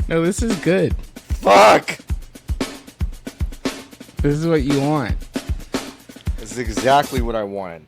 No, this is good. Fuck! This is what you want. This is exactly what I wanted.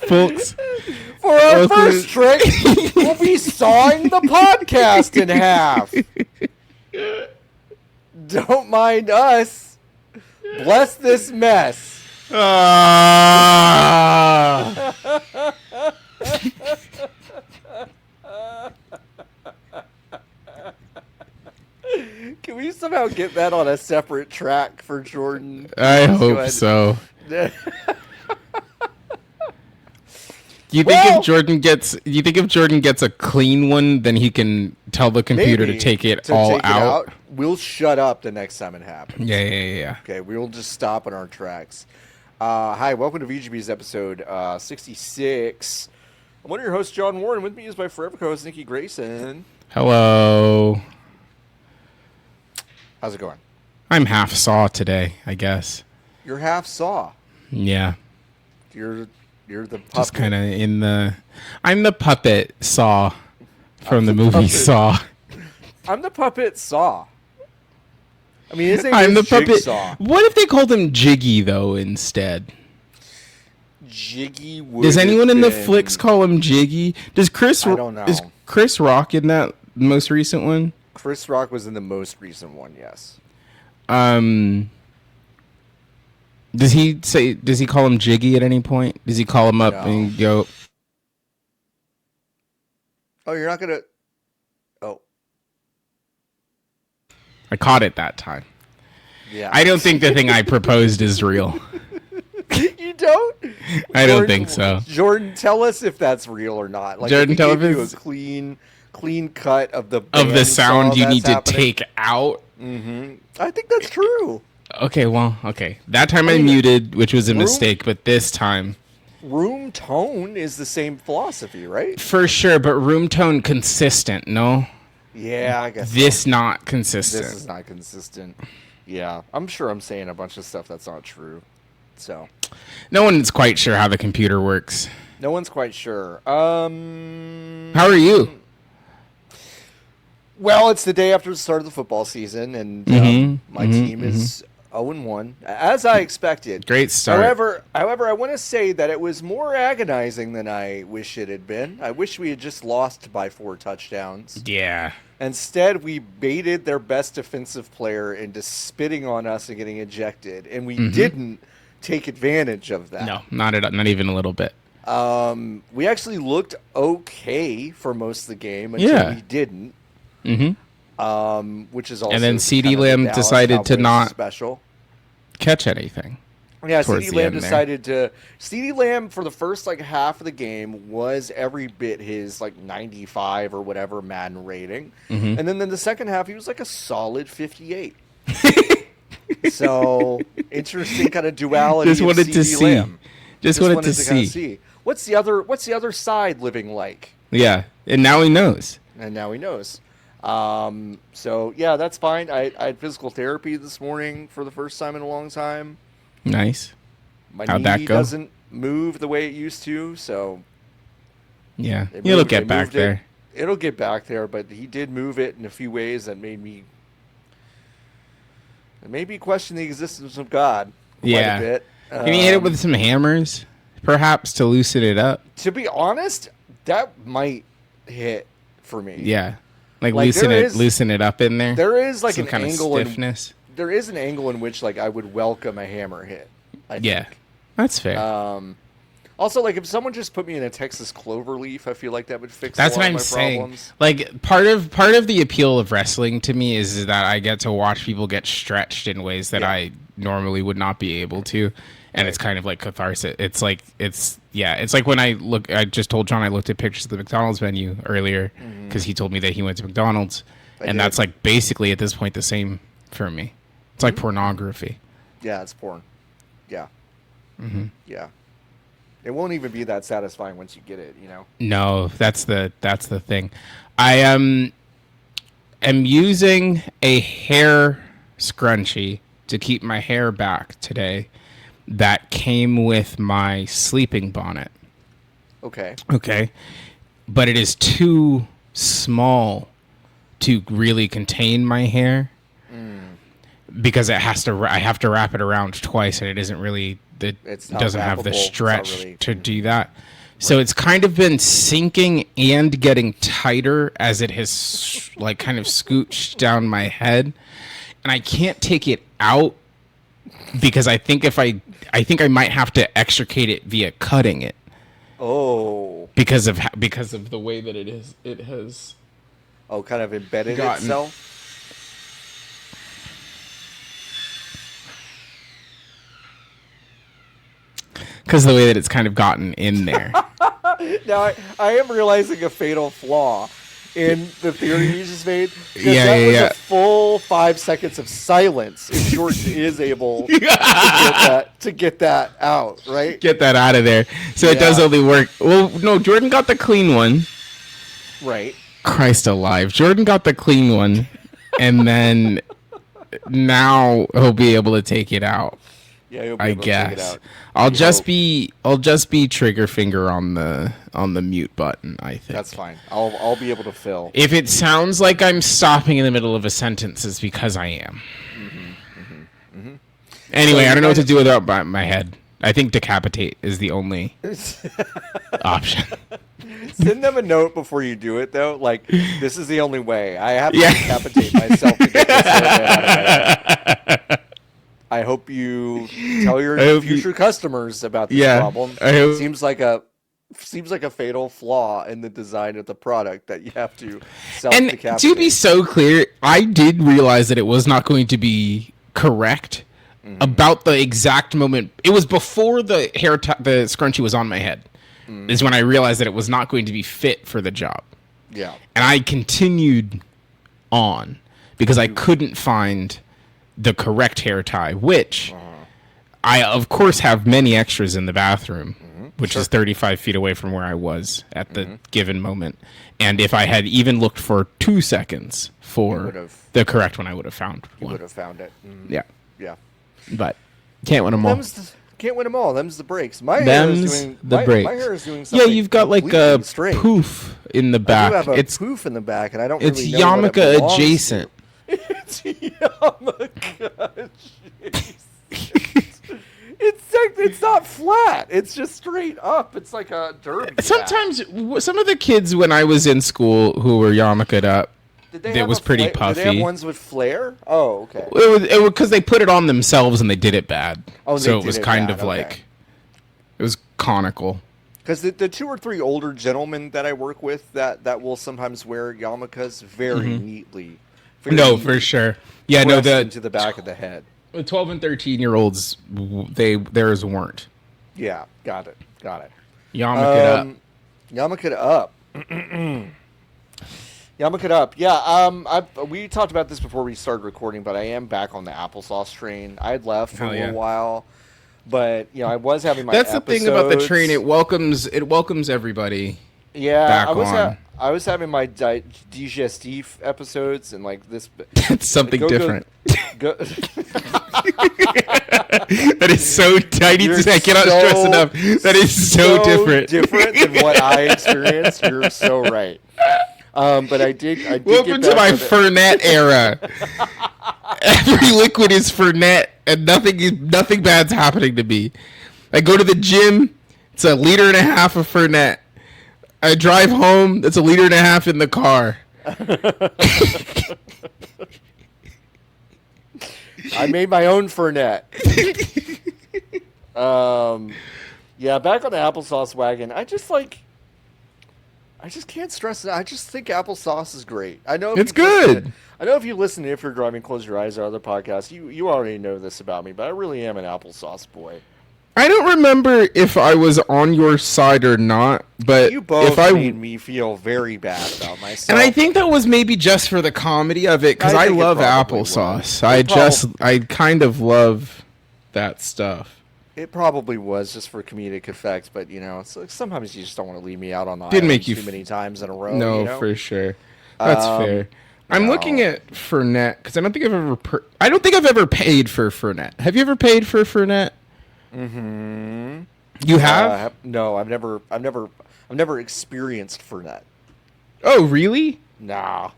Folks, for our first trick, we'll be sawing the podcast in half. Don't mind us. Bless this mess. Can we somehow get that on a separate track for Jordan? I hope so. Do you think if Jordan gets a clean one, then he can tell the computer to take it out? We'll shut up the next time it happens. Yeah. Okay, we'll just stop in our tracks. Hi, welcome to VGB's episode 66. I'm one of your hosts, John Warren. With me is my forever co-host, Niki Grayson. Hello. How's it going? I'm half saw today, I guess. You're half saw. Yeah. You're the puppet. Just kind of in the... I'm the puppet Saw from the movie Saw. I'm the puppet Saw. I mean, his name I'm is the puppet. Jigsaw. What if they called him Jiggy, though, instead? Jiggy would Does anyone in the been... flicks call him Jiggy? I don't know. Is Chris Rock in that most recent one? Chris Rock was in the most recent one, yes. Does he call him Jiggy at any point? Does he call him up and go? Oh, you're not gonna. Oh, I caught it that time. Yeah. I don't think the thing I proposed is real. You don't? I don't think so. Jordan, tell us if that's real or not. Like, Jordan, tell us a clean cut of the sound you need happening. to take out. Mm-hmm. I think that's true. Okay, that time I muted, which was a mistake, but this time... Room tone is the same philosophy, right? For sure, but room tone consistent, no? Yeah, I guess this not consistent. This is not consistent. Yeah, I'm sure I'm saying a bunch of stuff that's not true. So, no one's quite sure how the computer works. No one's quite sure. How are you? Well, it's the day after the start of the football season, and my team is 0-1, as I expected. Great start. However, I want to say that it was more agonizing than I wish it had been. I wish we had just lost by 4 touchdowns. Yeah. Instead, we baited their best defensive player into spitting on us and getting ejected, and we didn't take advantage of that. No, not even a little bit. We actually looked okay for most of the game until we didn't. Which is also and then CD Lamb decided to not catch anything. Yeah, CD Lamb for the first half of the game was every bit his 95 or whatever Madden rating, and then in the second half he was a solid 58. So interesting kind of duality. Just wanted to see. Lamb. Just wanted to see. What's the other side living like? Yeah, and now he knows. So yeah, that's fine. I had physical therapy this morning for the first time in a long time. Nice. My knee doesn't move the way it used to, so yeah, it'll get back there. It'll get back there, but he did move it in a few ways that made me question the existence of God quite a bit. Can you hit it with some hammers, perhaps, to loosen it up? To be honest, that might hit for me. Yeah. Loosen it up in there. There is some kind of stiffness. There is an angle in which I would welcome a hammer hit. I think. That's fair. Also, if someone just put me in a Texas cloverleaf, I feel like that would fix. That's what I'm saying. Part of the appeal of wrestling to me is that I get to watch people get stretched in ways that I normally would not be able to, and it's kind of like catharsis. It's like when I just told John I looked at pictures of the McDonald's menu earlier because he told me that he went to McDonald's, And that's like basically at this point the same for me. It's like pornography. Yeah, it's porn. Yeah. Mm-hmm. Yeah. It won't even be that satisfying once you get it, you know? No, that's the thing. I am using a hair scrunchie to keep my hair back today that came with my sleeping bonnet. Okay. But it is too small to really contain my hair because I have to wrap it around twice, and it isn't really it doesn't have the stretch to do that. Right. So it's kind of been sinking and getting tighter as it has like kind of scooched down my head, and I can't take it out because I think I might have to extricate it via cutting it. Oh. Because of the way that it has. Oh, kind of embedded itself. Because the way that it's kind of gotten in there. Now, I am realizing a fatal flaw in the theory you just made. Yeah, that was a full 5 seconds of silence if Jordan is able to get that out, right? Get that out of there. So it does only work. Well, no, Jordan got the clean one. Right. Christ alive. Jordan got the clean one. And then now he'll be able to take it out. Yeah, he'll be able to take it out. I'll just be trigger finger on the mute button, I think. That's fine. I'll be able to fill. If it sounds like I'm stopping in the middle of a sentence, it's because I am. Anyway, so I don't know what to do without my head. I think decapitate is the only option. Send them a note before you do it, though. Like, this is the only way. I have to decapitate myself to get this out of my head. I hope you tell your future customers about this problem. It seems like a fatal flaw in the design of the product that you have to self-decapitate. And to be so clear, I did realize that it was not going to be correct about the exact moment. It was before the the scrunchie was on my head. Is when I realized that it was not going to be fit for the job. Yeah. And I continued on because I couldn't find the correct hair tie, which I, of course, have many extras in the bathroom, which is 35 feet away from where I was at the given moment. And if I had even looked for 2 seconds for the correct one, I would have found one. You would have found it. Yeah. Yeah. But can't win them all. Can't win them all. Them's the breaks. My hair is doing something. Yeah, you've got like a strange. Poof in the back. I do have a poof in the back, and I don't really know It's yarmulke adjacent. It's yarmulke adjacent. It's not flat. It's just straight up. It's like a derby. Sometimes some of the kids when I was in school who were yarmulked up, it was pretty puffy. Did they have ones with flair? Oh, okay. It was because they put it on themselves and they did it bad. Oh, so it was kind of like it was conical. Because the 2 or 3 older gentlemen that I work with that will sometimes wear yarmulkes very neatly. No, for sure. Yeah, no, into the back of the head. The 12 and 13-year-olds, theirs weren't. Yeah, got it. Yarmulke it up. Yarmulke it up. Yeah, we talked about this before we started recording, but I am back on the applesauce train. I had left for a little while, but I was having my. That's the thing about the train; it welcomes everybody. Yeah, I was having my digestif episodes, and like this. That's something different. That is so tiny. I cannot stress enough. That is so different. Different than what I experienced. You're so right. But I did. Welcome to my Fernet era. Every liquid is Fernet, and nothing bad's happening to me. I go to the gym. It's 1.5 liters of Fernet. I drive home. It's 1.5 liters in the car. I made my own Fernet. Yeah, back on the applesauce wagon. I just can't stress it. I just think applesauce is great. I know it's good. I know if you listen to If You're Driving, Close Your Eyes, our other podcasts, you already know this about me, but I really am an applesauce boy. I don't remember if I was on your side or not, but You both if I made me feel very bad about myself. and I think that was maybe just for the comedy of it, because I love applesauce. I kind of love that stuff. It probably was just for comedic effect, but you know, it's like sometimes you just don't want to leave me out on the Didn't island make you too many times in a row. No, you know? for sure. That's fair. I'm no. looking at Fernet because I don't think I've ever paid for Fernet. Have you ever paid for Fernet? Mm-hmm. You have? No, I've never experienced Fernet. Oh, really? Nah.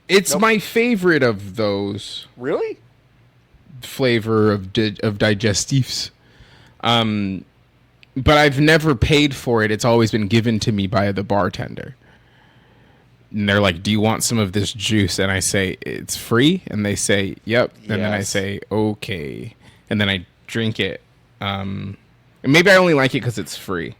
It's my favorite of those. Really? Flavor of digestifs. But I've never paid for it. It's always been given to me by the bartender. And they're like, "Do you want some of this juice?" And I say, "It's free." And they say, "Yep." And then I say, "Okay." And then I drink it. And maybe I only like it because it's free.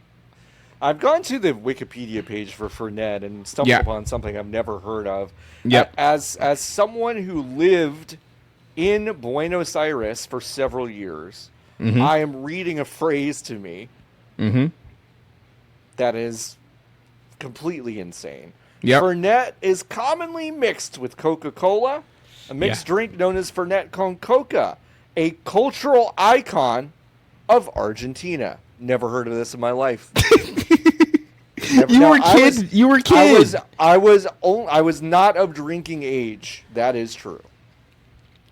I've gone to the Wikipedia page for Fernet and stumbled upon something I've never heard of. Yep. As someone who lived in Buenos Aires for several years, I am reading a phrase to me that is completely insane. Yep. Fernet is commonly mixed with Coca-Cola, a mixed drink known as Fernet con Coca, a cultural icon of Argentina. Never heard of this in my life. You were a kid. I was not of drinking age. That is true.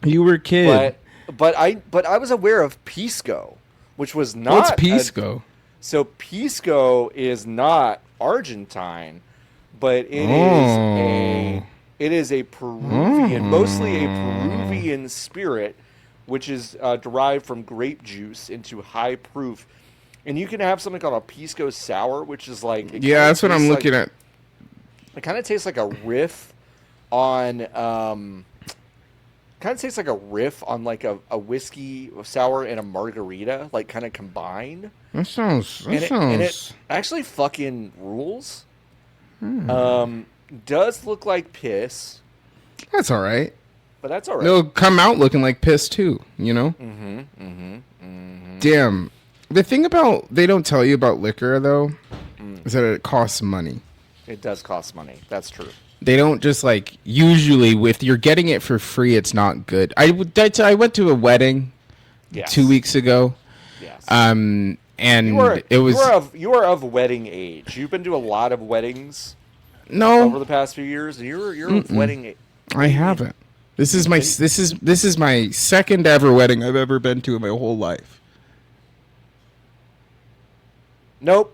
You were a kid. But I was aware of Pisco, which was not. What's Pisco? So Pisco is not Argentine, but it is a Peruvian, mostly a Peruvian spirit, which is derived from grape juice into high proof. And you can have something called a Pisco sour, which is like that's what I'm looking at. It kind of tastes like a riff on like a whiskey sour and a margarita, like kind of combined. That sounds. And it actually fucking rules. Does look like piss. That's all right. But that's all right. They'll come out looking like piss too, you know? Damn. The thing they don't tell you about liquor, though, is that it costs money. It does cost money. That's true. They don't just, usually, if you're getting it for free, it's not good. I went to a wedding 2 weeks ago. Yes. And you are of wedding age. You've been to a lot of weddings over the past few years, and you're of wedding age. I haven't. This is my second ever wedding I've ever been to in my whole life. Nope.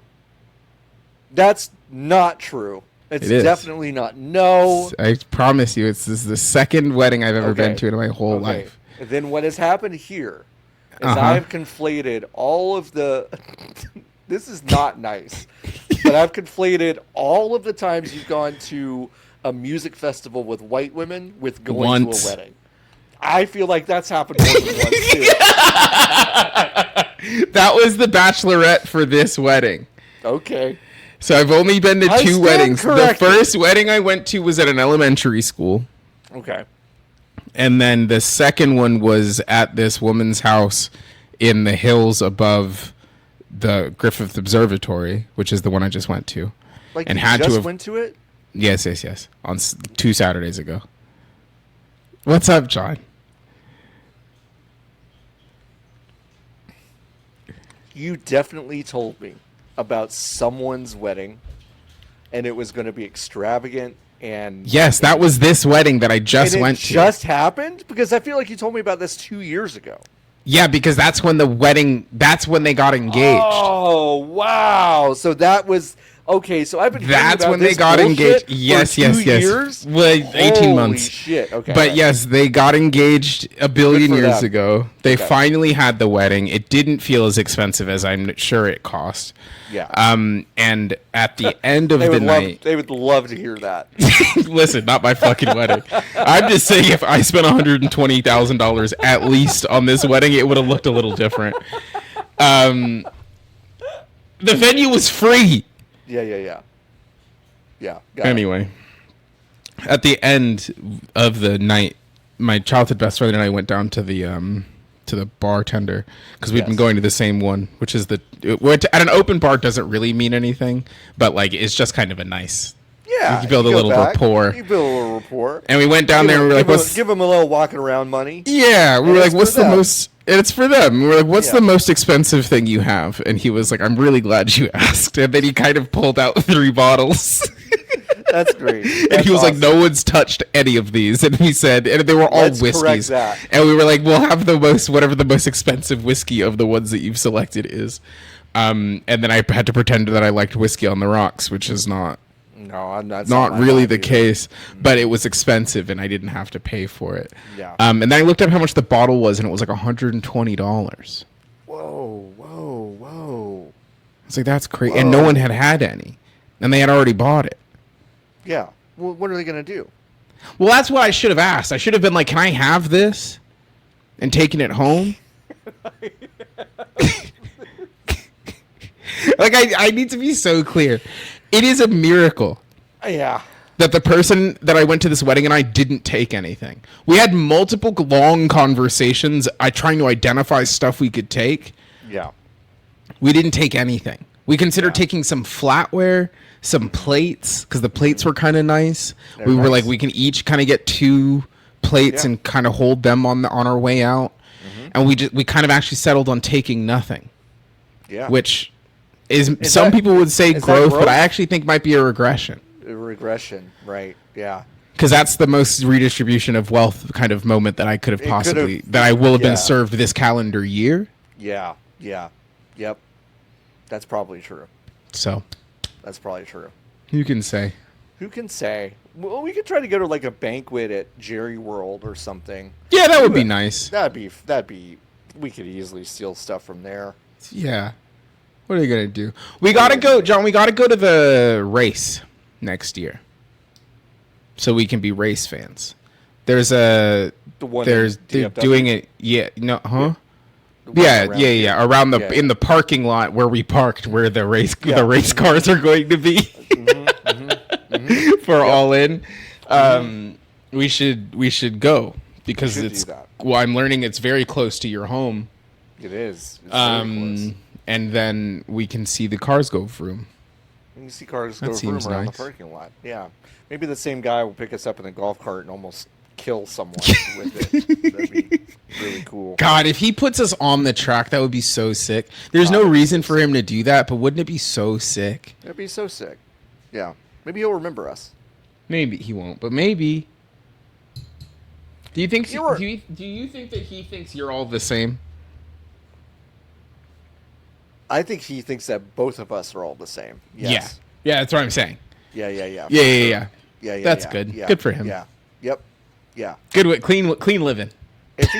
That's not true. It's definitely not. No. I promise you, this is the second wedding I've ever been to in my whole life. Then what has happened here is I've conflated all of the... This is not nice. But I've conflated all of the times you've gone to a music festival with white women with going to a wedding. I feel like that's happened more than once, too. That was the bachelorette for this wedding. Okay. So I've only been to two weddings. The first wedding I went to was at an elementary school. Okay. And then the second one was at this woman's house in the hills above the Griffith Observatory, which is the one I just went to. Like, and you just went to it? Yes. On 2 Saturdays ago. What's up, John? You definitely told me about someone's wedding, and it was going to be extravagant. And yes, that was this wedding that I just went to. Just happened? Because I feel like you told me about this 2 years ago. Yeah, because that's when they got engaged. Oh, wow. So that was... Okay, so I've been That's when they got engaged. Yes. Years? Well, 18 months. Holy shit. Okay. But yes, they got engaged a billion years ago. They finally had the wedding. It didn't feel as expensive as I'm sure it cost. Yeah. And at the end of the night, they would love to hear that. Listen, not my fucking wedding. I'm just saying, if I spent $120,000 at least on this wedding, it would have looked a little different. The venue was free. Yeah. Anyway, at the end of the night, my childhood best friend and I went down to the to the bartender because we've been going to the same one, which is at an open bar doesn't really mean anything, but like it's just kind of a nice. Yeah, you build a little rapport. You build a little rapport. And we went down there and we were like, give them a little walking around money. Yeah, we were like, what's the most? And it's for them. We were like, what's the most expensive thing you have? And he was like, I'm really glad you asked. And then he kind of pulled out 3 bottles. That's great. And he was like, no one's touched any of these. And he said, and they were all whiskeys. And we were like, we'll have whatever the most expensive whiskey of the ones that you've selected is. And then I had to pretend that I liked whiskey on the rocks, which is not. No, I'm not. Not really the case, but it was expensive, and I didn't have to pay for it. Yeah. And then I looked up how much the bottle was, and it was like $120. Whoa! I was like, that's crazy, and no one had any, and they had already bought it. Yeah. Well, what are they gonna do? Well, that's what I should have asked. I should have been like, can I have this, and taken it home? Like I need to be so clear. It is a miracle. Yeah. That the person that I went to this wedding and I didn't take anything. We had multiple long conversations trying to identify stuff we could take. Yeah. We didn't take anything. We considered taking some flatware, some plates, because the plates were kind of nice. We were like, we can each kind of get 2 plates and kind of hold them on our way out. And we kind of actually settled on taking nothing. Yeah. Which some people would say growth, but I actually think might be a regression. A regression, right? Yeah. Because that's the most redistribution of wealth kind of moment that I could have that I will have been served this calendar year. Yeah. Yep. That's probably true. So. That's probably true. Who can say? Well, we could try to go to like a banquet at Jerry World or something. Yeah, that would be nice. That'd be. We could easily steal stuff from there. Yeah. What are you gonna do? We gotta go, John. We gotta go to the race next year, so we can be race fans. They're doing it. Yeah. No. Huh. Yeah. Around in the parking lot where we parked, where the race cars are going to be. For all in. We should go because I'm learning it's very close to your home. It is. It's very close. And then we can see the cars go vroom. You can see cars go vroom around the parking lot. Yeah. Maybe the same guy will pick us up in a golf cart and almost kill someone with it. That'd be really cool. God, if he puts us on the track, that would be so sick. There's no reason for him to do that, but wouldn't it be so sick? It'd be so sick. Yeah. Maybe he'll remember us. Maybe he won't, but maybe. Do you think that he thinks you're all the same? I think he thinks that both of us are all the same. Yes. Yeah, that's what I'm saying. Yeah. Yeah. That's good. Yeah. Good for him. Yeah. Yep. Yeah. Good with clean living. If he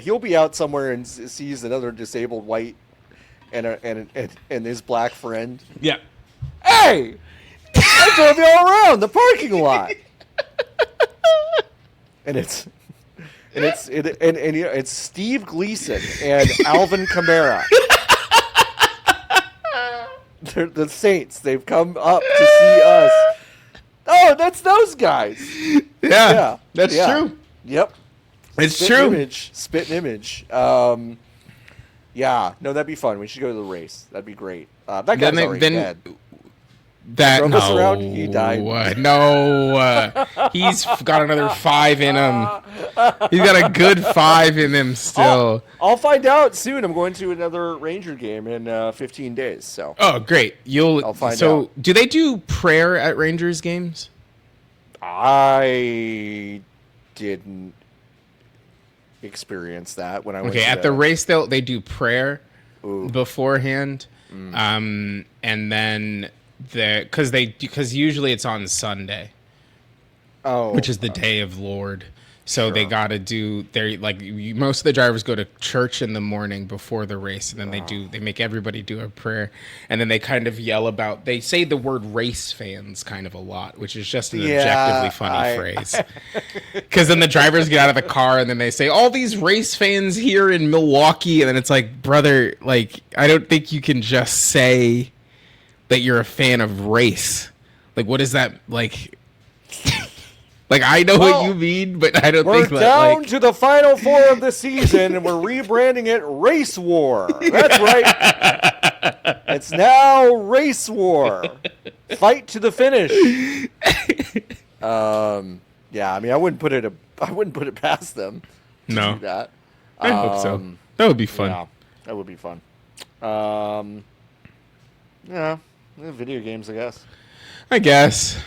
he'll be out somewhere and sees another disabled white and his black friend. Yeah. Hey, I drove you all around the parking lot. And it's Steve Gleason and Alvin Kamara. They're the Saints. They've come up to see us. Oh, that's those guys. Yeah. That's true. Yep. It's true. Spit and image. Yeah. No, that'd be fun. We should go to the race. That'd be great. That guy's already dead. That us around, he died. He's got another 5 in him. He's got a good 5 in him still. I'll find out soon. I'm going to another Ranger game in 15 days. So. Oh, great! I'll find out. So, do they do prayer at Rangers games? I didn't experience that when I went. Okay, at the race they do prayer beforehand, and then. Because usually it's on Sunday, which is the day of Lord. So they got to do. Most of the drivers go to church in the morning before the race, and then they make everybody do a prayer, and then they kind of yell about. They say the word race fans kind of a lot, which is just an objectively funny phrase. Because then the drivers get out of the car and then they say all these race fans here in Milwaukee, and then it's like, brother, like I don't think you can just say that you're a fan of race. Like, what is that like? Like, I know what you mean, but I don't we're think down to the final 4 of the season, and we're rebranding it Race War. That's right. It's now Race War. Fight to the finish. Yeah, I mean, I wouldn't put it past them to do that. I hope so. That would be fun. Yeah, that would be fun. Yeah, video games, I guess.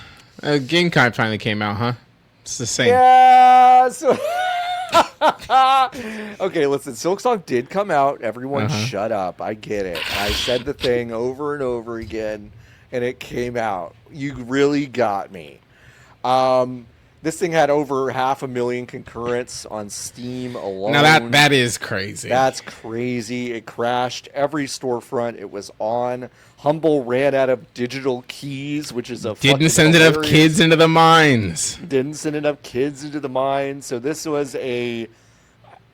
Game kind finally came out, huh? It's the same. Yeah. So okay, listen. Silksong did come out. Everyone, shut up. I get it. I said the thing over and over again, and it came out. You really got me. This thing had over 500,000 concurrents on Steam alone. Now that is crazy. That's crazy. It crashed every storefront it was on. Humble ran out of digital keys, which is didn't send enough kids into the mines. Didn't send enough kids into the mines. So this was a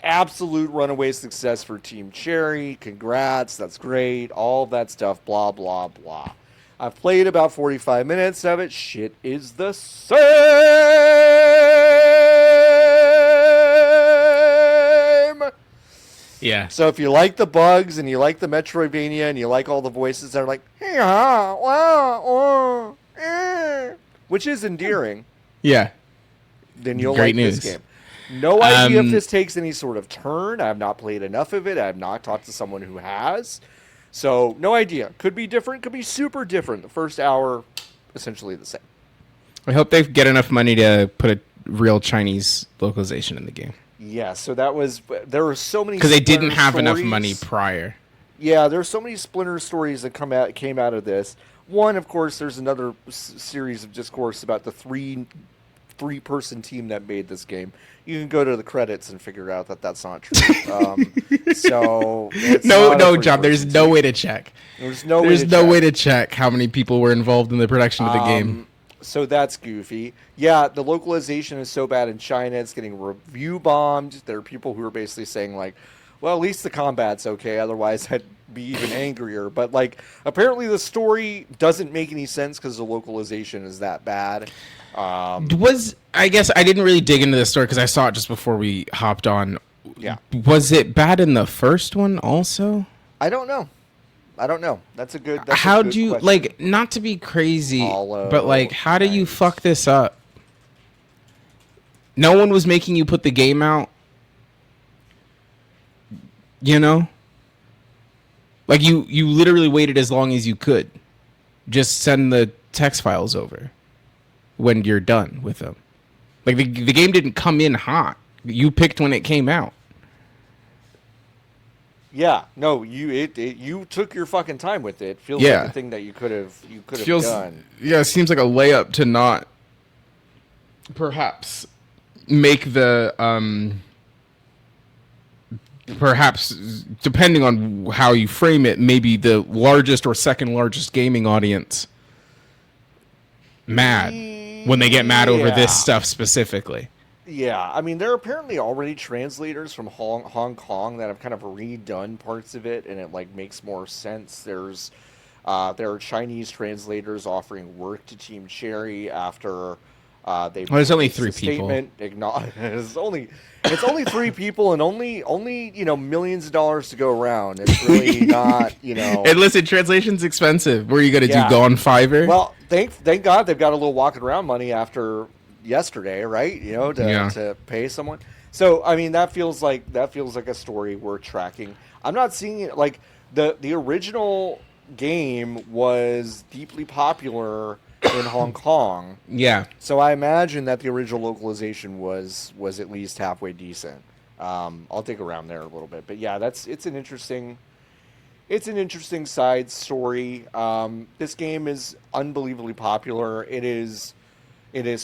absolute runaway success for Team Cherry. Congrats. That's great. All of that stuff. Blah, blah, blah. I've played about 45 minutes of it. Shit is the same. Yeah. So if you like the bugs and you like the Metroidvania and you like all the voices that are like, hey, wow, which is endearing. Yeah. Then you'll like this game. No idea if this takes any sort of turn. I have not played enough of it. I have not talked to someone who has. So, no idea. Could be different. Could be super different. The first hour, essentially the same. I hope they get enough money to put a real Chinese localization in the game. Yeah, so there were so many... Because they didn't have enough money prior. Yeah, there are so many Splinter stories that came out of this. One, of course, there's another series of discourse about the three-person team that made this game. You can go to the credits and figure out that that's not true. So no, John. There's no way to check. There's no way to check how many people were involved in the production of the game. So that's goofy. Yeah, the localization is so bad in China; it's getting review bombed. There are people who are basically saying like, "Well, at least the combat's okay. Otherwise, I'd be even angrier." But like, apparently, the story doesn't make any sense because the localization is that bad. I guess I didn't really dig into the story because I saw it just before we hopped on. Yeah. Was it bad in the first one also? I don't know. That's a good. How do you question. Not to be crazy, but like, how do you fuck this up? No one was making you put the game out. You know, like you literally waited as long as you could. Just send the text files over when you're done with them. Like the game didn't come in hot. You picked when it came out. Yeah, no, you took your fucking time with it. Feels like a thing that you could have done. Yeah, it seems like a layup to not perhaps make the perhaps depending on how you frame it, maybe the largest or second largest gaming audience mad when they get mad over this stuff specifically. Yeah, I mean, there are apparently already translators from Hong Kong that have kind of redone parts of it, and it like makes more sense. There are Chinese translators offering work to Team Cherry after they. Well, there's only 3 people. It's only 3 people, and only millions of dollars to go around. It's really not And listen, translation's expensive. What are you gonna do? Go on Fiverr? Well, thank God they've got a little walking around money after yesterday, right? To pay someone. So I mean, that feels like a story worth tracking. I'm not seeing it like the original game was deeply popular in Hong Kong. Yeah. So I imagine that the original localization was at least halfway decent. I'll dig around there a little bit, but yeah, it's an interesting side story. This game is unbelievably popular. It is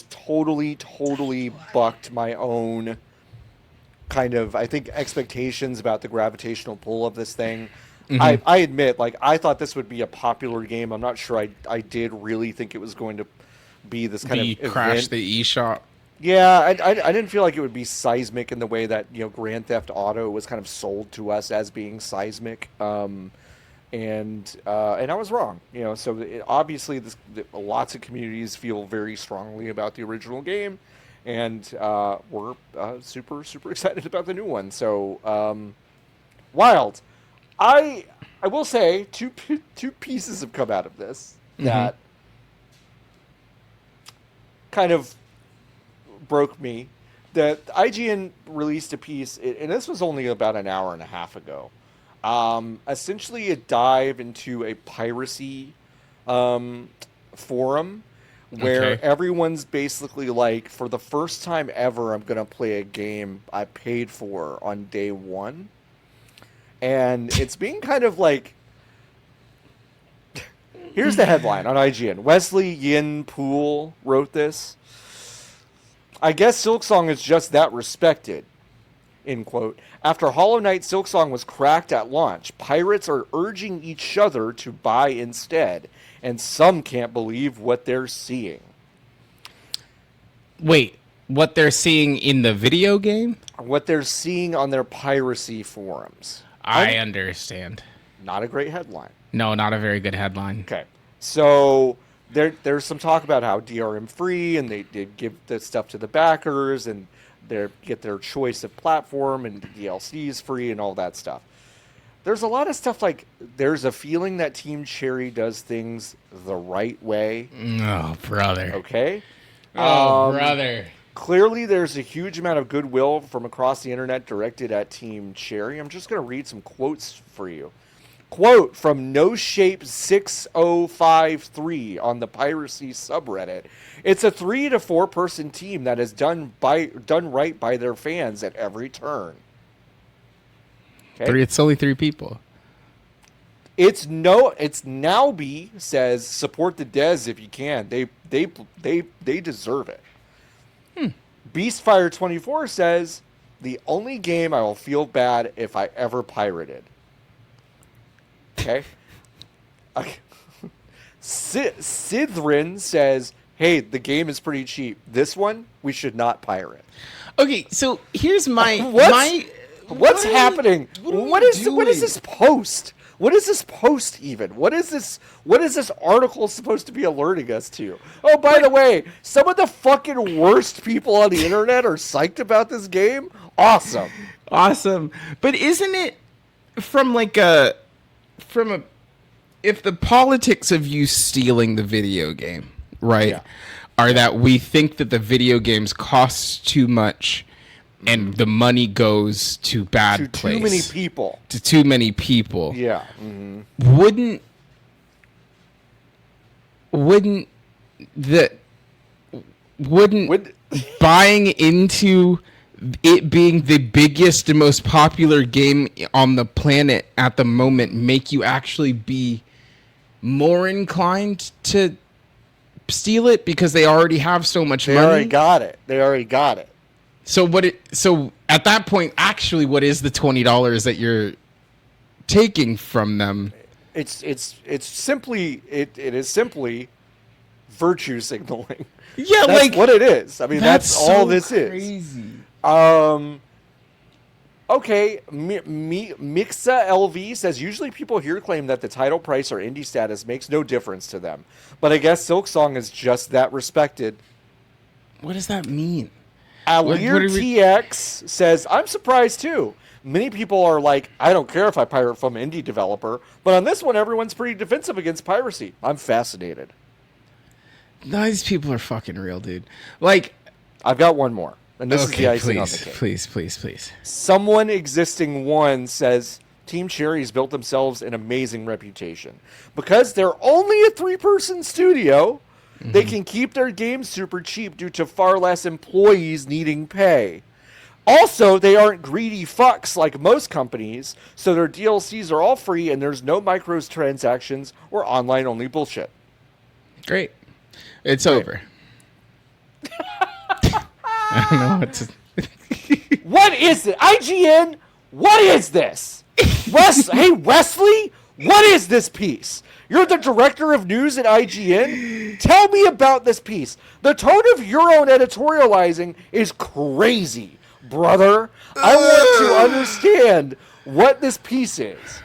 totally bucked my own kind of, I think, expectations about the gravitational pull of this thing. Mm-hmm. I admit, like, I thought this would be a popular game. I'm not sure I did really think it was going to be this kind of crash the eShop. Yeah, I didn't feel like it would be seismic in the way that Grand Theft Auto was kind of sold to us as being seismic. And I was wrong, So obviously, lots of communities feel very strongly about the original game, and we're super excited about the new one. So wild. I will say two pieces have come out of this that kind of broke me. That IGN released a piece, and this was only about an hour and a half ago. Essentially, a dive into a piracy forum where everyone's basically like, for the first time ever, I'm going to play a game I paid for on day one. And it's being kind of like... Here's the headline on IGN. Wesley Yin Poole wrote this. I guess Silksong is just that respected, end quote. After Hollow Knight Silksong was cracked at launch, pirates are urging each other to buy instead, and some can't believe what they're seeing. Wait, what they're seeing in the video game? What they're seeing on their piracy forums. I understand. Not a great headline. No, not a very good headline. Okay, so there's some talk about how DRM free, and they give the stuff to the backers, and they get their choice of platform, and DLCs free, and all that stuff. There's a lot of stuff like, there's a feeling that Team Cherry does things the right way. Oh, brother. Okay? Oh, brother. Clearly, there's a huge amount of goodwill from across the internet directed at Team Cherry. I'm just going to read some quotes for you. Quote from NoShape6053 on the piracy subreddit. It's a 3 to 4 person team that has done right by their fans at every turn. Okay? It's only 3 people. It's Nowby says support the devs if you can. They deserve it. Beastfire24 says the only game I will feel bad if I ever pirated. Okay. Sidrin says, hey, the game is pretty cheap. This one, we should not pirate. Okay, so here's my... What's happening? What is this post? What is this post even? What is this article supposed to be alerting us to? Oh, by the way, some of the fucking worst people on the internet are psyched about this game? Awesome. But isn't it from if the politics of you stealing the video game, right, are that we think that the video games cost too much and the money goes to bad place. Too many people. To too many people. Yeah. Wouldn't buying into it being the biggest and most popular game on the planet at the moment make you actually be more inclined to steal it because they already have so much money? They already got it. So at that point, actually, what is the $20 that you're taking from them? It is simply virtue signaling. Yeah, that's what it is. I mean, that's all so this crazy. is. Okay, Mixa LV says, usually people here claim that the title price or indie status makes no difference to them. But I guess Silksong is just that respected. What does that mean? Alir TX says, I'm surprised too. Many people are like, I don't care if I pirate from an indie developer. But on this one, everyone's pretty defensive against piracy. I'm fascinated. No, these people are fucking real, dude. Like, I've got one more. And this is the icing on the cake. Please. Someone Existing One says, Team Cherry's built themselves an amazing reputation. Because they're only a 3-person studio, they can keep their games super cheap due to far less employees needing pay. Also, they aren't greedy fucks like most companies, so their DLCs are all free and there's no microtransactions or online-only bullshit. Great. It's over. I don't know what to... What is it? IGN, what is this? Hey, Wesley, what is this piece? You're the director of news at IGN? Tell me about this piece. The tone of your own editorializing is crazy, brother. I want to understand what this piece is.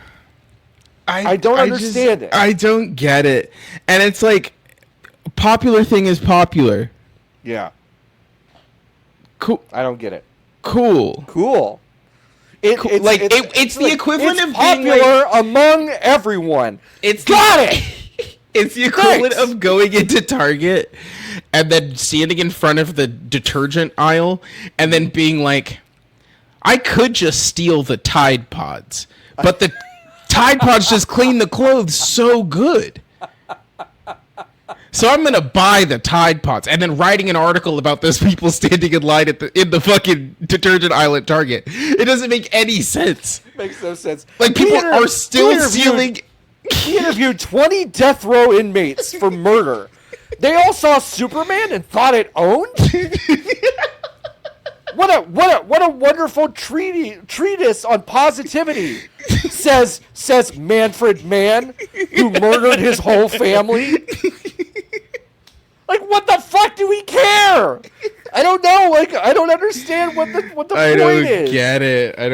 I don't understand it. I don't get it. And it's like, popular thing is popular. Yeah. Cool. I don't get it. Cool. It's the equivalent of popular being like, among everyone. It's got it. It's the equivalent of going into Target and then standing in front of the detergent aisle and then being like, I could just steal the Tide Pods, but the Tide Pods just clean the clothes so good. So I'm going to buy the Tide Pods, and then writing an article about those people standing in line in the fucking detergent aisle at Target. It doesn't make any sense. Makes no sense. Like, people are still stealing. He interviewed 20 death row inmates for murder. They all saw Superman and thought it owned? What a wonderful treatise on positivity, says Manfred Mann, who murdered his whole family. Like, what the fuck do we care? I don't know. Like, I don't understand what the point is. I don't get it. I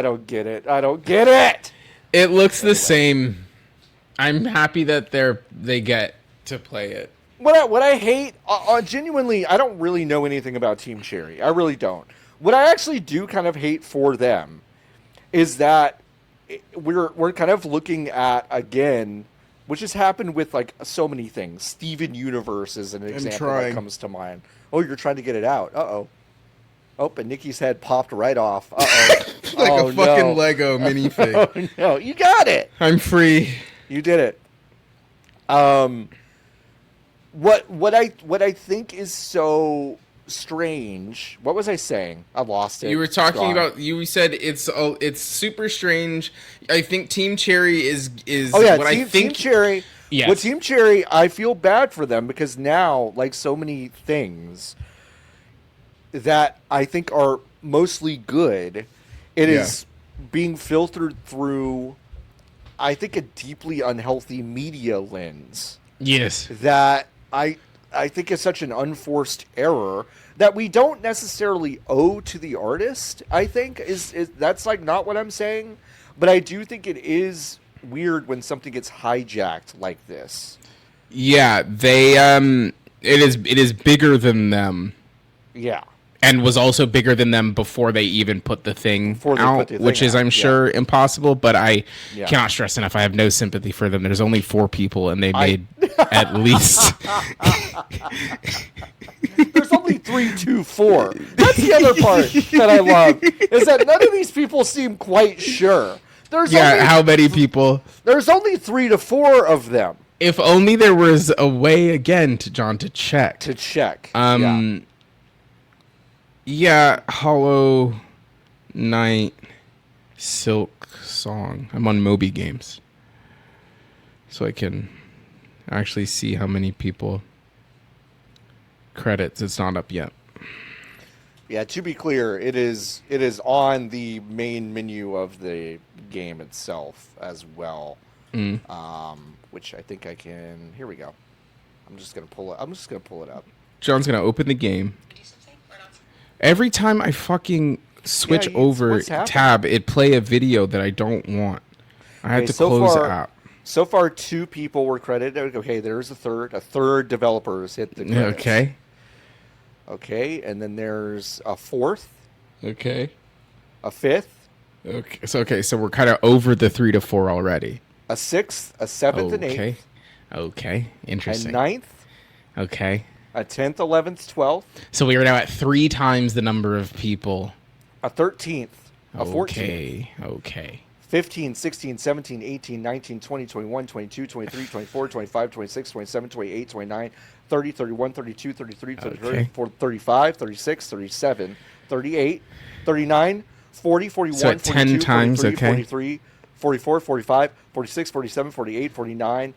don't get it. It looks the same. I'm happy that they get to play it. What I hate, genuinely, I don't really know anything about Team Cherry. I really don't. What I actually do kind of hate for them is that we're kind of looking at, again, which has happened with like so many things. Steven Universe is an example that comes to mind. Oh, you're trying to get it out. Uh-oh. Oh, and Niki's head popped right off. Uh-oh. Like a fucking Lego minifig. Oh, no. You got it. I'm free. You did it. What I think is so strange. What was I saying? I lost it. You were talking about. You said it's super strange. I think Team Cherry is. Oh yeah, what Team Cherry. Yes. With Team Cherry, I feel bad for them because now, like so many things that I think are mostly good, it is being filtered through, I think, a deeply unhealthy media lens. Yes. That I think is such an unforced error that we don't necessarily owe to the artist. I think is that's like not what I'm saying, but I do think it is weird when something gets hijacked like this. Yeah, they it is bigger than them. Yeah. And was also bigger than them before they even put the thing out, which is, I'm sure, impossible. But I cannot stress enough, I have no sympathy for them. There's only 4 people, and they made at least... There's only 3, 2, 4. That's the other part that I love, is that none of these people seem quite sure. There's how many people? There's only 3 to 4 of them. If only there was a way, again, to check. Yeah, Hollow Knight Silksong. I'm on Moby Games. So I can actually see how many people credits. It's not up yet. Yeah, to be clear, it is on the main menu of the game itself as well. Which I think I can. Here we go. I'm just gonna pull it up. John's gonna open the game. Every time I fucking switch over tab, it play a video that I don't want. I had to close the app. So far, 2 people were credited. Okay, there's a third. A third developer has hit the credits. Okay, and then there's a 4th. Okay. A 5th. Okay, so we're kind of over the 3 to 4 already. A 6th, a 7th, and 8th. Okay, interesting. A 9th. Okay. A 10th, 11th, 12th. So we are now at 3 times the number of people. A 13th. A 14th. Okay. 15, 16, 17, 18, 19, 20, 21, 22, 23, 24, 25, 26, 27, 28, 29, 30, 31, 32, 33, 34, 35, 36, 37, 38, 39, 40, 41, so 42, 10 times, 43, 43, 44, 45, 46, 47, 48, 49,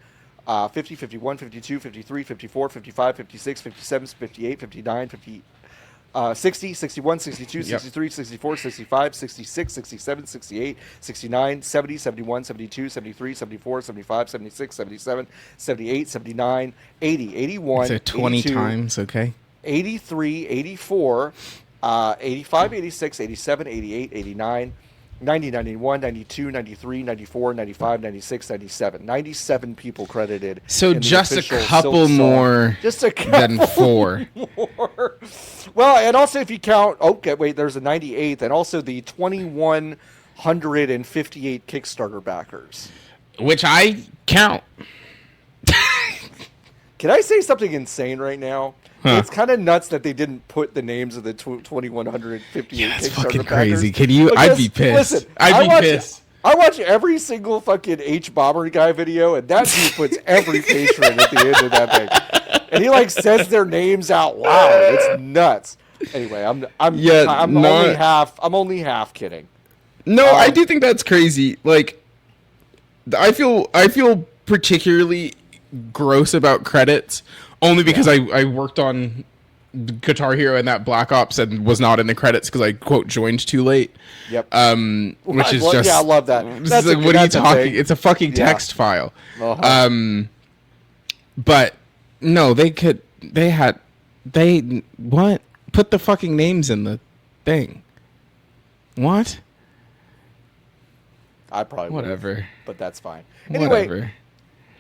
50, 51, 52, 53, 54, 55, 56, 57, 58, 59, 50, 60, 61, 62, 63, 64, 65, 66, 67, 68, 69, 70, 71, 72, 73, 74, 75, 76, 77, 78, 79, 80, 81, so 20 82, times, okay. 83, 84, 85, 86, 87, 88, 89, 90, 91, 92, 93, 94, 95, 96, 97. 97 people credited. So just a couple more than 4. More. Well, and also if you count, okay, wait, there's a 98th, and also the 2,158 Kickstarter backers. Which I count. Can I say something insane right now? Huh. It's kind of nuts that they didn't put the names of the 2,158 That's Kickstarter fucking backers. crazy. Can you? Because, I'd be pissed. Listen, I'd be pissed. I watch every single fucking H-Bomber guy video, and that dude puts every patron at the end of that thing. And he like says their names out loud. It's nuts. Anyway, I'm only half kidding. No, I do think that's crazy. Like, I feel particularly gross about credits only because I worked on Guitar Hero and that Black Ops and was not in the credits because I quote joined too late. Yep. Which is just I love that. That's like, what are you talking? It's a fucking text file. Uh-huh. But no, what? Put the fucking names in the thing. What? I probably whatever, but that's fine. Anyway, whatever.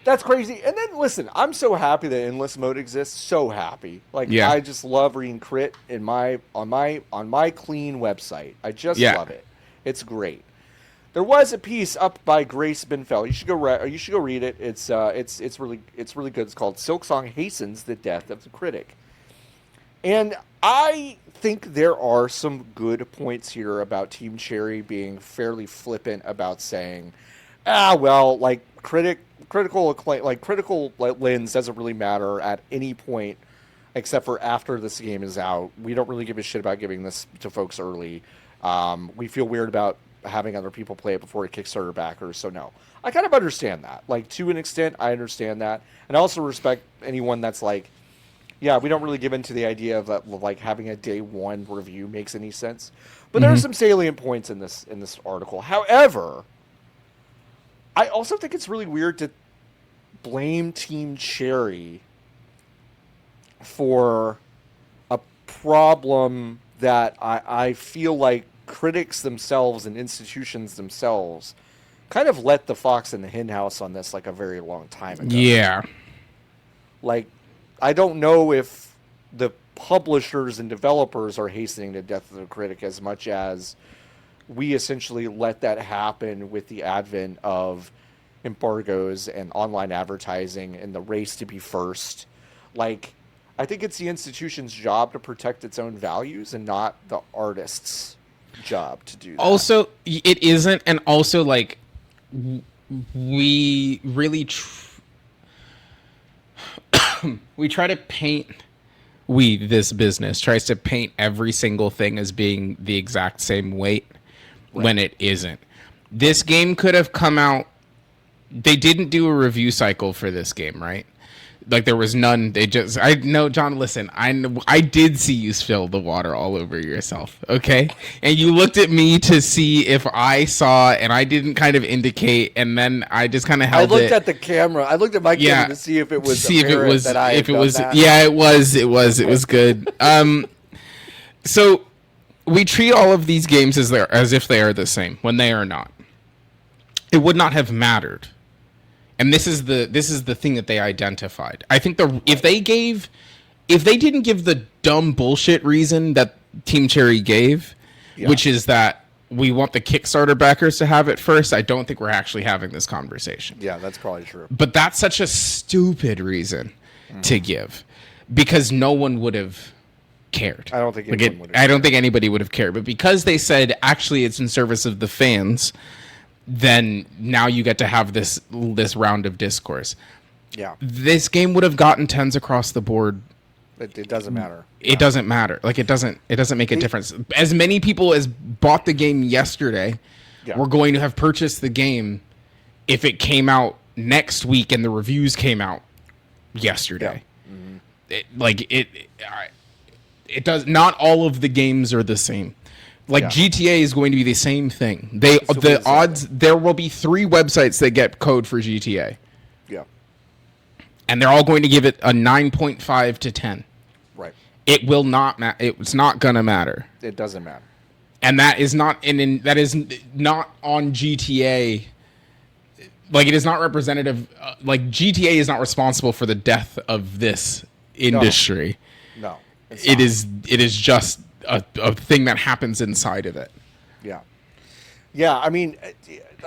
That's crazy. And then listen, I'm so happy that endless mode exists. So happy. Like I just love reading crit on my clean website. I just love it. It's great. There was a piece up by Grace Benfell. You should go read it. It's really good. It's called Silksong Hastens the Death of the Critic. And I think there are some good points here about Team Cherry being fairly flippant about saying, like critical acclaim, like critical lens doesn't really matter at any point except for after this game is out. We don't really give a shit about giving this to folks early. We feel weird about having other people play it before a Kickstarter backers. So no, I kind of understand that. Like to an extent, I understand that, and I also respect anyone that's like, yeah, we don't really give into the idea of that, like having a day one review makes any sense. But there are some salient points in this article. However, I also think it's really weird to blame Team Cherry for a problem that I feel like critics themselves and institutions themselves kind of let the fox in the henhouse on this like a very long time ago. Yeah. Like, I don't know if the publishers and developers are hastening the death of the critic as much as we essentially let that happen with the advent of embargoes and online advertising and the race to be first. Like, I think it's the institution's job to protect its own values and not the artist's job to do that. Also, it isn't, and also, like, we really we try to paint, this business tries to paint every single thing as being the exact same weight when it isn't. This game could have come out, they didn't do a review cycle for this game, right? Like there was none. I know, John, listen, I did see you spill the water all over yourself, okay? And you looked at me to see if I saw, and I didn't kind of indicate, and then I just kind of held it. I looked at the camera. I looked at my camera to see if it was that. Yeah, it was good. So we treat all of these games as if they are the same when they are not. It would not have mattered. And this is the thing that they identified. I think if they didn't give the dumb bullshit reason that Team Cherry gave, which is that we want the Kickstarter backers to have it first, I don't think we're actually having this conversation. Yeah, that's probably true. But that's such a stupid reason to give, because no one would have cared. I don't think anybody would have cared. But because they said actually it's in service of the fans, then now you get to have this round of discourse. Yeah. This game would have gotten 10s across the board. It doesn't matter. It doesn't matter. Like it doesn't make a difference. As many people as bought the game yesterday were going to have purchased the game if it came out next week and the reviews came out yesterday. Yeah. It does not all of the games are the same. Like GTA is going to be the same thing. There will be 3 websites that get code for GTA. Yeah. And they're all going to give it a 9.5 to 10. Right. It will not it's not going to matter. It doesn't matter. and that is not that is not on GTA. Like, it is not representative. Like, GTA is not responsible for the death of this industry. No, it is just a thing that happens inside of it. Yeah. Yeah, I mean,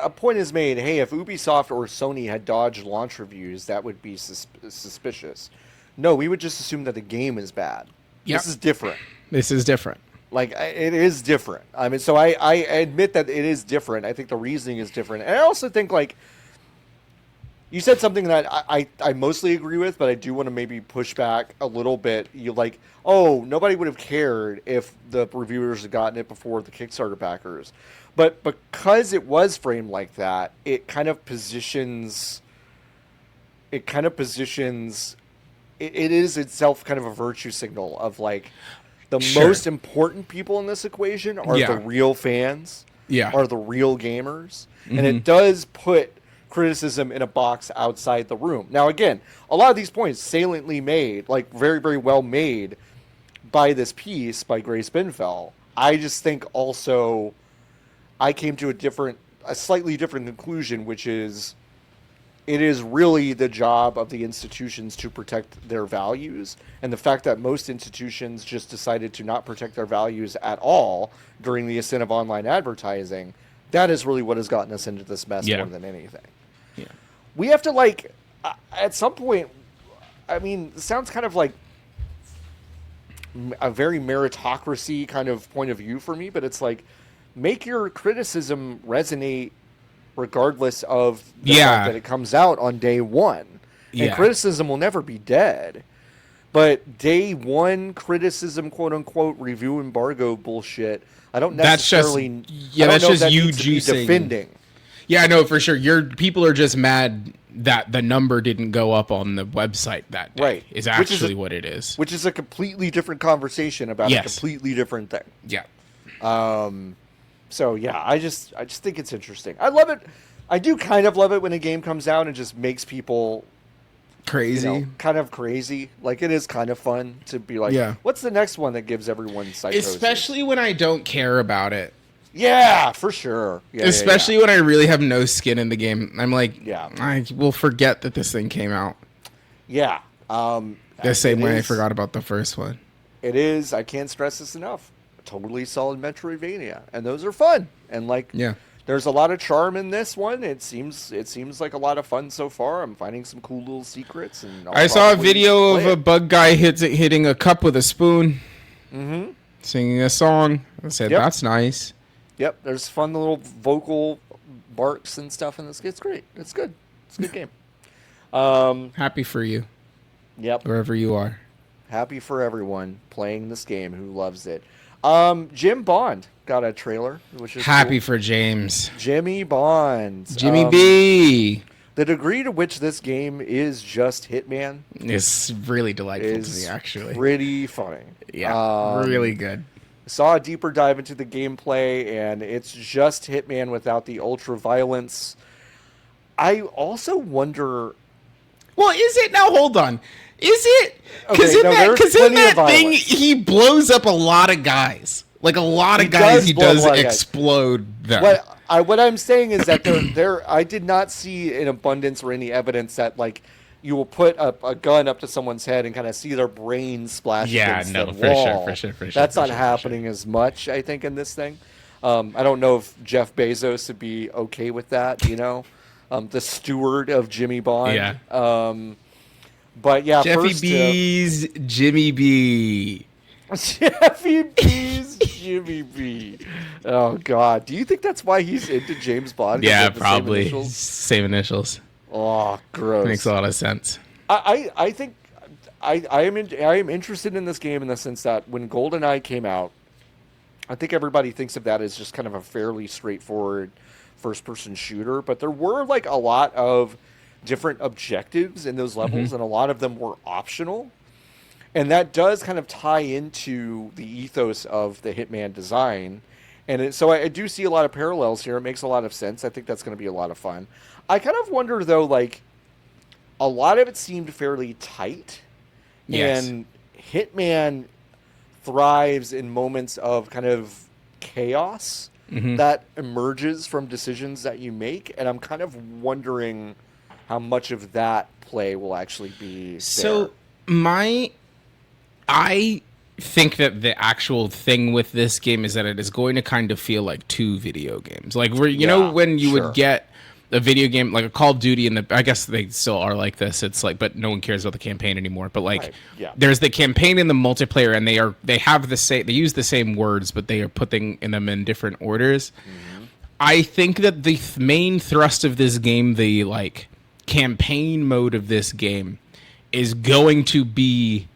a point is made, hey, if Ubisoft or Sony had dodged launch reviews, that would be suspicious. No, we would just assume that the game is bad. Yep. This is different. This is different. Like, it is different. I mean, so I admit that it is different. I think the reasoning is different. And I also think, like, you said something that I mostly agree with, but I do want to maybe push back a little bit. You like, oh, nobody would have cared if the reviewers had gotten it before the Kickstarter backers. But because it was framed like that, it kind of positions... It is itself kind of a virtue signal of, like, the most important people in this equation are the real fans, are the real gamers. Mm-hmm. And it does put criticism in a box outside the room. Now, again, a lot of these points saliently made, like, very, very well made by this piece by Grace Benfell. I just think also I came to a slightly different conclusion, which is it is really the job of the institutions to protect their values. And the fact that most institutions just decided to not protect their values at all during the ascent of online advertising, that is really what has gotten us into this mess more than anything. Yeah. We have to, like, at some point, I mean, it sounds kind of like a very meritocracy kind of point of view for me, but it's like, make your criticism resonate regardless of the fact that it comes out on day one. And criticism will never be dead. But day one criticism, quote unquote, review embargo bullshit, I don't necessarily that's just you defending. Yeah, I know for sure. People are just mad that the number didn't go up on the website that day. Right. Is actually what it is. Which is a completely different conversation about a completely different thing. Yeah. So yeah, I just think it's interesting. I love it. I do kind of love it when a game comes out and just makes people crazy, kind of crazy. Like, it is kind of fun to be like, what's the next one that gives everyone psychosis? Especially when I don't care about it. Yeah, for sure. Especially when I really have no skin in the game. I'm like, I will forget that this thing came out. Yeah. The same way I forgot about the first one. It is. I can't stress this enough. Totally solid Metroidvania, and those are fun. And like, there's a lot of charm in this one. It seems like a lot of fun so far. I'm finding some cool little secrets. And I saw a video of a bug guy hitting a cup with a spoon, singing a song. I said, that's nice. Yep, there's fun little vocal barks and stuff in this. It's great. It's good. It's a good game. Happy for you. Yep. Wherever you are. Happy for everyone playing this game who loves it. Jim Bond got a trailer, which is happy for James. Jimmy Bond. Jimmy B. The degree to which this game is just Hitman is really delightful to me, actually. Pretty funny. Yeah, really good. Saw a deeper dive into the gameplay, and it's just Hitman without the ultra violence. I also wonder. Well, is it now? Hold on. Is it? Because in that thing, he blows up a lot of guys. Like, a lot of guys, he does explode them. What I'm saying is that I did not see an abundance or any evidence that, like, you will put a gun up to someone's head and kind of see their brain splash against the wall. For sure. That's not happening as much, I think, in this thing. I don't know if Jeff Bezos would be okay with that, the steward of Jimmy Bond. Yeah. But yeah, Jeffy B's Jimmy B. Jeffy B's Jimmy B. Oh God, do you think that's why he's into James Bond? Yeah, probably. Same initials. Oh, gross. Makes a lot of sense. I think I am interested in this game in the sense that when GoldenEye came out, I think everybody thinks of that as just kind of a fairly straightforward first-person shooter, but there were like a lot of different objectives in those levels, and a lot of them were optional. And that does kind of tie into the ethos of the Hitman design. And so I do see a lot of parallels here. It makes a lot of sense. I think that's going to be a lot of fun. I kind of wonder, though, like, a lot of it seemed fairly tight. Yes. And Hitman thrives in moments of kind of chaos that emerges from decisions that you make, and I'm kind of wondering how much of that play will actually be so there. I think that the actual thing with this game is that it is going to kind of feel like two video games. Like where you know when you would get a video game like a Call of Duty, and I guess they still are like this. It's like, but no one cares about the campaign anymore. But like, there's the campaign and the multiplayer, and they have the same. They use the same words, but they are putting them in different orders. I think that the main thrust of this game, the like campaign mode of this game, is going to be.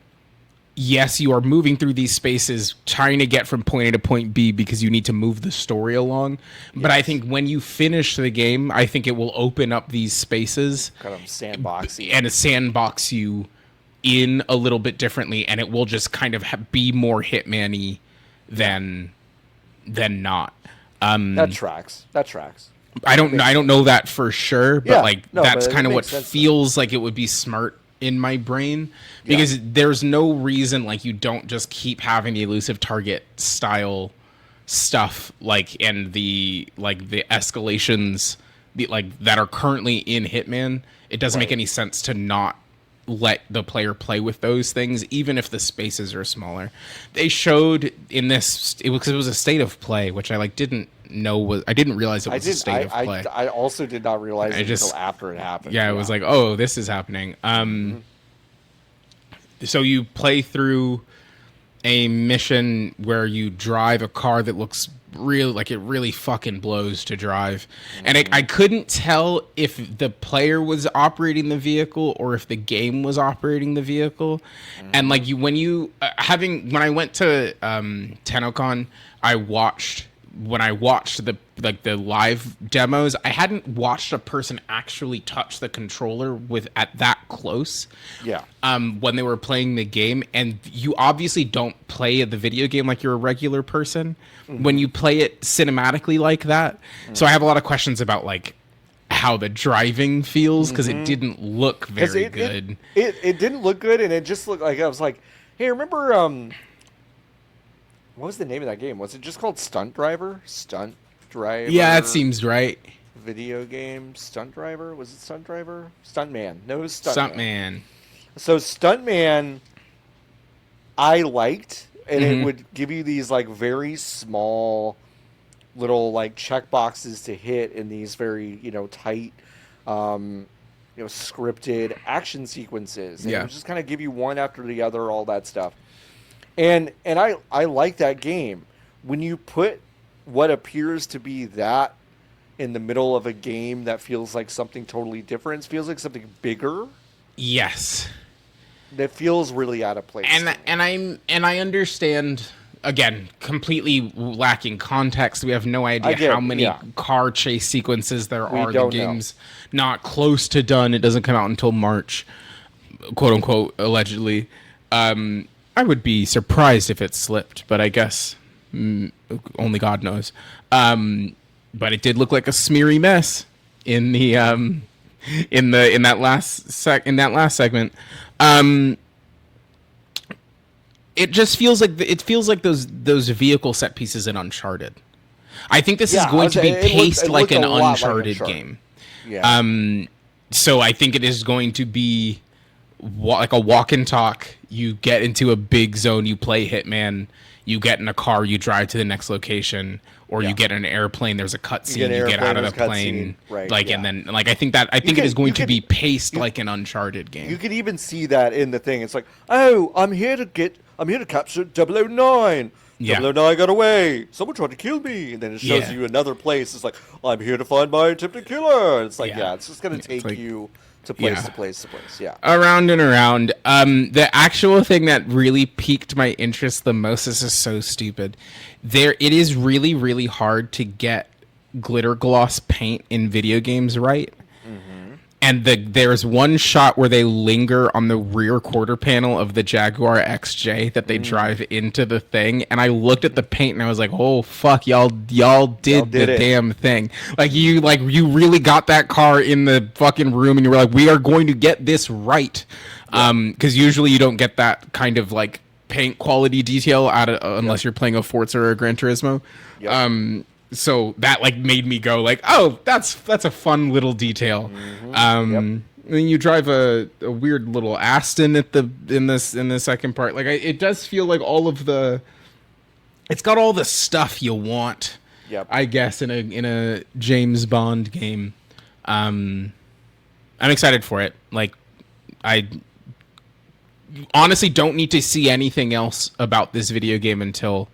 Yes, you are moving through these spaces trying to get from point A to point B because you need to move the story along. Yes. But I think when you finish the game, I think it will open up these spaces. Kind of sandboxy. And sandbox you in a little bit differently, and it will just kind of be more Hitman-y than not. That tracks. I don't know that for sure, but that's kind of what feels like it would be smart in my brain, because there's no reason like you don't just keep having the elusive target style stuff and the escalations that are currently in Hitman. It doesn't make any sense to not let the player play with those things, even if the spaces are smaller. They showed in this it was a state of play, which I didn't realize it was a state of play. I also did not realize it until after it happened. Yeah, it was like, oh, this is happening. So you play through a mission where you drive a car that looks really fucking blows to drive. And I couldn't tell if the player was operating the vehicle or if the game was operating the vehicle. And when I went to TennoCon, when I watched the live demos, I hadn't watched a person actually touch the controller at that close. Yeah. When they were playing the game, and you obviously don't play the video game like you're a regular person when you play it cinematically like that. So I have a lot of questions about how the driving feels, because it didn't look very good. It didn't look good, and it just looked like I was like, hey, remember what was the name of that game? Was it just called Stunt Driver? Stunt Driver? Yeah, that seems right. Video game. Stunt Driver? Was it Stunt Driver? Stuntman. No, it was Stuntman. So Stuntman, I liked, and it would give you these very small little check boxes to hit in these very tight scripted action sequences. And it would just kind of give you one after the other, all that stuff. And I like that game. When you put what appears to be that in the middle of a game that feels like something totally different, feels like something bigger. Yes. That feels really out of place. And I understand, again, completely lacking context. We have no idea how many car chase sequences there are. The game's not close to done. It doesn't come out until March, quote unquote, allegedly. I would be surprised if it slipped, but I guess only God knows. But it did look like a smeary mess in the in that last segment. It just feels like those vehicle set pieces in Uncharted. I think this is going to be paced like an Uncharted game. Yeah. So I think it is going to be like a walk and talk. You get into a big zone, you play Hitman, you get in a car, you drive to the next location, or you get in an airplane, there's a cutscene, you get out of the plane, and then I think it is going to be paced like an Uncharted game. You could even see that in the thing. It's like, oh, I'm here to capture 009. Yeah. 009 got away. Someone tried to kill me. And then it shows you another place. It's like, I'm here to find my attempted killer. It's like, it's just going to take you to place to place. Yeah. Around and around. The actual thing that really piqued my interest the most, this is so stupid. It is really, really hard to get glitter gloss paint in video games right. And there's one shot where they linger on the rear quarter panel of the Jaguar XJ that they drive into the thing. And I looked at the paint and I was like, "Oh fuck, y'all did the damn thing!" You really got that car in the fucking room, and you were like, "We are going to get this right," because usually you don't get that kind of paint quality detail unless you're playing a Forza or a Gran Turismo. Yep. So that like made me go like, oh, that's a fun little detail. And then you drive a weird little Aston in the second part. Like it does feel like it's got all the stuff you want. Yep. I guess in a James Bond game. I'm excited for it. Like I honestly don't need to see anything else about this video game until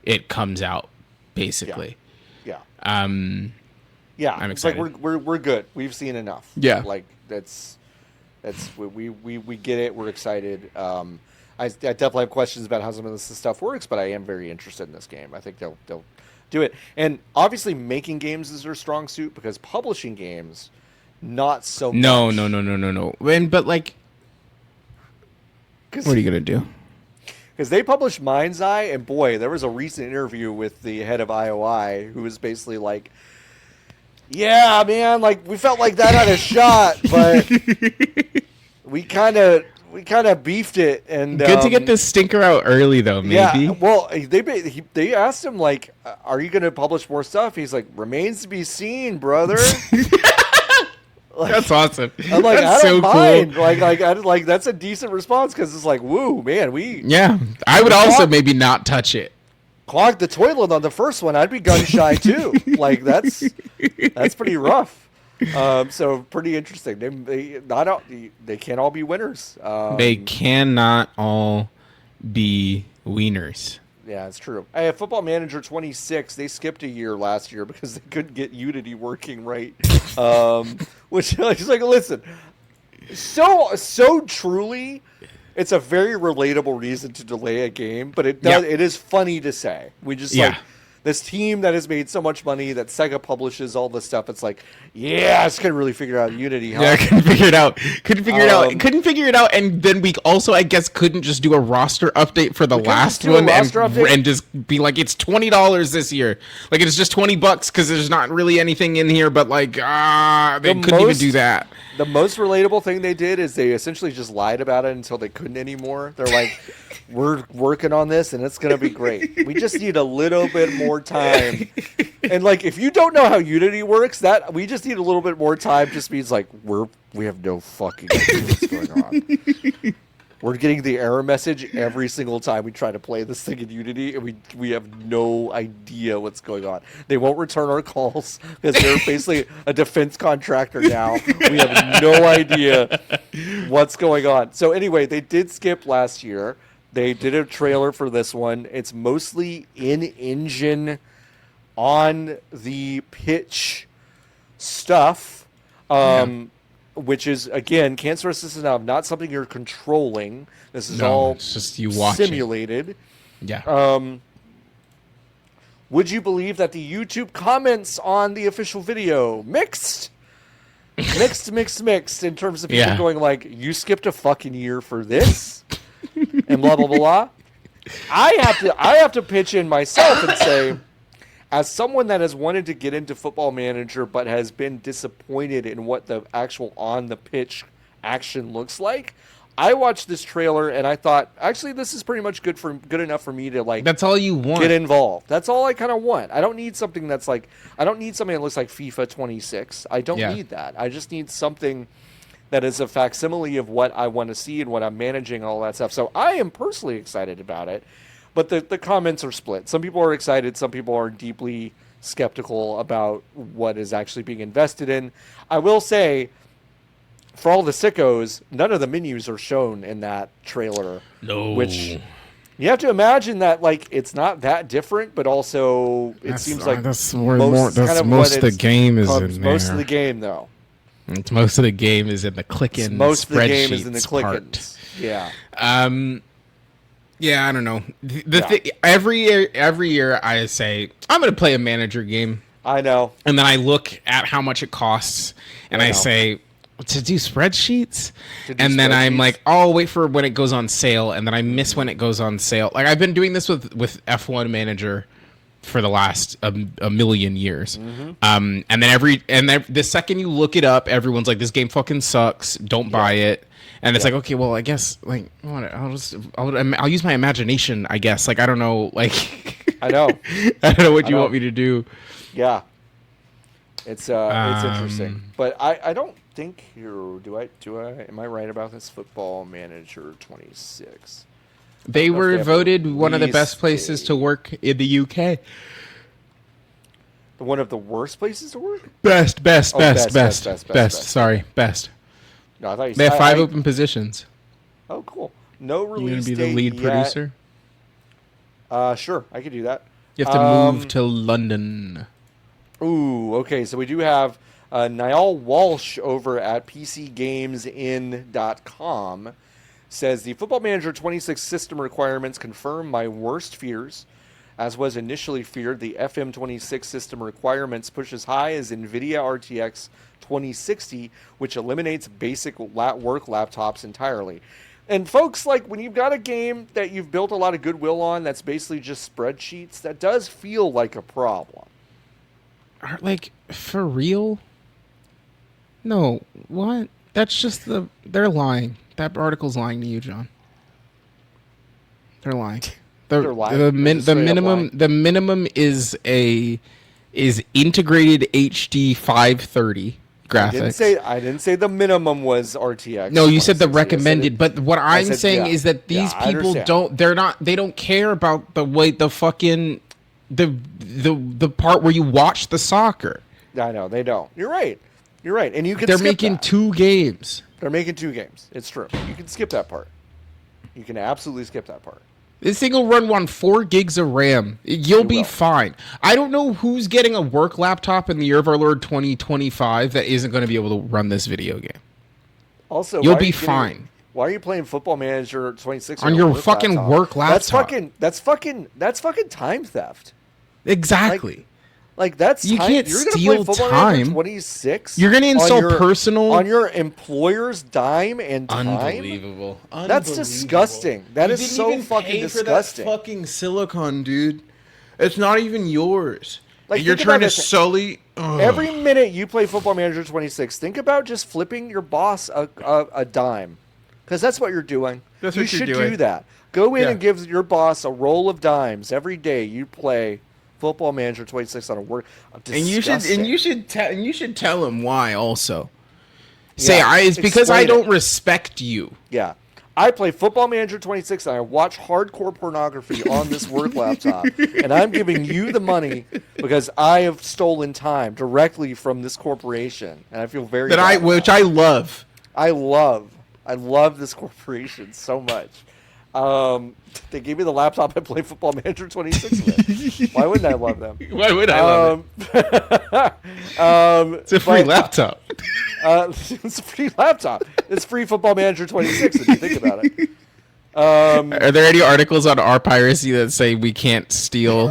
it comes out, basically. Yeah. I'm excited. Like we're good. We've seen enough. Yeah. Like that's we get it. We're excited. I definitely have questions about how some of this stuff works, but I am very interested in this game. I think they'll do it. And obviously making games is their strong suit, because publishing games, not so much. No. But like, what are you gonna do? Because they published Mind's Eye, and boy, there was a recent interview with the head of IOI who was basically like, yeah, man, like we felt like that had a shot, but we kind of beefed it. And good to get this stinker out early, though. Maybe. Yeah. Well, they asked him like, "Are you going to publish more stuff?" He's like, "Remains to be seen, brother." Like, that's awesome. I'm like, that's I don't mind. Cool. Like that's a decent response, because it's like, woo, man, Yeah, I would also maybe not touch it. Clogged the toilet on the first one. I'd be gun shy too. Like that's pretty rough. So pretty interesting. They can't all be winners. They cannot all be wieners. Yeah, it's true. Hey, Football Manager 26, they skipped a year last year because they couldn't get Unity working right. Which is like, listen, so truly, it's a very relatable reason to delay a game, but it is funny to say. We just like this team that has made so much money that Sega publishes all this stuff. It's like, yeah, I just couldn't really figure out Unity. Huh? Yeah, I couldn't figure it out. Couldn't figure it out. And then we also, I guess, couldn't just do a roster update for the last one and just be like, it's $20 this year. Like it's just $20 because there's not really anything in here. But like, they couldn't even do that. The most relatable thing they did is they essentially just lied about it until they couldn't anymore. They're like, we're working on this and it's going to be great. We just need a little bit more time. And like, if you don't know how Unity works, that we just need a little bit more time just means like we have no fucking idea what's going on. We're getting the error message every single time we try to play this thing in Unity, and we have no idea what's going on. They won't return our calls because they're basically a defense contractor now. We have no idea what's going on. So anyway, they did skip last year. They did a trailer for this one. It's mostly in-engine, on the pitch stuff. Which is, again, cancer assisted now, not something you're controlling. This is all it's just you simulated. Yeah. Would you believe that the YouTube comments on the official video mixed in terms of people going like, you skipped a fucking year for this? And blah, blah, blah, blah. I have to pitch in myself and say, as someone that has wanted to get into Football Manager but has been disappointed in what the actual on-the-pitch action looks like, I watched this trailer and I thought, actually, this is pretty much good enough for me to like. That's all you want. Get involved. That's all I kind of want. I don't need something that's like. I don't need something that looks like FIFA 26. I don't need that. I just need something that is a facsimile of what I want to see and what I'm managing and all that stuff. So I am personally excited about it. But the comments are split. Some people are excited. Some people are deeply skeptical about what is actually being invested in. I will say, for all the sickos, none of the menus are shown in that trailer. No. Which you have to imagine that like it's not that different, but also seems like most of the game is in there. Most of the game, though. Most of the game is in the click-in. Most of the game is in the click-ins. Yeah. Yeah, I don't know. Every year I say I'm going to play a manager game. I know. And then I look at how much it costs, and I say to do spreadsheets. And then I'm like, oh, I'll wait for when it goes on sale, and then I miss when it goes on sale. Like I've been doing this with F1 Manager for the last a million years. And then the second you look it up, everyone's like, this game fucking sucks, don't buy it. And it's like, okay, well, I guess like I'll use my imagination, I guess. Like, I don't know, like I know what you want me to do. Yeah, it's interesting, but I don't think here. Do I? Am I right about this? Football Manager 26. They were voted one of the best places to work in the UK. One of the worst places to work? Best. Sorry, best. No, I thought you said they have 5 open positions. Oh, cool. No release You going to be date the lead yet. producer? Sure, I could do that. You have to move to London. Ooh, okay. So we do have Niall Walsh over at PCGamesIn.com says the Football Manager 26 system requirements confirm my worst fears. As was initially feared, the FM26 system requirements push as high as NVIDIA RTX 2060, which eliminates basic work laptops entirely. And folks, like, when you've got a game that you've built a lot of goodwill on that's basically just spreadsheets, that does feel like a problem. Like, for real? No, what? That's just they're lying. That article's lying to you, John. They're lying. They're lying. The minimum is integrated HD 530 graphics. I didn't say the minimum was RTX. No, you said the recommended. But what I'm saying is that these people they don't care about the way the fucking the part where you watch the soccer. I know they don't. You're right. And you can. They're making 2 games. They're making 2 games. It's true. You can skip that part. You can absolutely skip that part. This thing will run on 4 gigs of RAM. You'll be fine. I don't know who's getting a work laptop in the year of our Lord 2025 that isn't going to be able to run this video game. Also, you'll be fine. Why are you playing Football Manager 26 on your fucking work laptop? That's fucking time theft. Exactly. Like that's you time. can't You're steal play time. 26. You're gonna install personal on your employer's dime and time. Unbelievable. That's disgusting. That is so fucking disgusting. For that fucking silicon, dude. It's not even yours. Like, you're trying to sully. Every minute you play Football Manager 26, think about just flipping your boss a dime, because that's what you're doing. That's you what you're should doing. do that. Go in and give your boss a roll of dimes every day you play Football Manager 26 on a work. And you should tell him why also. It's because I don't respect you. Yeah. I play Football Manager 26 and I watch hardcore pornography on this work laptop, and I'm giving you the money because I have stolen time directly from this corporation, and I feel very which I love. I love this corporation so much. They gave me the laptop I play Football Manager 26 with. Why wouldn't I love them? Why would I love it? It's a free laptop. It's a free laptop. It's free Football Manager 26 if you think about it. Are there any articles on our piracy that say we can't steal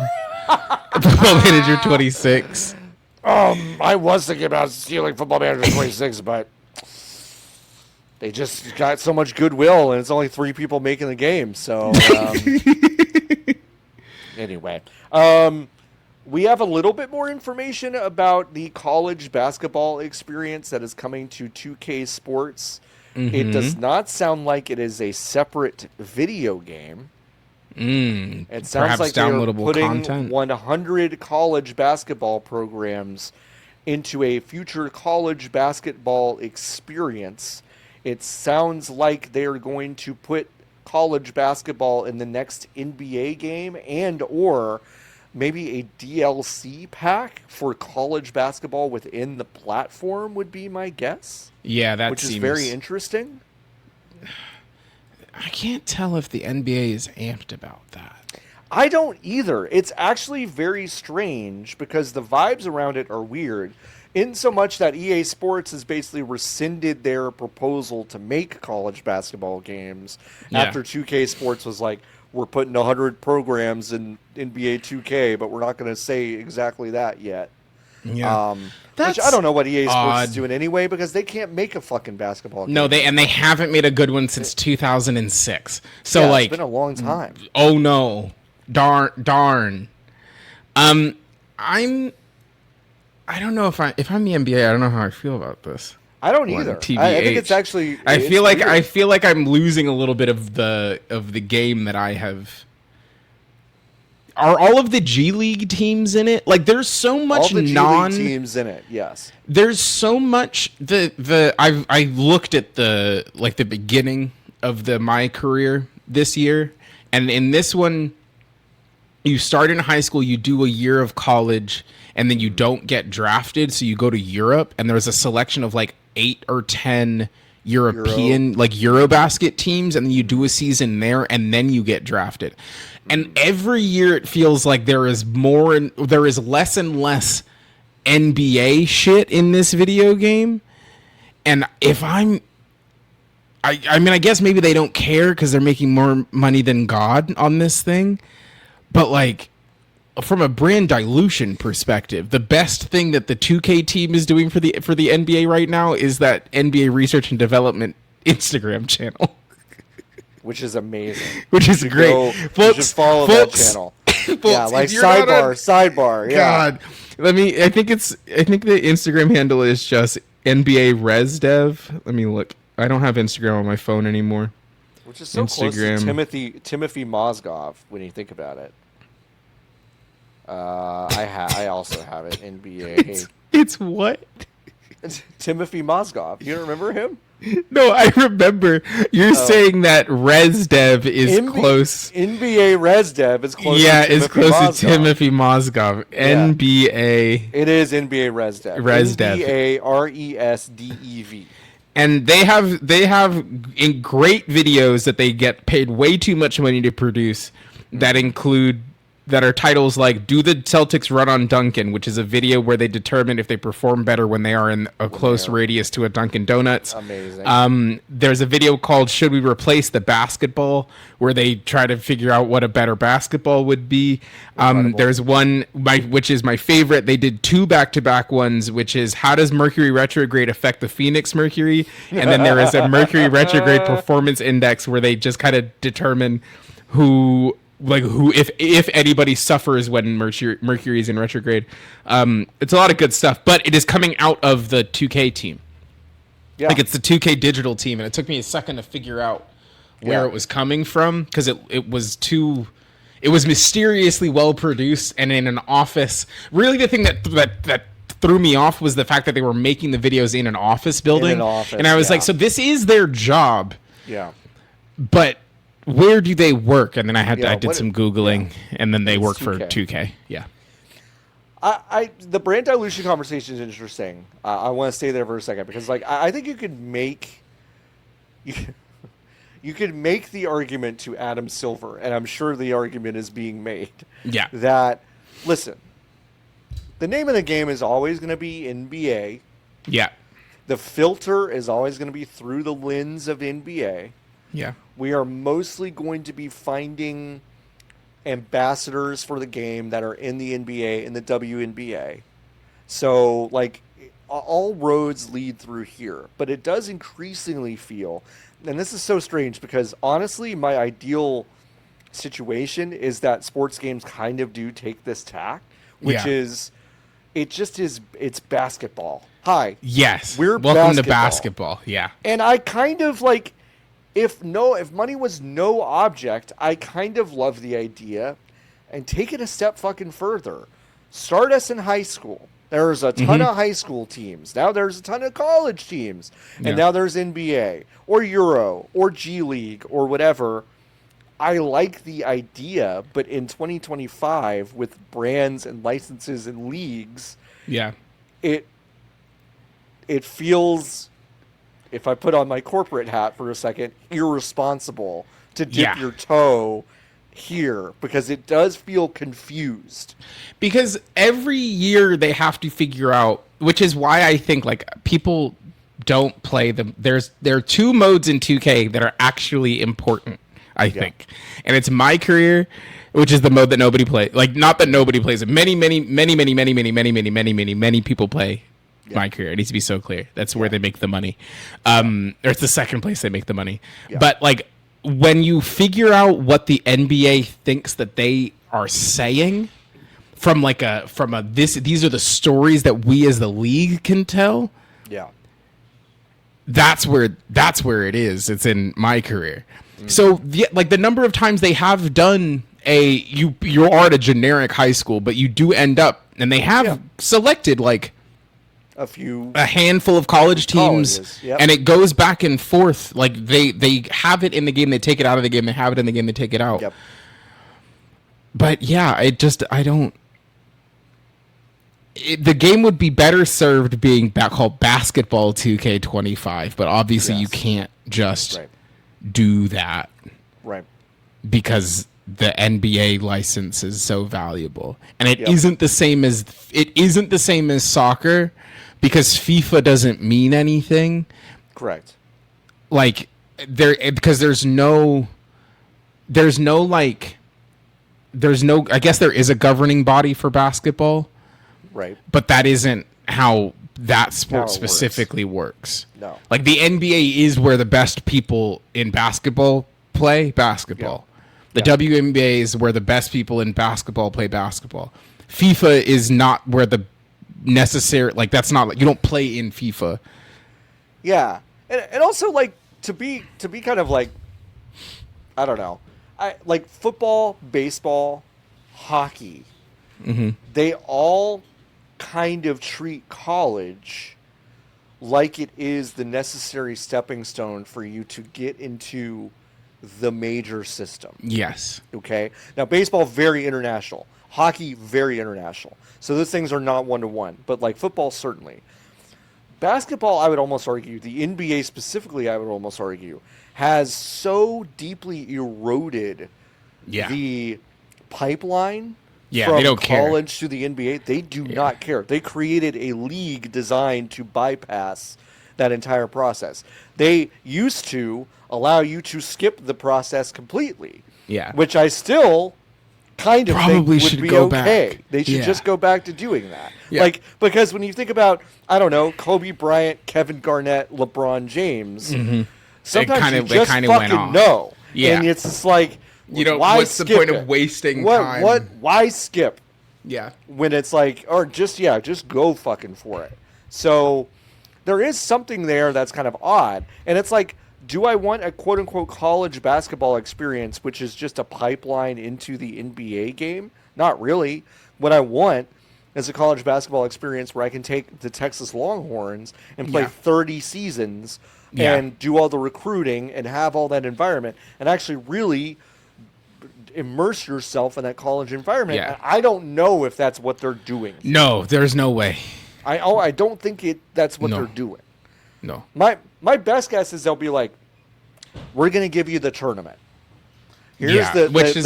Football Manager 26? I was thinking about stealing Football Manager 26, but they just got so much goodwill, and it's only 3 people making the game. So, anyway, we have a little bit more information about the college basketball experience that is coming to 2K Sports. Mm-hmm. It does not sound like it is a separate video game. It sounds like they're putting 100 college basketball programs into a future college basketball experience. It sounds like they're going to put college basketball in the next NBA game and or maybe a DLC pack for college basketball within the platform would be my guess. Yeah, which is very interesting. I can't tell if the NBA is amped about that. I don't either. It's actually very strange because the vibes around it are weird. In so much that EA Sports has basically rescinded their proposal to make college basketball games after 2K Sports was like, we're putting 100 programs in NBA 2K, but we're not going to say exactly that yet. Yeah. Which I don't know what EA Sports is doing anyway because they can't make a fucking basketball game. No, they haven't made a good one since 2006. So it's been a long time. Oh no. Darn. I'm I don't know if I'm the NBA. I don't know how I feel about this. I don't either. I think it's actually. I feel like I'm losing a little bit of the game that I have. Are all of the G League teams in it? Like, there's so much all the G League teams in it. Yes. There's so much. I looked at the beginning of my career this year, and in this one, you start in high school, you do a year of college, and then you don't get drafted, so you go to Europe, and there's a selection of like 8 or 10 European Eurobasket teams, and then you do a season there, and then you get drafted. And every year it feels like there is less and less NBA shit in this video game. And if I mean, I guess maybe they don't care because they're making more money than God on this thing. But like, from a brand dilution perspective, the best thing that the 2K team is doing for the NBA right now is that NBA research and development Instagram channel. Which is amazing. Which is great. Folks, you should follow that channel. Folks, yeah, like sidebar. Yeah. God. I think the Instagram handle is just NBA ResDev. Let me look. I don't have Instagram on my phone anymore. Which is so Instagram. Close to Timothy Mozgov when you think about it. I also have it. NBA. It's what? It's Timothy Mozgov. You don't remember him? No, I remember. You're saying that ResDev is close. NBA ResDev is close. Yeah, is close to Timothy Mozgov. Yeah. NBA. It is NBA ResDev. ResDev. NBARESDEV. And they have in great videos that they get paid way too much money to produce that are titles like "Do the Celtics Run on Dunkin'," which is a video where they determine if they perform better when they are in a close radius to a Dunkin' Donuts. Amazing. There's a video called "Should We Replace the Basketball," where they try to figure out what a better basketball would be. There's one which is my favorite. They did 2 back-to-back ones, which is "How does Mercury retrograde affect the Phoenix Mercury?" And then there is a Mercury retrograde performance index where they just kind of determine who if anybody suffers when Mercury is in retrograde. It's a lot of good stuff, but it is coming out of the 2K team. Yeah. Like, it's the 2K digital team, and it took me a second to figure out where it was coming from, because it was mysteriously well produced and in an office. Really, the thing that threw me off was the fact that they were making the videos in an office building. And I was like, so this is their job. Yeah. But where do they work? And then I did some Googling, and then they work for 2K. Yeah. The brand dilution conversation is interesting. I want to stay there for a second, because I think you could make the argument to Adam Silver, and I'm sure the argument is being made. Yeah. That, listen, the name of the game is always going to be NBA. Yeah. The filter is always going to be through the lens of NBA. Yeah. We are mostly going to be finding ambassadors for the game that are in the NBA and the WNBA. So, all roads lead through here. But it does increasingly feel, and this is so strange, because honestly, my ideal situation is that sports games kind of do take this tack, which is, it's basketball. Hi. Yes. Welcome to basketball. Yeah. And I kind of if money was no object, I kind of love the idea, and take it a step fucking further. Start us in high school. There's a ton of high school teams. Now there's a ton of college teams. And now there's NBA or Euro or G League or whatever. I like the idea, but in 2025 with brands and licenses and leagues, it feels, if I put on my corporate hat for a second, irresponsible to dip your toe here, because it does feel confused. Because every year they have to figure out, which is why I think people don't play them. There are 2 modes in 2K that are actually important, I think. And it's My Career, which is the mode that nobody plays. Not that nobody plays it. Many people play My Career. It needs to be so clear. That's where they make the money. Or it's the second place they make the money. Yeah. But when you figure out what the NBA thinks that they are saying, from these are the stories that we as the league can tell. Yeah. That's where it is. It's in my career. So the number of times they have done you are at a generic high school, but you do end up, and they have selected like a handful of college teams, and it goes back and forth. Like they have it in the game, they take it out of the game, they have it in the game, they take it out. Yep. But yeah, the game would be better served being called Basketball 2K25, but obviously you can't just do that, right? Because the NBA license is so valuable, and it isn't the same as soccer, because FIFA doesn't mean anything. Correct. Like because there's no. I guess there is a governing body for basketball. Right. But that isn't how that sport specifically works. No. Like the NBA is where the best people in basketball play basketball. The WNBA is where the best people in basketball play basketball. FIFA is not where the necessary, like that's not, like you don't play in FIFA. Yeah. And also like to be kind of like, I don't know. Like football, baseball, hockey. Mm-hmm. They all kind of treat college like it is the necessary stepping stone for you to get into the major system. Yes. Okay. Now, baseball, very international. Hockey, very international. So those things are not one-to-one. But like football, certainly. Basketball, I would almost argue, the NBA specifically, I would almost argue, has so deeply eroded the pipeline from they don't college to the NBA. They do not care. They created a league designed to bypass that entire process. They used to allow you to skip the process completely. Yeah. Which I still kind of probably think would should be go okay. back. They should just go back to doing that. Yeah. Like, because when you think about, I don't know, Kobe Bryant, Kevin Garnett, LeBron James, sometimes you just fucking know. Yeah. And it's just like, why what's the point of wasting time? Why skip? Yeah. When it's like, or just go fucking for it. So there is something there that's kind of odd. And it's like, do I want a quote unquote college basketball experience, which is just a pipeline into the NBA game? Not really. What I want is a college basketball experience where I can take the Texas Longhorns and play 30 seasons and do all the recruiting and have all that environment and actually really immerse yourself in that college environment. Yeah. I don't know if that's what they're doing. No, there's no way. I don't think that's what they're doing. No. My best guess is they'll be like, we're going to give you the tournament. Which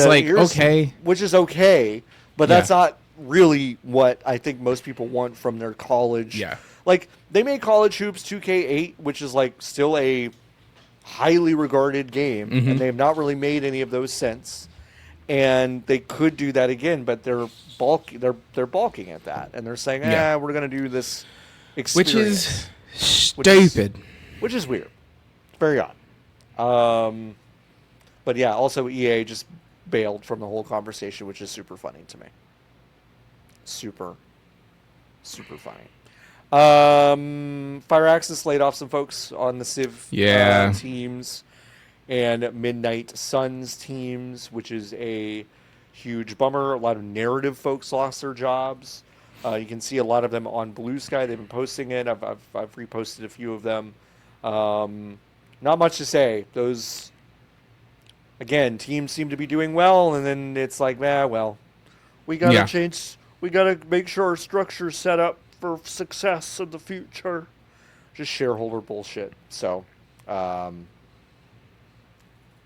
is okay, but that's not really what I think most people want from their college. Yeah. Like, they made College Hoops 2K8, which is like still a highly regarded game, and they have not really made any of those since. And they could do that again, but they're balking at that, and they're saying, we're going to do this experience. Which is stupid. Which is weird. It's very odd. But yeah, also EA just bailed from the whole conversation, which is super funny to me. Super, super funny. Firaxis laid off some folks on the Civ teams and Midnight Suns teams, which is a huge bummer. A lot of narrative folks lost their jobs. You can see a lot of them on Blue Sky. They've been posting it. I've reposted a few of them. Not much to say. Those, again, teams seem to be doing well, and then it's like, we gotta change. We gotta make sure our structure's set up for success in the future. Just shareholder bullshit. So,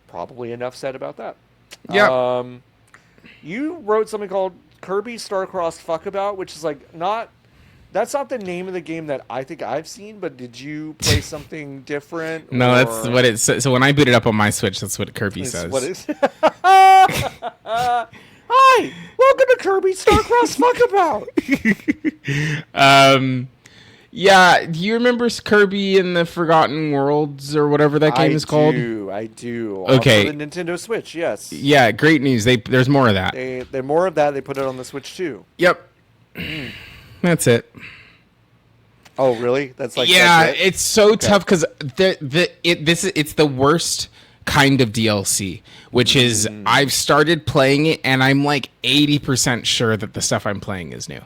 probably enough said about that. Yeah. You wrote something called Kirby Star-Crossed Fuckabout, which is like that's not the name of the game that I think I've seen, but did you play something different? No, that's what it says. So when I boot it up on my Switch, that's what Kirby says. What is? Hi, welcome to Kirby Star-Crossed Fuckabout. Yeah, do you remember Kirby and the Forgotten Worlds or whatever that game is called? I do. Okay. For the Nintendo Switch, yes. Yeah, great news. There's more of that. They're more of that. They put it on the Switch too. Yep. That's it. Oh, really? That's like it's so tough because it's the worst kind of DLC, which is I've started playing it and I'm like 80% sure that the stuff I'm playing is new.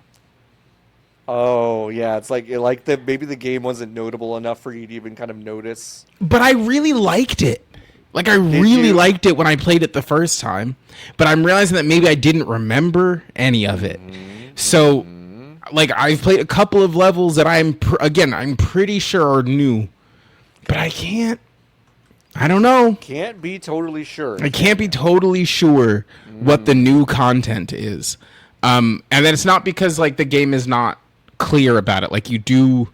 Oh yeah, it's like maybe the game wasn't notable enough for you to even kind of notice. But I really liked it. Like I really liked it when I played it the first time, but I'm realizing that maybe I didn't remember any of it. So, like I've played a couple of levels that I'm pretty sure are new, but I don't know. Can't be totally sure. I can't be totally sure what the new content is. And then it's not because like the game is not clear about it. Like you do,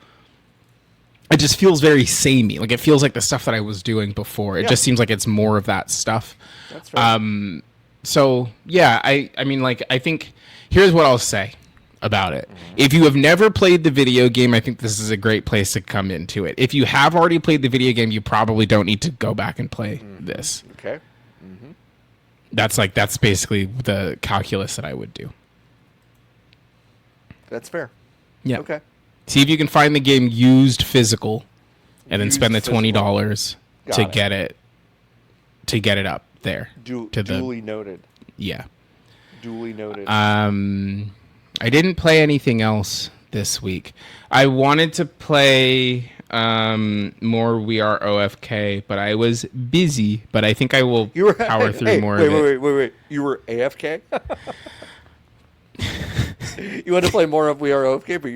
it just feels very samey. Like it feels like the stuff that I was doing before. It just seems like it's more of that stuff. That's right. So yeah, I mean, like, I think here's what I'll say about it. If you have never played the video game, I think this is a great place to come into it. If you have already played the video game, you probably don't need to go back and play this. Okay. That's basically the calculus that I would do. That's fair. Yeah. Okay. See if you can find the game used physical, and then spend the $20 to get it up there. Duly noted. Yeah. Duly noted. I didn't play anything else this week. I wanted to play more We Are OFK, but I was busy. But I think I will power through more of it. Wait. You were AFK? You want to play more of We Are OFK, but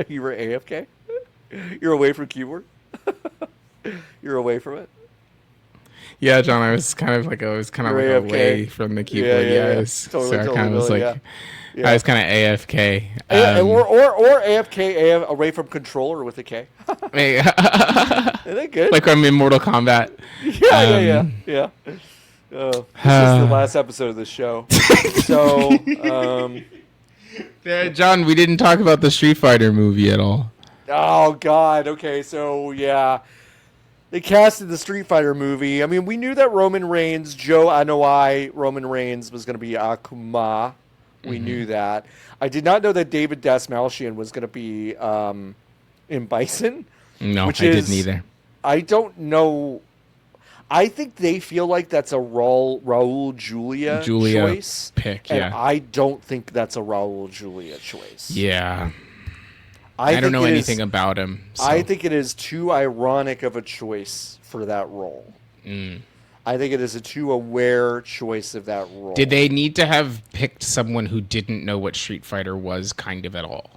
you were AFK? You're away from keyboard? You're away from it? Yeah, John, I was kind of away from the keyboard. Yeah, I was kind of AFK. Or AFK away from controller with a K. Isn't that good? Like I'm in Mortal Kombat. Yeah. This is the last episode of the show. So, yeah, John, we didn't talk about the Street Fighter movie at all. Oh, God. Okay, so, yeah. They casted the Street Fighter movie. I mean, we knew that Roman Reigns was going to be Akuma. We knew that. I did not know that David Dastmalchian was going to be in Bison. No, I didn't either. I don't know. I think they feel like that's a Raul Julia choice pick, and I don't think that's a Raul Julia choice. Yeah. I don't know anything about him. So. I think it is too ironic of a choice for that role. I think it is a too aware choice of that role. Did they need to have picked someone who didn't know what Street Fighter was kind of at all?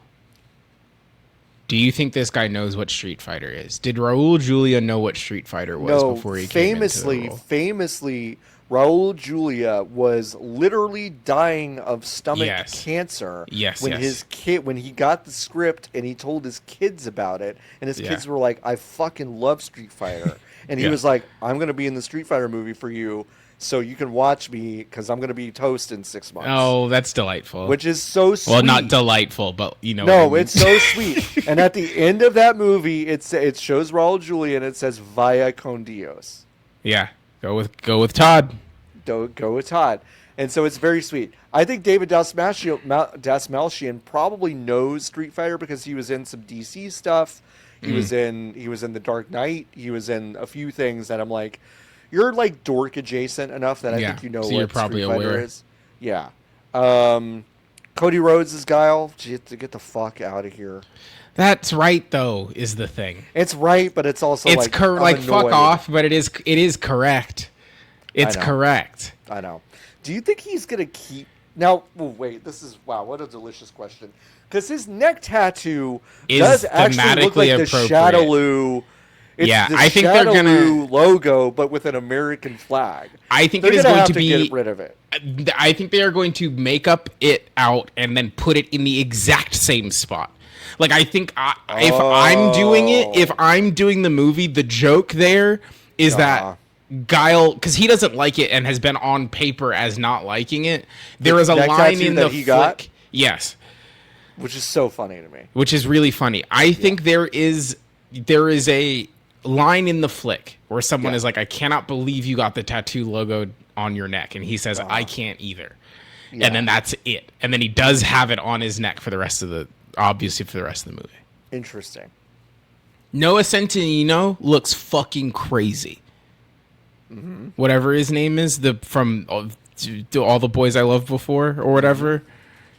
Do you think this guy knows what Street Fighter is? Did Raul Julia know what Street Fighter was before he came into the role? Famously, Raul Julia was literally dying of stomach cancer when he got the script and he told his kids about it, and his kids were like, I fucking love Street Fighter. And he was like, I'm going to be in the Street Fighter movie for you so you can watch me because I'm going to be toast in 6 months. Oh, that's delightful. Which is so sweet. Well, not delightful, but you know. No, it's so sweet. And at the end of that movie, it shows Raul Julia and it says Vaya con Dios. Yeah, go with Todd. Go with Todd. And so it's very sweet. I think David Dastmalchian probably knows Street Fighter because he was in some DC stuff. He was in The Dark Knight. He was in a few things that I'm like, you're like dork adjacent enough that I think you know what you're probably Street Fighter aware. is. Yeah. Cody Rhodes is Guile. Get the fuck out of here. That's right, though, is the thing. It's right, but it's also like fuck off, but it is correct. It's correct. I know. Do you think he's gonna keep? Now, wait. This is what a delicious question. Because his neck tattoo does actually look like the Shadaloo. It's I think they're gonna logo, but with an American flag. I think they're it is going to be. Get rid of it. I think they are going to make up it out and then put it in the exact same spot. Like I think if I'm doing it, if I'm doing the movie, the joke there is that Guile, because he doesn't like it and has been on paper as not liking it. There is a line in the flick. Yes. Which is so funny to me. Which is really funny. I think there is a line in the flick where someone is like, I cannot believe you got the tattoo logo on your neck. And he says, I can't either. Yeah. And then that's it. And then he does have it on his neck for the rest of the movie. Interesting. Noah Centineo looks fucking crazy. Mm-hmm. Whatever his name is, from All the Boys I Loved Before or whatever.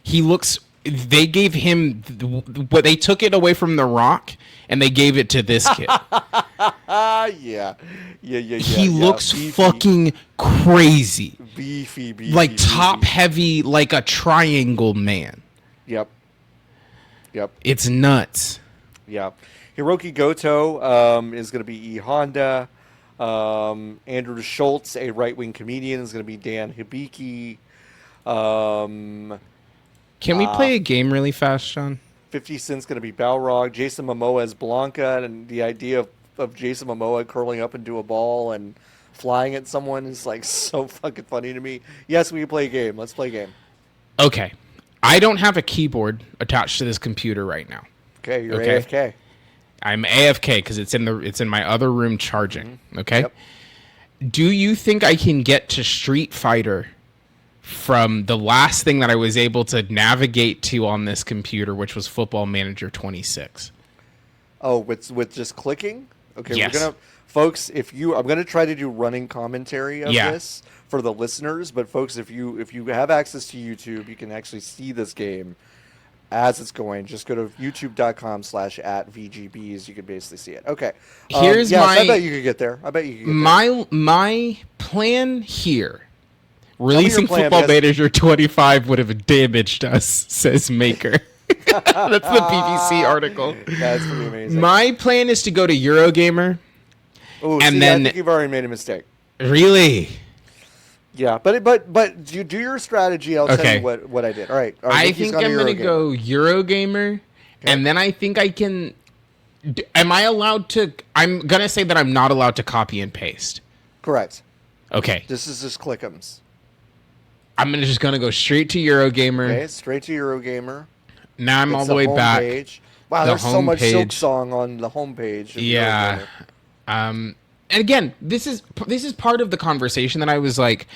He looks... They gave him... But they took it away from The Rock and they gave it to this kid. Yeah. He looks beefy. Fucking crazy. Beefy. Like top heavy, like a triangle man. Yep. It's nuts. Yeah. Hiroki Goto is going to be E. Honda. Andrew Schultz, a right-wing comedian, is going to be Dan Hibiki. Can we play a game really fast, Sean? 50 Cent's going to be Balrog. Jason Momoa as Blanca, and the idea of Jason Momoa curling up into a ball and flying at someone is like so fucking funny to me. Yes, we can play a game. Let's play a game. Okay. I don't have a keyboard attached to this computer right now. Okay, you're AFK. I'm AFK because it's in my other room charging. Mm-hmm. Okay. Yep. Do you think I can get to Street Fighter from the last thing that I was able to navigate to on this computer, which was Football Manager 26? Oh, with just clicking? Okay, yes. We're gonna, folks. I'm gonna try to do running commentary of this for the listeners. But folks, if you have access to YouTube, you can actually see this game as it's going. Just go to youtube.com/@VGBs. You can basically see it. Okay. Here's I bet you could get there. My plan here. Releasing Football Manager 25 would have damaged us, says Maker. That's the BBC article. That's pretty amazing. My plan is to go to Eurogamer. Oh, I think you've already made a mistake. Really? Yeah, but you do your strategy. I'll tell you what I did. All right. I think I'm going to go Eurogamer, and then I think I can... Am I allowed to... I'm going to say that I'm not allowed to copy and paste. Correct. Okay. This is just click'ems. I'm just going to go straight to Eurogamer. Okay, straight to Eurogamer. Now I'm all the way back. Page. Wow, there's so much Silksong on the homepage. Yeah. And again, this is part of the conversation that I was like,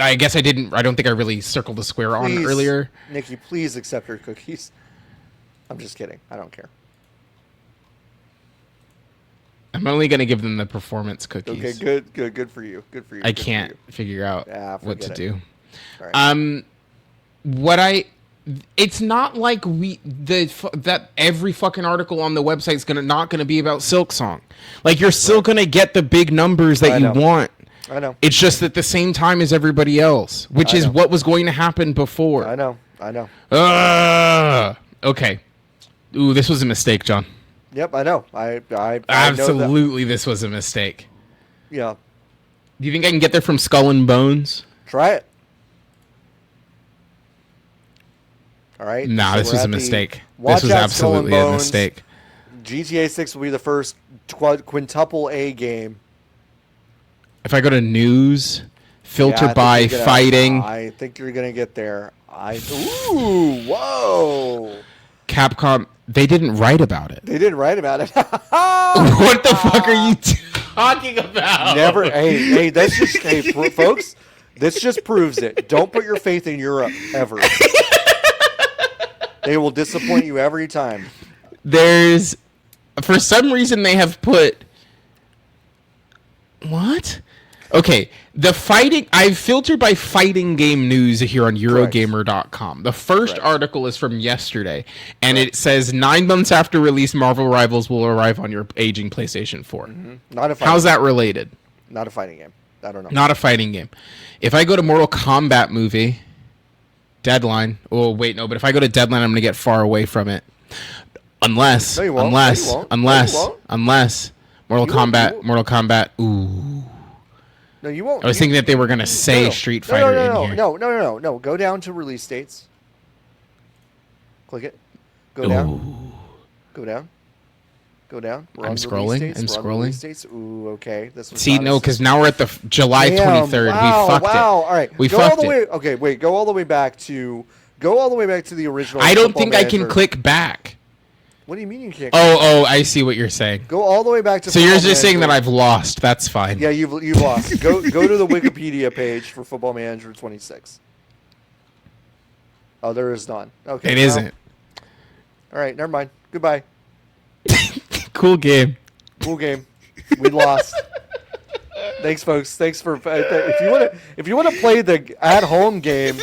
I guess I don't think I really circled the square on earlier. Nikki, please accept your cookies. I'm just kidding. I don't care. I'm only going to give them the performance cookies. Okay, good for you. Good for you. I can't figure out what to do. All right. It's not like that every fucking article on the website is not gonna be about Silksong. Like you're still gonna get the big numbers that you want. I know. It's just at the same time as everybody else, which is what was going to happen before. I know. Okay. Ooh, this was a mistake, John. Yep, I know. I absolutely, this was a mistake. Yeah. Do you think I can get there from Skull and Bones? Try it. All right. Nah, this was a mistake. This was absolutely a mistake. GTA 6 will be the first quintuple A game. If I go to news, filter by fighting. I think you're going to get there. Ooh, whoa. Capcom, they didn't write about it. They didn't write about it. What the fuck are you talking about? Never. Hey, that's just, folks, this just proves it. Don't put your faith in Europe ever. They will disappoint you every time. For some reason, they have put... What? Okay, I've filtered by fighting game news here on Eurogamer.com. The first article is from yesterday, and it says 9 months after release, Marvel Rivals will arrive on your aging PlayStation 4. Mm-hmm. Not a fighting How's that related? Not a fighting game. I don't know. Not a fighting game. If I go to Mortal Kombat movie, Deadline. Oh, wait, no, but if I go to Deadline, I'm going to get far away from it. Unless Mortal Kombat. Ooh. No, you won't. I was thinking that they were going to say Street Fighter in here. No. Go down to release dates. Click it. Go down. Go down. I'm scrolling. Ooh, okay. See, no, because now we're at the July 23rd. Wow, we fucked it. All right. We fucked it. Okay, wait. Go all the way back to Go all the way back to the original. I don't think I can click back. What do you mean you can't? Oh, I see what you're saying. Go all the way back to. So you're just saying that I've lost. That's fine. Yeah, you've lost. Go to the Wikipedia page for Football Manager 26. Oh, there is none. Okay, it isn't. All right, never mind. Goodbye. Cool game. Cool game. We lost. Thanks, folks. Thanks for if you want to play the at-home game,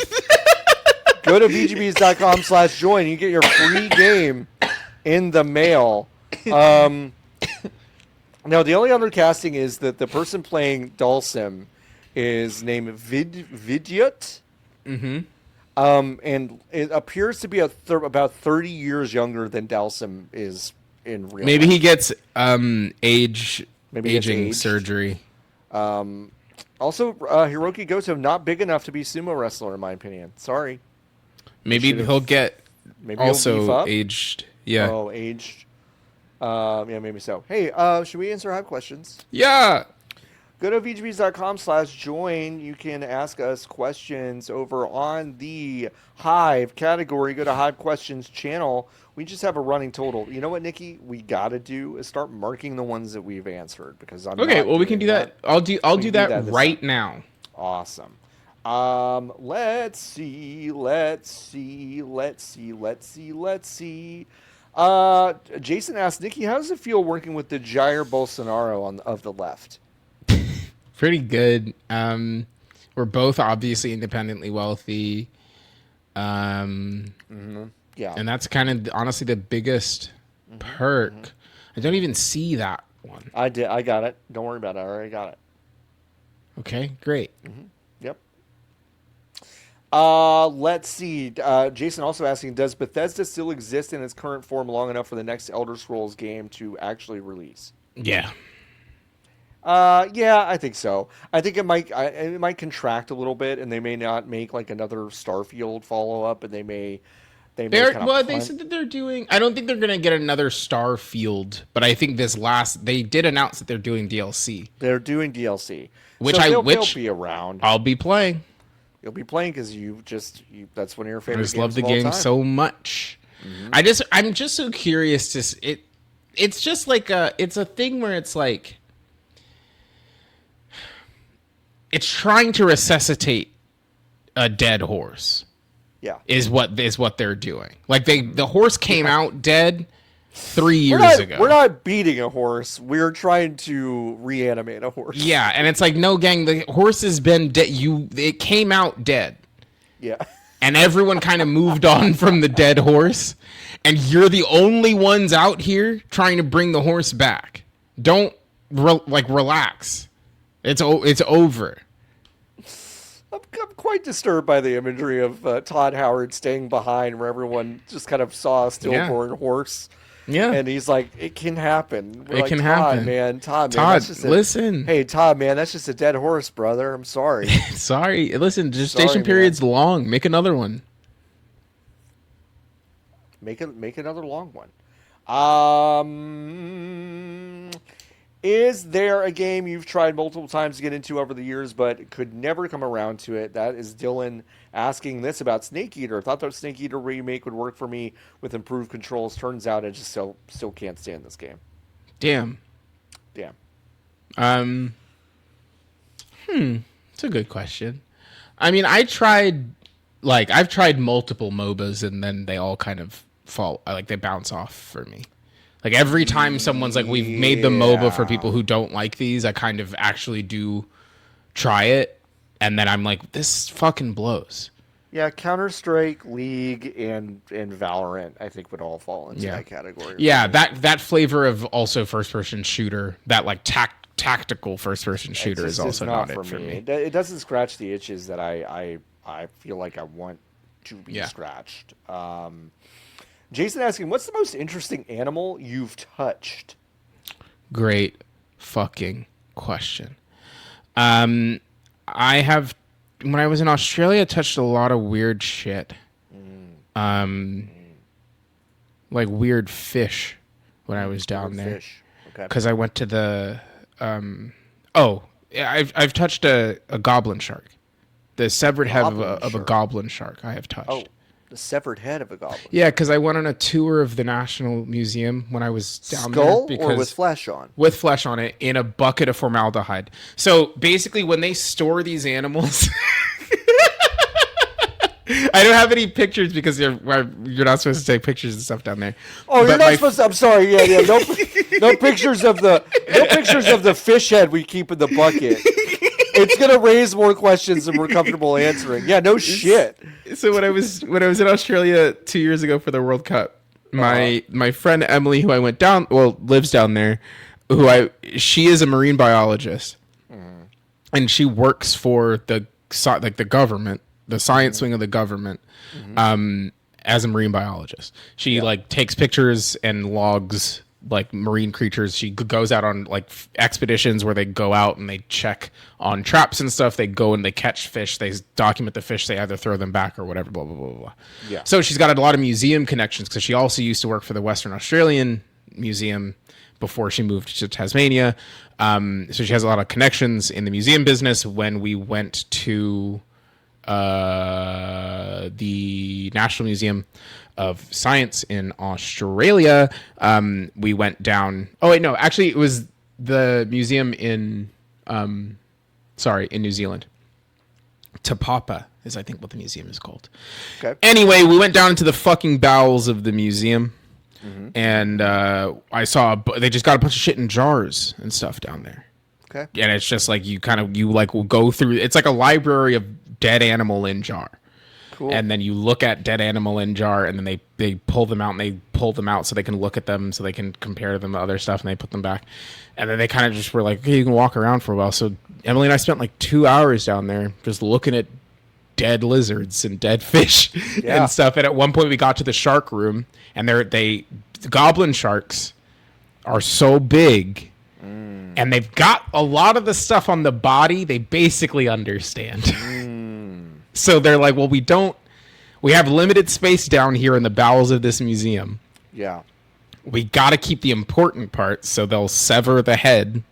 go to vgbs.com/join. You get your free game in the mail. Now, the only other casting is that the person playing Dalsim is named Vidyut. Mm-hmm. And it appears to be about 30 years younger than Dalsim is in real Maybe life. he gets aging surgery. Also, Hiroki Goto, not big enough to be sumo wrestler, in my opinion. Sorry. Maybe he'll get also he'll beef up. aged. Yeah. Oh, aged. Yeah, maybe so. Hey, should we answer Hive questions? Yeah. Go to vgbs.com/join. You can ask us questions over on the Hive category. Go to Hive Questions channel. We just have a running total. You know what, Nikki? We got to do is start marking the ones that we've answered because I'm okay. Well, we can do that. I'll do that right now. Awesome. Let's see. Jason asked Nikki, how does it feel working with the Jair Bolsonaro of the left? Pretty good. We're both obviously independently wealthy. Mm-hmm. Yeah. And that's kind of honestly the biggest perk. Mm-hmm. I don't even see that one. I did. I got it. Don't worry about it. I already got it. Okay, great. Mm-hmm. Yep. Let's see. Jason also asking, does Bethesda still exist in its current form long enough for the next Elder Scrolls game to actually release? Yeah. Yeah, I think so. I think it might contract a little bit, and they may not make like another Starfield follow up, and they may they said that they're doing. I don't think they're gonna get another Starfield, but I think they did announce that they're doing DLC. They're doing DLC, which they'll be around. I'll be playing. You'll be playing because that's one of your favorite. I just love the game so much. Mm-hmm. I'm just so curious to It's just like it's a thing where it's like. It's trying to resuscitate a dead horse. Yeah. Is what they're doing. Like the horse came out dead 3 years ago. We're not beating a horse. We're trying to reanimate a horse. Yeah, and it's like, no, gang, the horse has been dead. It came out dead. Yeah. And everyone kind of moved on from the dead horse, and you're the only ones out here trying to bring the horse back. Don't relax. It's over. I'm quite disturbed by the imagery of Todd Howard staying behind where everyone just kind of saw a stillborn horse. Yeah. And he's like, it can happen. It can happen. Todd, listen. Hey, Todd, man, that's just a dead horse, brother. I'm sorry. Sorry. Listen, gestation period's long. Make another one. Make another long one. Is there a game you've tried multiple times to get into over the years but could never come around to it? That is Dylan asking this about Snake Eater. Thought the Snake Eater remake would work for me with improved controls. Turns out I just still can't stand this game. Damn. It's a good question. I mean, I've tried multiple MOBAs and then they all kind of they bounce off for me. Like every time someone's like, we've made the MOBA for people who don't like these, I kind of actually do try it. And then I'm like, this fucking blows. Yeah, Counter-Strike, League, and Valorant, I think would all fall into that category. Yeah, that flavor of also first-person shooter, that like tactical first-person shooter is also not it for me. It doesn't scratch the itches that I feel like I want to be scratched. Jason asking, what's the most interesting animal you've touched? Great fucking question. I have, when I was in Australia, touched a lot of weird shit. Like weird fish when I was down there. Because I went to the, I've touched a goblin shark. The severed head of a goblin shark I have touched. Oh, The severed head of a goblin. Yeah, because I went on a tour of the National Museum when I was down Skull there. or with flesh on? With flesh on it in a bucket of formaldehyde. So basically, when they store these animals, I don't have any pictures because you're not supposed to take pictures and stuff down there. Oh, you're not supposed to. I'm sorry. Yeah. No pictures of the fish head we keep in the bucket. It's gonna raise more questions than we're comfortable answering. Yeah, no shit. So when I was in Australia 2 years ago for the World Cup, my friend Emily, who I went down, lives down there, she is a marine biologist, and she works for the government, the science wing of the government, as a marine biologist. She takes pictures and logs marine creatures. She goes out on expeditions where they go out and they check on traps and stuff. They go and they catch fish. They document the fish. They either throw them back or whatever, blah, blah, blah, blah. Yeah. So she's got a lot of museum connections because she also used to work for the Western Australian Museum before she moved to Tasmania. So she has a lot of connections in the museum business. When we went to the National Museum of Science in Australia, we went down. Oh wait, no, actually it was the museum in New Zealand. Te Papa is, I think, what the museum is called. Okay. Anyway, we went down into the fucking bowels of the museum, and I saw they just got a bunch of shit in jars and stuff down there. Okay. And it's just like you will go through. It's like a library of dead animal in jar. Cool. And then you look at dead animal in jar, and then they pull them out, and they pull them out so they can look at them, so they can compare them to other stuff, and they put them back. And then they kind of just were like, okay, you can walk around for a while. So Emily and I spent 2 hours down there just looking at dead lizards and dead fish and stuff. And at one point we got to the shark room, and the goblin sharks are so big, and they've got a lot of the stuff on the body they basically understand. So they're like, well, we have limited space down here in the bowels of this museum. Yeah. We got to keep the important parts, so they'll sever the head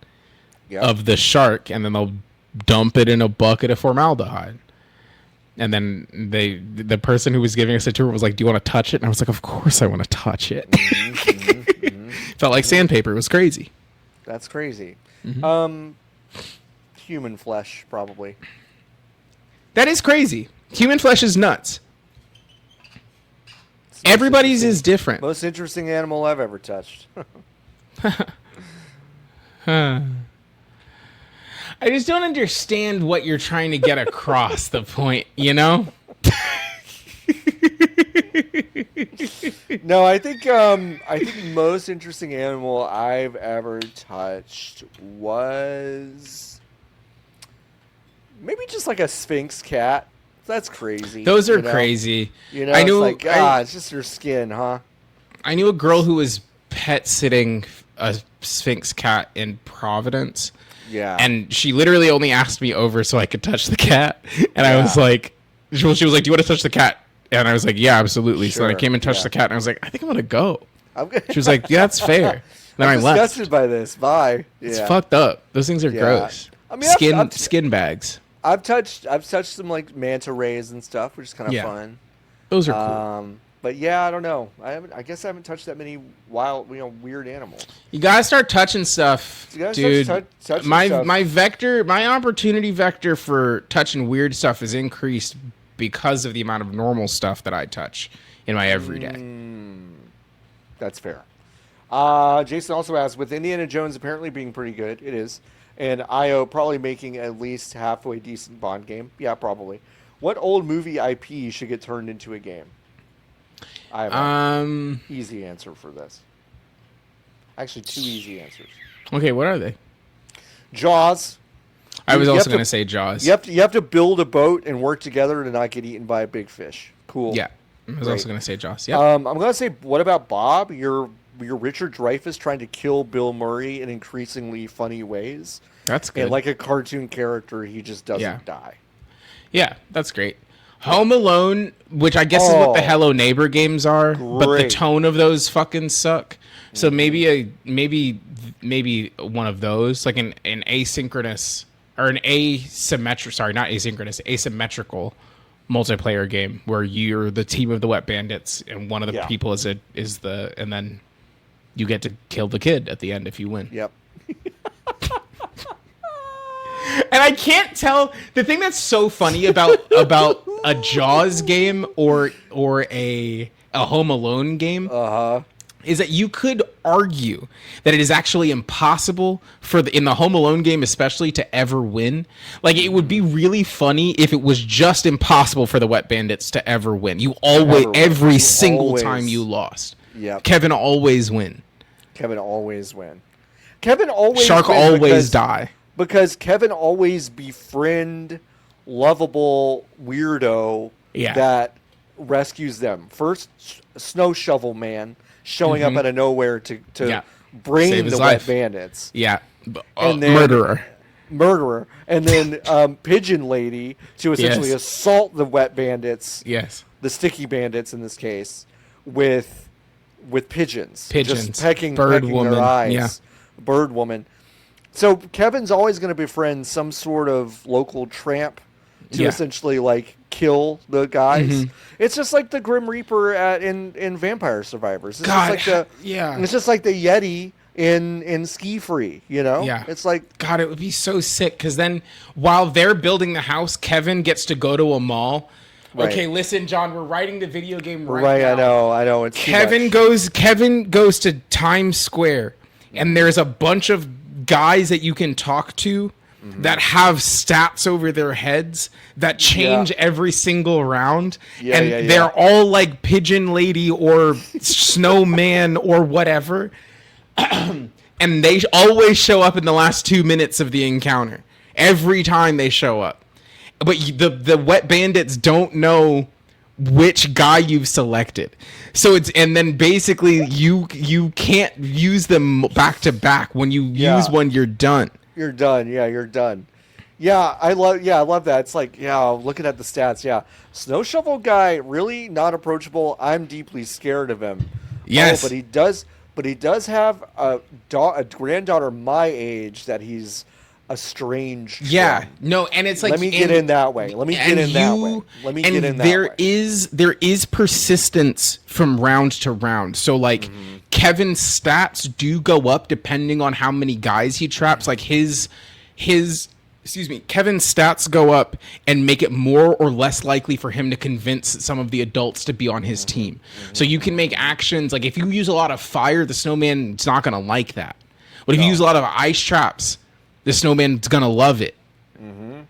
of the shark, and then they'll dump it in a bucket of formaldehyde. And then the person who was giving us a tour was like, do you want to touch it? And I was like, of course I want to touch it. Felt like sandpaper. It was crazy. That's crazy. Human flesh, probably. That is crazy. Human flesh is nuts. Everybody's is different. Most interesting animal I've ever touched. I just don't understand what you're trying to get across the point, you know? No, I think most interesting animal I've ever touched was maybe just a Sphinx cat. That's crazy. Those are crazy. I knew, it's just your skin, huh? I knew a girl who was pet sitting a Sphinx cat in Providence. Yeah. And she literally only asked me over so I could touch the cat. And I was like, she was like, do you want to touch the cat? And I was like, yeah, absolutely. Sure. So then I came and touched the cat, and I was like, I think I'm going to go. She was like, yeah, that's fair. And then I'm disgusted by this. Bye. Yeah. It's fucked up. Those things are gross. I mean, skin bags. I've touched some manta rays and stuff, which is kind of fun. Those are cool. But yeah, I don't know. I guess I haven't touched that many wild, weird animals. You gotta start touching stuff, dude. My opportunity vector for touching weird stuff is increased because of the amount of normal stuff that I touch in my everyday. That's fair. Jason also asks, with Indiana Jones apparently being pretty good, it is, and IO probably making at least halfway decent Bond game. Yeah, probably. What old movie IP should get turned into a game? I have an easy answer for this. Actually, two easy answers. Okay, what are they? Jaws. I was also going to say Jaws. You have to build a boat and work together to not get eaten by a big fish. Cool. Yeah, I was also going to say Jaws. Yeah. I'm going to say, what about Bob? You're Richard Dreyfuss trying to kill Bill Murray in increasingly funny ways. That's good. And like a cartoon character, he just doesn't die. Yeah, that's great. Home Alone, which I guess is what the Hello Neighbor games are, but the tone of those fucking suck. So maybe one of those, like an asynchronous or an asymmetrical multiplayer game where you're the team of the Wet Bandits and one of the people and then you get to kill the kid at the end if you win. Yep. And I can't tell, the thing that's so funny about a Jaws game or a Home Alone game is that you could argue that it is actually impossible in the Home Alone game especially to ever win. Like, it would be really funny if it was just impossible for the Wet Bandits to ever win. Every single time you lost. Yep. Kevin always win. Kevin always Shark always die. Because Kevin always befriend lovable weirdo that rescues them. First, Snow Shovel Man showing up out of nowhere to bring the Wet Bandits. Yeah. And then, Murderer. And then Pigeon Lady to essentially assault the Wet Bandits. Yes. The Sticky Bandits in this case with pigeons. Pigeons. Just pecking Woman. their eyes. Yeah. Bird Woman. So Kevin's always going to befriend some sort of local tramp to essentially like kill the guys. Mm-hmm. It's just like the Grim Reaper in Vampire Survivors. It's just like the Yeti in Ski Free, you know? Yeah. It's like, God, it would be so sick because then while they're building the house, Kevin gets to go to a mall. Right. Okay, listen, John, we're writing the video game right now. I know. It's Kevin goes to Times Square and there's a bunch of guys that you can talk to that have stats over their heads that change every single round. They're all like Pigeon Lady or Snowman or whatever. And they always show up in the last 2 minutes of the encounter. Every time they show up. But the Wet Bandits don't know which guy you've selected. So and then basically you can't use them back to back. When you use one, you're done. You're done. Yeah, you're done. Yeah, I love that. It's like, looking at the stats, Snow Shovel guy, really not approachable. I'm deeply scared of him. Yes. But he does have a granddaughter my age that he's estranged from. No, and it's like, let me get in that way. There is persistence from round to round. So like Kevin's stats do go up depending on how many guys he traps. Like Kevin's stats go up and make it more or less likely for him to convince some of the adults to be on his team. So you can make actions like if you use a lot of fire, the snowman's not going to like that. But if you use a lot of ice traps, the snowman's going to love it. Mm-hmm.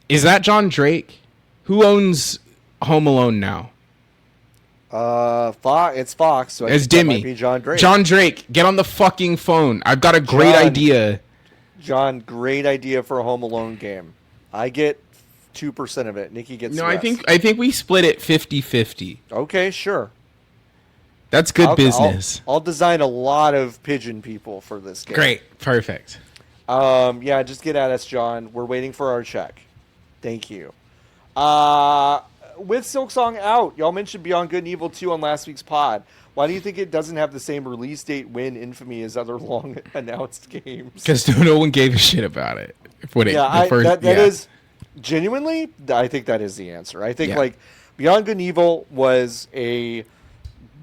Is that John Drake? Who owns Home Alone now? It's Fox. So it's Dimmy. Might be John Drake. John Drake, get on the fucking phone. I've got a great idea. John, great idea for a Home Alone game. I get 2% of it. Nikki gets No, less. I think we split it 50-50. Okay, sure. That's good business. I'll design a lot of pigeon people for this game. Great. Perfect. Just get at us, John. We're waiting for our check. Thank you. With Silksong out, y'all mentioned Beyond Good and Evil 2 on last week's pod. Why do you think it doesn't have the same release date win infamy as other long announced games? Because no one gave a shit about it. That is genuinely, I think that is the answer. I think like Beyond Good and Evil was a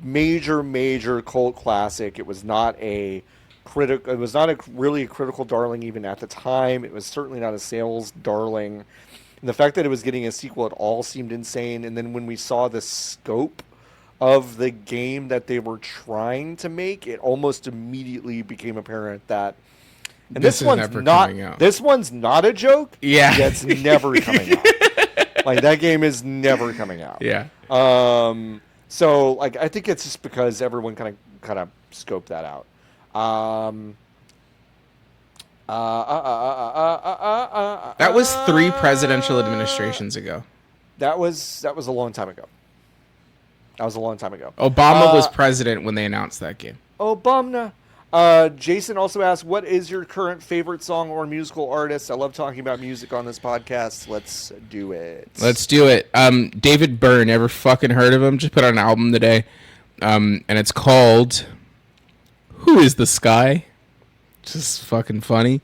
major cult classic. It was not a really critical darling even at the time. It was certainly not a sales darling. And the fact that it was getting a sequel at all seemed insane. And then when we saw the scope of the game that they were trying to make, it almost immediately became apparent that this one's not a joke. Yeah. It's never coming out. Like that game is never coming out. Yeah. So like I think it's just because everyone kind of scoped that out. That was 3 presidential administrations ago. That was a long time ago. Obama was president when they announced that game. Obama. Jason also asked, what is your current favorite song or musical artist? I love talking about music on this podcast. Let's do it. David Byrne. Ever fucking heard of him? Just put out an album today. And it's called Who is the Sky? Just fucking funny.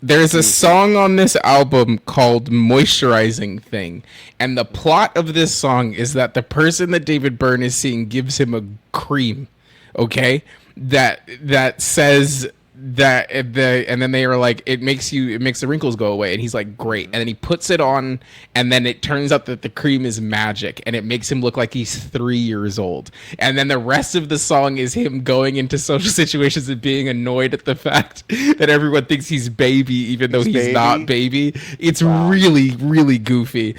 There's a song on this album called Moisturizing Thing. And the plot of this song is that the person that David Byrne is seeing gives him a cream, okay? That says that and then they are like, it makes the wrinkles go away, and he's like, great. And then he puts it on, and then it turns out that the cream is magic, and it makes him look like he's 3 years old. And then the rest of the song is him going into social situations and being annoyed at the fact that everyone thinks he's baby, even though he's not baby. It's really, really goofy.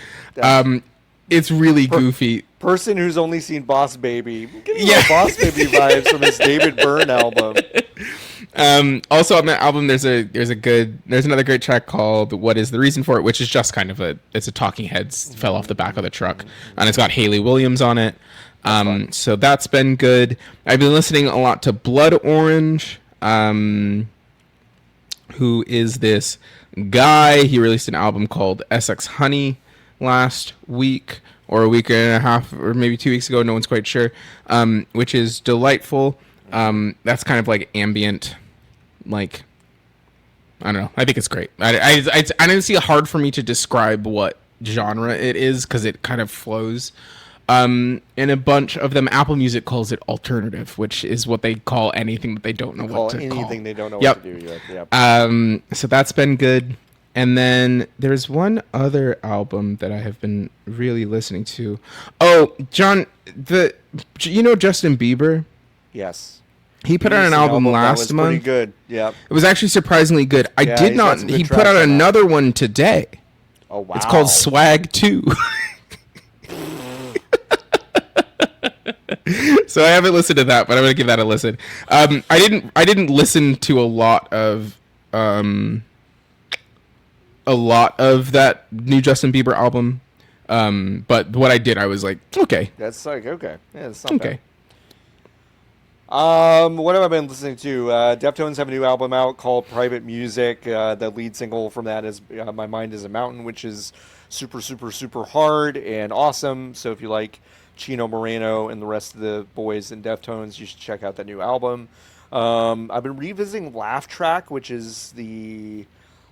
It's really goofy. Person who's only seen Boss Baby, getting Boss Baby vibes from his David Byrne album. Also on that album, there's another great track called "What Is the Reason for It," which is just kind of it's a Talking Heads fell off the back of the truck, and it's got Hayley Williams on it. So that's been good. I've been listening a lot to Blood Orange. Who is this guy? He released an album called SX Honey last week, or a week and a half, or maybe 2 weeks ago. No one's quite sure. Which is delightful. That's kind of like ambient, like, I don't know. I think it's great. I didn't see it hard for me to describe what genre it is, because it kind of flows. And a bunch of them, Apple Music calls it alternative, which is what they call anything that they don't know what to call. Anything they don't know what to do. Yep. So that's been good. And then there's one other album that I have been really listening to. Oh, John, you know Justin Bieber? Yes. He put out an album last month. Pretty good. Yeah. It was actually surprisingly good. He put out another one today. Oh wow. It's called Swag 2. So I haven't listened to that, but I'm gonna give that a listen. I didn't listen to a lot of that new Justin Bieber album. But what I did, I was like, okay. That's like, okay. Yeah, it's not okay. What have I been listening to? Deftones have a new album out called Private Music. The lead single from that is My Mind is a Mountain, which is super, super, super hard and awesome. So if you like Chino Moreno and the rest of the boys in Deftones, you should check out that new album. I've been revisiting Laugh Track, which is the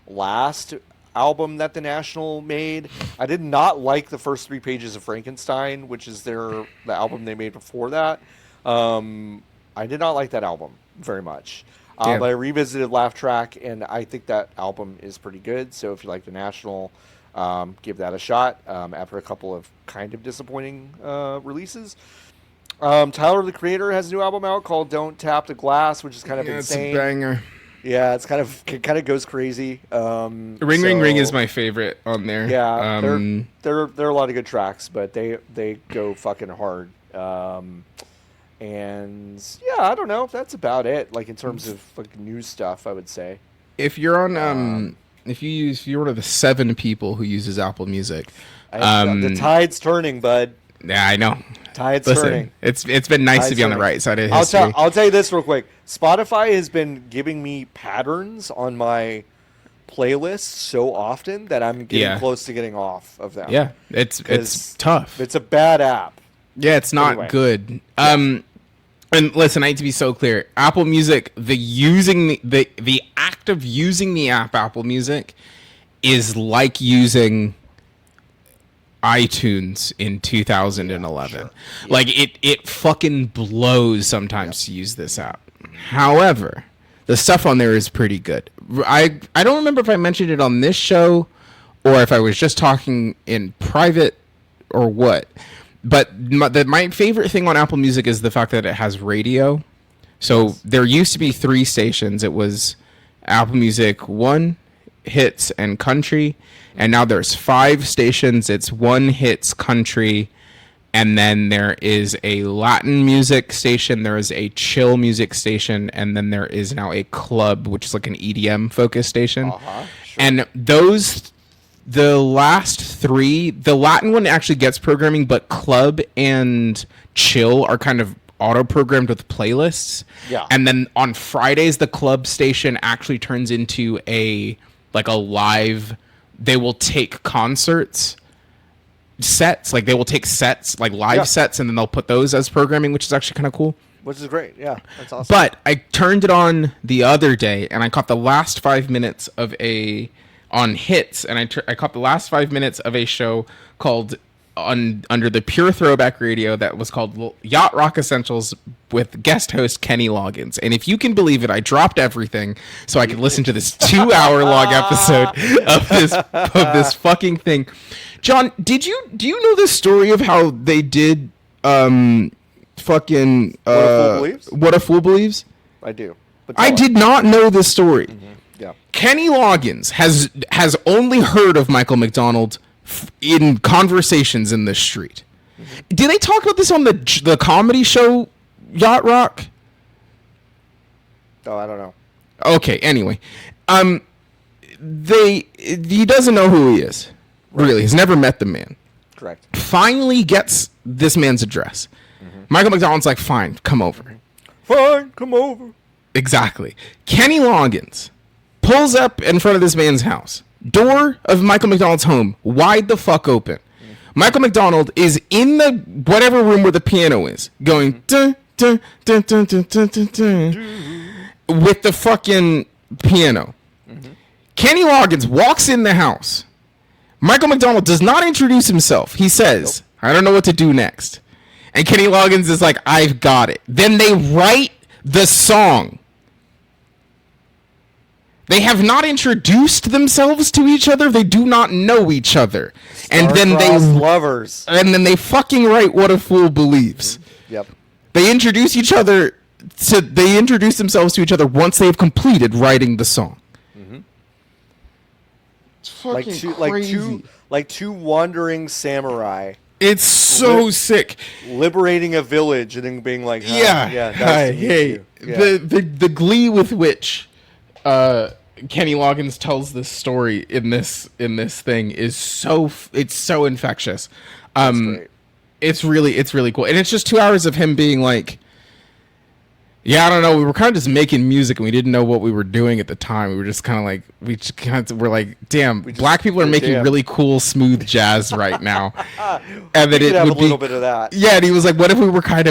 last album that The National made. I did not like the first 3 pages of Frankenstein, which is the album they made before that. I did not like that album very much. But I revisited Laugh Track, and I think that album is pretty good. So if you like The National, give that a shot after a couple of kind of disappointing releases. Tyler, the Creator, has a new album out called Don't Tap the Glass, which is kind of insane. It's a banger. Yeah, it kind of goes crazy. Ring Ring Ring is my favorite on there. Yeah, there are a lot of good tracks, but they go fucking hard. And yeah, I don't know. That's about it. Like in terms of like new stuff, I would say. If you're on, if you're one of the 7 people who uses Apple Music, the tide's turning, bud. Yeah, I know. Tide's turning. It's been nice to be on the right side of history. I'll tell you this real quick. Spotify has been giving me patterns on my playlists so often that I'm getting close to getting off of them. Yeah, it's tough. It's a bad app. Yeah, it's not good. And listen, I need to be so clear. Apple Music, the act of using the app Apple Music is like using iTunes in 2011. Yeah, sure. Like it fucking blows sometimes to use this app. However, the stuff on there is pretty good. I don't remember if I mentioned it on this show or if I was just talking in private or what. But my favorite thing on Apple Music is the fact that it has radio. So there used to be 3 stations. It was Apple Music 1, Hits, and Country. And now there's 5 stations. It's 1 Hits, Country, and then there is a Latin music station. There is a chill music station. And then there is now a club, which is like an EDM focus station. Sure. And the last 3, the Latin one actually gets programming, but club and chill are kind of auto-programmed with playlists. Yeah. And then on Fridays, the club station actually turns into a live, they will take concerts sets. Like they will take sets, like live sets, and then they'll put those as programming, which is actually kind of cool. Which is great. Yeah, that's awesome. But I turned it on the other day, and I caught the last 5 minutes on hits, and I caught the last 5 minutes of a show called under the Pure Throwback Radio that was called Yacht Rock Essentials with guest host Kenny Loggins. And if you can believe it, I dropped everything so I could listen to this 2-hour long episode of this fucking thing. John, do you know the story of how they did fucking What a Fool Believes? I do. But I did not know this story. Mm-hmm. Yeah. Kenny Loggins has only heard of Michael McDonald in conversations in the street. Mm-hmm. Did they talk about this on the comedy show Yacht Rock? Oh, I don't know. Okay, anyway. He doesn't know who he is. Right. Really, he's never met the man. Correct. Finally gets this man's address. Mm-hmm. Michael McDonald's like, fine, come over. Fine, come over. Exactly. Kenny Loggins pulls up in front of this man's house. Door of Michael McDonald's home wide the fuck open. Michael McDonald is in the whatever room where the piano is, going dun, dun, dun, dun, dun, dun, dun, dun, with the fucking piano. Mm-hmm. Kenny Loggins walks in the house. Michael McDonald does not introduce himself. He says, I don't know what to do next. And Kenny Loggins is like, I've got it. Then they write the song. They have not introduced themselves to each other. They do not know each other. And then lovers. And then they fucking write What a Fool Believes. Mm-hmm. Yep. They introduce themselves to each other once they've completed writing the song. Mm-hmm. It's fucking crazy. Like two wandering samurai. It's so sick. Liberating a village and then being like, hey. The glee with which Kenny Loggins tells this story in this thing is so infectious. It's really cool, and it's just 2 hours of him being like, yeah, I don't know. We were kind of just making music, and we didn't know what we were doing at the time. We were just kind of like, we're like, damn, black people are making really cool, smooth jazz right now. And then it would be a little bit of that. Yeah, and he was like, what if we were and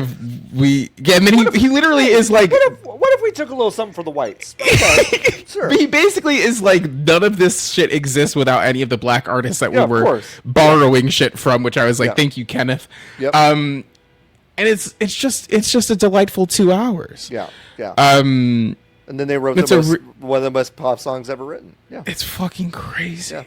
then he literally is like, what if we took a little something for the whites? Okay, sure. He basically is like, none of this shit exists without any of the black artists that we were borrowing shit from, which I was like, thank you, Kenneth. Yep. And it's just a delightful 2 hours. Yeah. And then they wrote one of the best pop songs ever written. Yeah. It's fucking crazy. Yeah.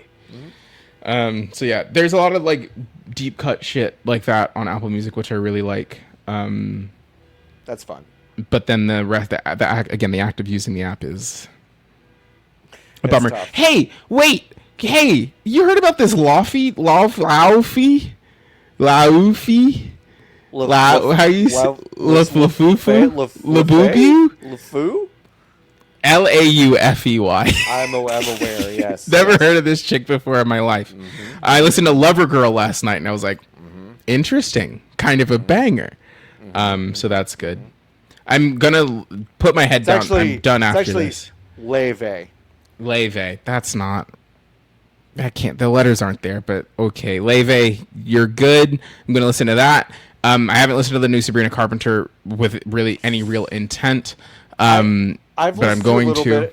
Mm-hmm. So yeah, there's a lot of like deep cut shit like that on Apple Music, which I really like. That's fun. But then the rest, the act of using the app is a bummer. Tough. Hey, wait. Hey, you heard about this Laufey? How you say LaFufu? LaFu? Laufey. I'm aware, yes. Never heard of this chick before in my life. Mm-hmm. I listened to Lover Girl last night, and I was like, interesting. Kind of a banger. Mm-hmm. So that's good. I'm going to put my head down. I'm done after this. Leve. That's not... I can't... The letters aren't there, but okay. Leve, you're good. I'm going to listen to that. I haven't listened to the new Sabrina Carpenter with really any real intent. But I'm going to.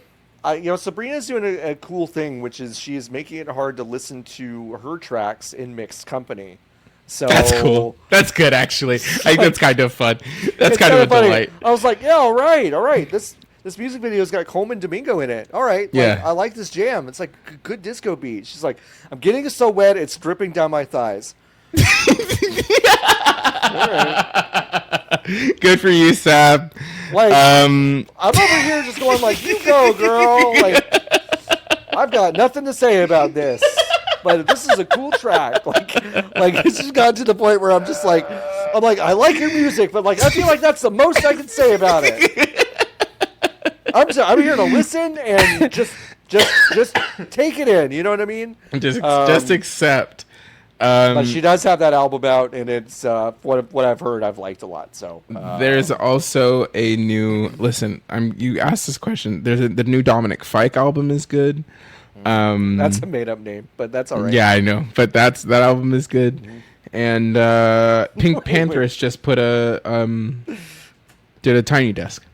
Sabrina's doing a cool thing, which is she is making it hard to listen to her tracks in mixed company. So that's cool. That's good, actually. I think that's kind of fun. That's kind of a delight. I was like, yeah, all right. This music video's got Coleman Domingo in it. All right. I like this jam. It's like good disco beat. She's like, I'm getting so wet, it's dripping down my thighs. Right. Good for you, Sab. I'm over here just going like, you go, girl. Like, I've got nothing to say about this, but this is a cool track. Like it's just gotten to the point where I'm like, I like your music, but like, I feel like that's the most I can say about it. I'm here to listen and just take it in. You know what I mean? Just accept. But she does have that album out, and it's what I've heard, I've liked a lot. So there's also a new. Listen, you asked this question. The new Dominic Fike album is good. That's a made up name, but that's all right. Yeah, I know, but that album is good. Mm-hmm. And Pink Panthers just put did a Tiny Desk.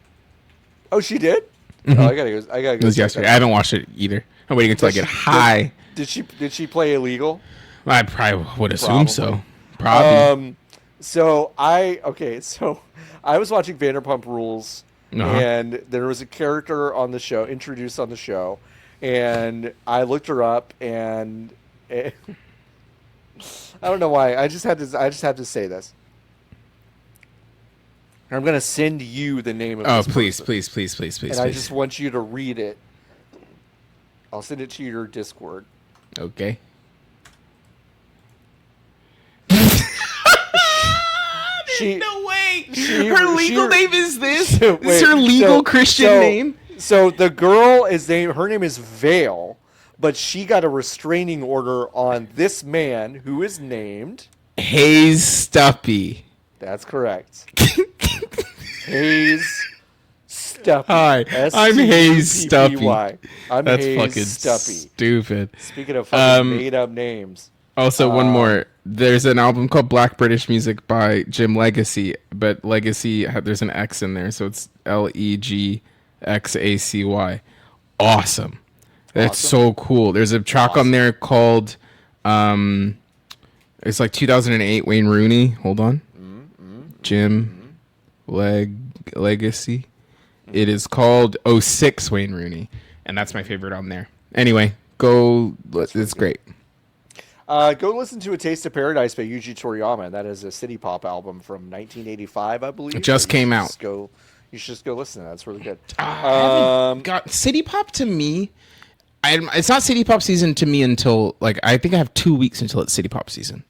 Oh, she did? Mm-hmm. Oh, I gotta go. It was yesterday. I haven't watched it either. I'm waiting until I get high. Did she play illegal? I probably would assume so. Probably. So I was watching Vanderpump Rules, and there was a character on the show introduced on the show, and I looked her up, and I don't know why. I just had to say this. I'm gonna send you the name of. Oh, this please. And I just want you to read it. I'll send it to your Discord. Okay. No way. Her legal name is this? This is her legal Christian name? So the girl her name is Vale, but she got a restraining order on this man who is named Hayes Stuppy. That's correct. Hayes Stuppy. Hi, I'm Hayes Stuppy. That's Hayes fucking Stuppy. Stupid. Speaking of fucking made up names. Also, one more. There's an album called Black British Music by Jim Legacy, but Legacy, there's an X in there, so it's Legxacy. Awesome. That's so cool. There's a track on there called, it's like 2008 Wayne Rooney. Hold on. Jim Legacy. It is called 06 Wayne Rooney, and that's my favorite on there. Anyway, it's great. Go listen to A Taste of Paradise by Yuji Toriyama. That is a city pop album from 1985, I believe. It just came out. You should just go listen to that. It's really good. City pop to me, it's not city pop season to me until, I think I have 2 weeks until it's city pop season.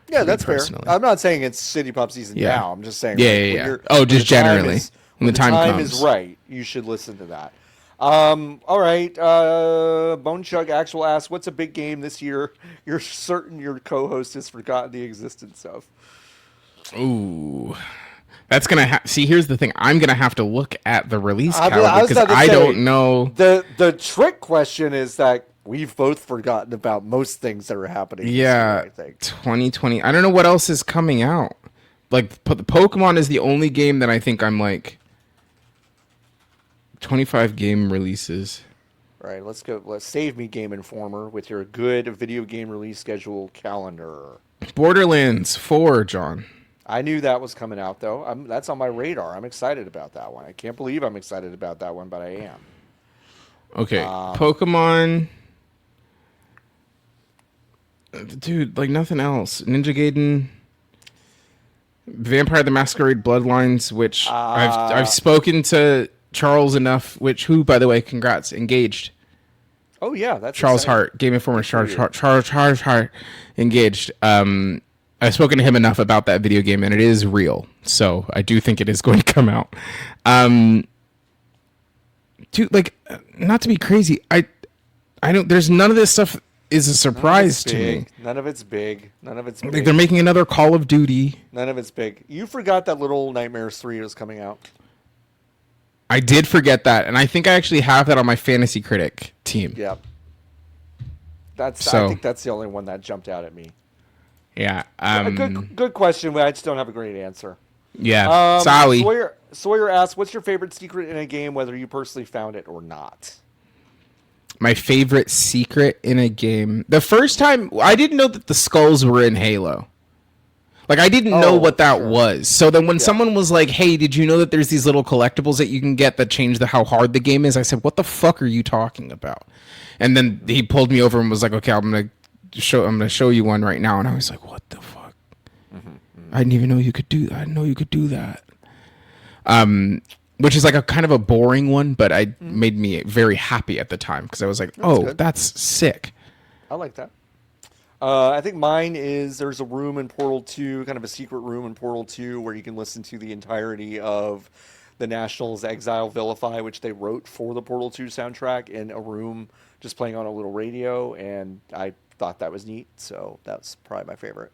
Yeah, that's fair. I'm not saying it's city pop season now. I'm just saying. Yeah. Just generally. When the time comes. Is right, you should listen to that. All right. Bone Chug Actual asks, what's a big game this year you're certain your co-host has forgotten the existence of? Ooh. That's going to see, here's the thing. I'm going to have to look at the release calendar because I don't know. The trick question is that we've both forgotten about most things that are happening. Yeah. This year, I think. 2020. I don't know what else is coming out. The Pokemon is the only game that I think I'm 25 game releases. All right, let's go. Let's save me, Game Informer, with your good video game release schedule calendar. Borderlands 4, John. I knew that was coming out, though. That's on my radar. I'm excited about that one. I can't believe I'm excited about that one, but I am. Okay, Pokemon. Dude, nothing else. Ninja Gaiden. Vampire the Masquerade Bloodlines, which I've spoken to Charles enough, who, by the way, congrats, engaged. Oh, yeah. That's Charles exciting. Hart, Game Informer Charles Hart, engaged. I've spoken to him enough about that video game, and it is real. So I do think it is going to come out. Dude, not to be crazy, I don't, there's none of this stuff is a surprise to me. None of it's big. They're making another Call of Duty. None of it's big. You forgot that Little Nightmares 3 was coming out. I did forget that, and I think I actually have that on my Fantasy Critic team. Yep. I think that's the only one that jumped out at me. Yeah. A good question, but I just don't have a great answer. Yeah. Sorry. Sawyer asks, what's your favorite secret in a game, whether you personally found it or not? My favorite secret in a game. The first time, I didn't know that the skulls were in Halo. I didn't know what that was. So then when someone was like, hey, did you know that there's these little collectibles that you can get that change how hard the game is? I said, what the fuck are you talking about? And then he pulled me over and was like, okay, I'm going to show you one right now. And I was like, what the fuck? I didn't even know you could do that. I didn't know you could do that. Which is a kind of a boring one, but it made me very happy at the time because I was like, that's sick. I like that. I think mine is there's a room in Portal 2, kind of a secret room in Portal 2 where you can listen to the entirety of the Nationals' Exile Vilify, which they wrote for the Portal 2 soundtrack in a room just playing on a little radio, and I thought that was neat, so that's probably my favorite.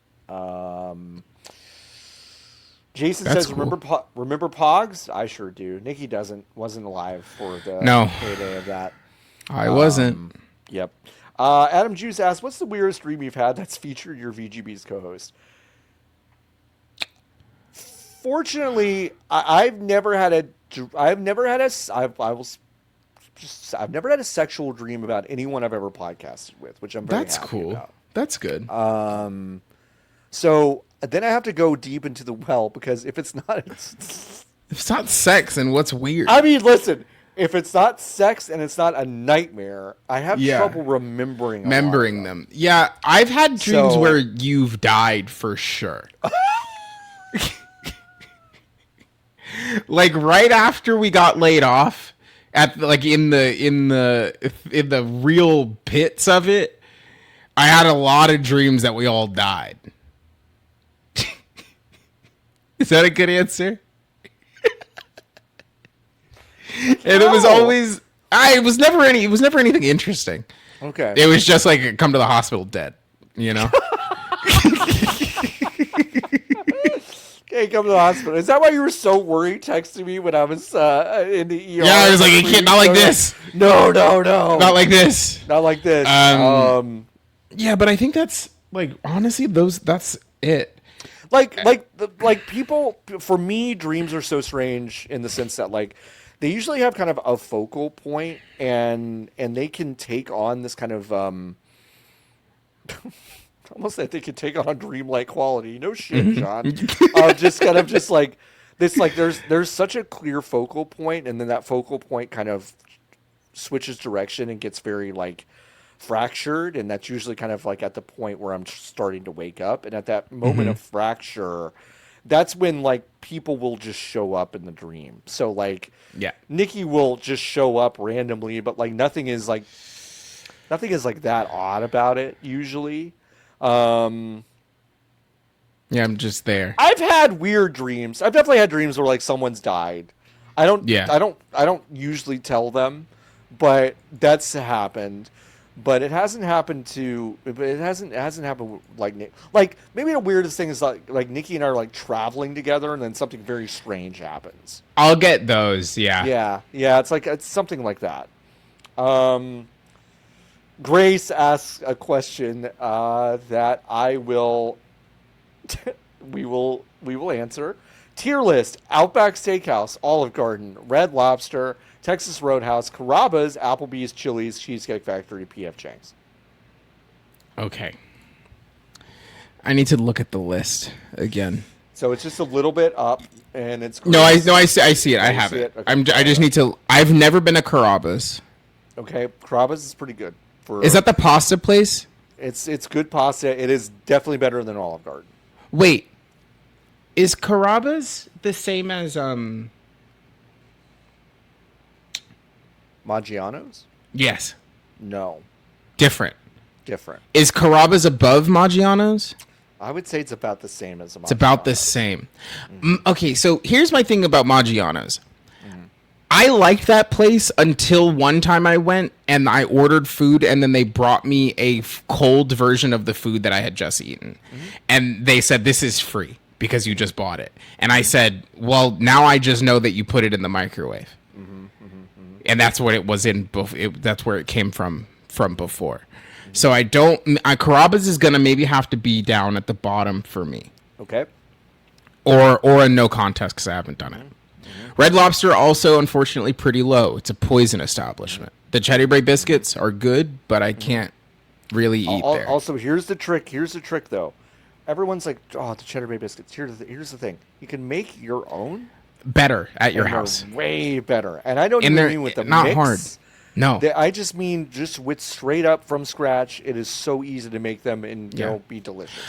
Jason says, cool. Remember Pogs? I sure do. Nikki wasn't alive for the heyday of that. I wasn't. Yep. Adam Juice asks, what's the weirdest dream you've had that's featured your VGB's co-host? Fortunately, I've never had a sexual dream about anyone I've ever podcasted with, which I'm very happy about. That's good. So then I have to go deep into the well, because if it's not sex, then what's weird? I mean, listen, if it's not sex and it's not a nightmare, I have trouble remembering them. Yeah, I've had dreams where you've died for sure. Like right after we got laid off, at like in the real pits of it, I had a lot of dreams that we all died. Is that a good answer? And it was always it was never anything interesting. Okay. It was just like come to the hospital dead, you know? Okay, come to the hospital. Is that why you were so worried texting me when I was in the ER? Yeah, I was like, you can't, not like this. No. Not like this. Not like this. Yeah, but I think that's like honestly that's it. Like people, for me, dreams are so strange in the sense that like they usually have kind of a focal point, and they can take on this kind of almost that they could take on dreamlike quality. No shit, John. Just like this, like there's such a clear focal point, and then that focal point kind of switches direction and gets very like fractured, and that's usually kind of like at the point where I'm starting to wake up, and at that moment of fracture, that's when like people will just show up in the dream. So like Niki will just show up randomly, but like nothing is like that odd about it usually. Yeah, I'm just there. I've had weird dreams. I've definitely had dreams where like someone's died. I don't usually tell them, but that's happened. But it hasn't happened like Nick. Like maybe the weirdest thing is like Niki and I are like traveling together, and then something very strange happens. I'll get those. Yeah. It's something like that. Grace asks a question that I will we will answer. Tier list: Outback Steakhouse, Olive Garden, Red Lobster, Texas Roadhouse, Carrabba's, Applebee's, Chili's, Cheesecake Factory, P.F. Chang's. Okay. I need to look at the list again. So it's just a little bit up, and it's Grace. I see it. I have it. Okay. I just need to. I've never been to Carrabba's. Okay, Carrabba's is pretty good. Is that the pasta place? It's good pasta. It is definitely better than Olive Garden. Wait, is Carrabba's the same as Maggiano's? Yes. No. Different. Is Carrabba's above Maggiano's? I would say it's about the same as Maggiano's. It's about the same. Okay, so here's my thing about Maggiano's. I liked that place until one time I went and I ordered food, and then they brought me a cold version of the food that I had just eaten. And they said, this is free because you just bought it. And I said, well, now I just know that you put it in the microwave. And that's what it was in. That's where it came from before. So Carrabba's is going to maybe have to be down at the bottom for me. Okay. Or a no contest because I haven't done it. Red Lobster also, unfortunately, pretty low. It's a poison establishment. The Cheddar Bay biscuits are good, but I can't really eat there. Also, here's the trick, though. Everyone's like, oh, the Cheddar Bay biscuits. Here's the thing. You can make your own. Better at your house. Way better. And I don't even mean with the not mix. Hard. No. I just mean just with straight up from scratch. It is so easy to make them and be delicious.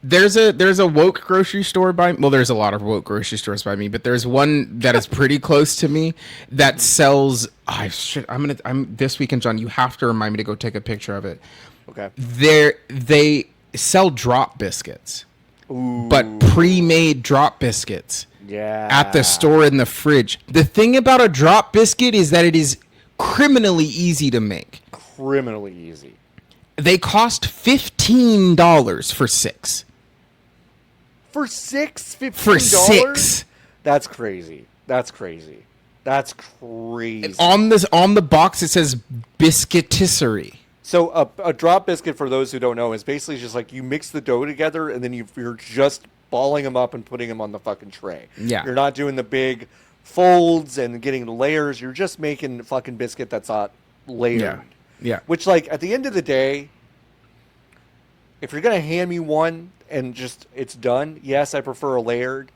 There's a woke grocery store there's a lot of woke grocery stores by me, but there's one that is pretty close to me that sells I'm this weekend, John, you have to remind me to go take a picture of it. Okay. They sell drop biscuits. Ooh. But pre-made drop biscuits. Yeah. At the store in the fridge. The thing about a drop biscuit is that it is criminally easy to make. Criminally easy. They cost $15 for 6. For 6? $15? For 6. That's crazy. On the box it says biscuitisserie. So a drop biscuit, for those who don't know, is basically just like you mix the dough together and then you're just balling them up and putting them on the fucking tray. Yeah. You're not doing the big folds and getting the layers. You're just making fucking biscuit that's not layered. Yeah. Yeah. Which, like, at the end of the day, if you're gonna hand me one and just it's done, yes, I prefer a layered.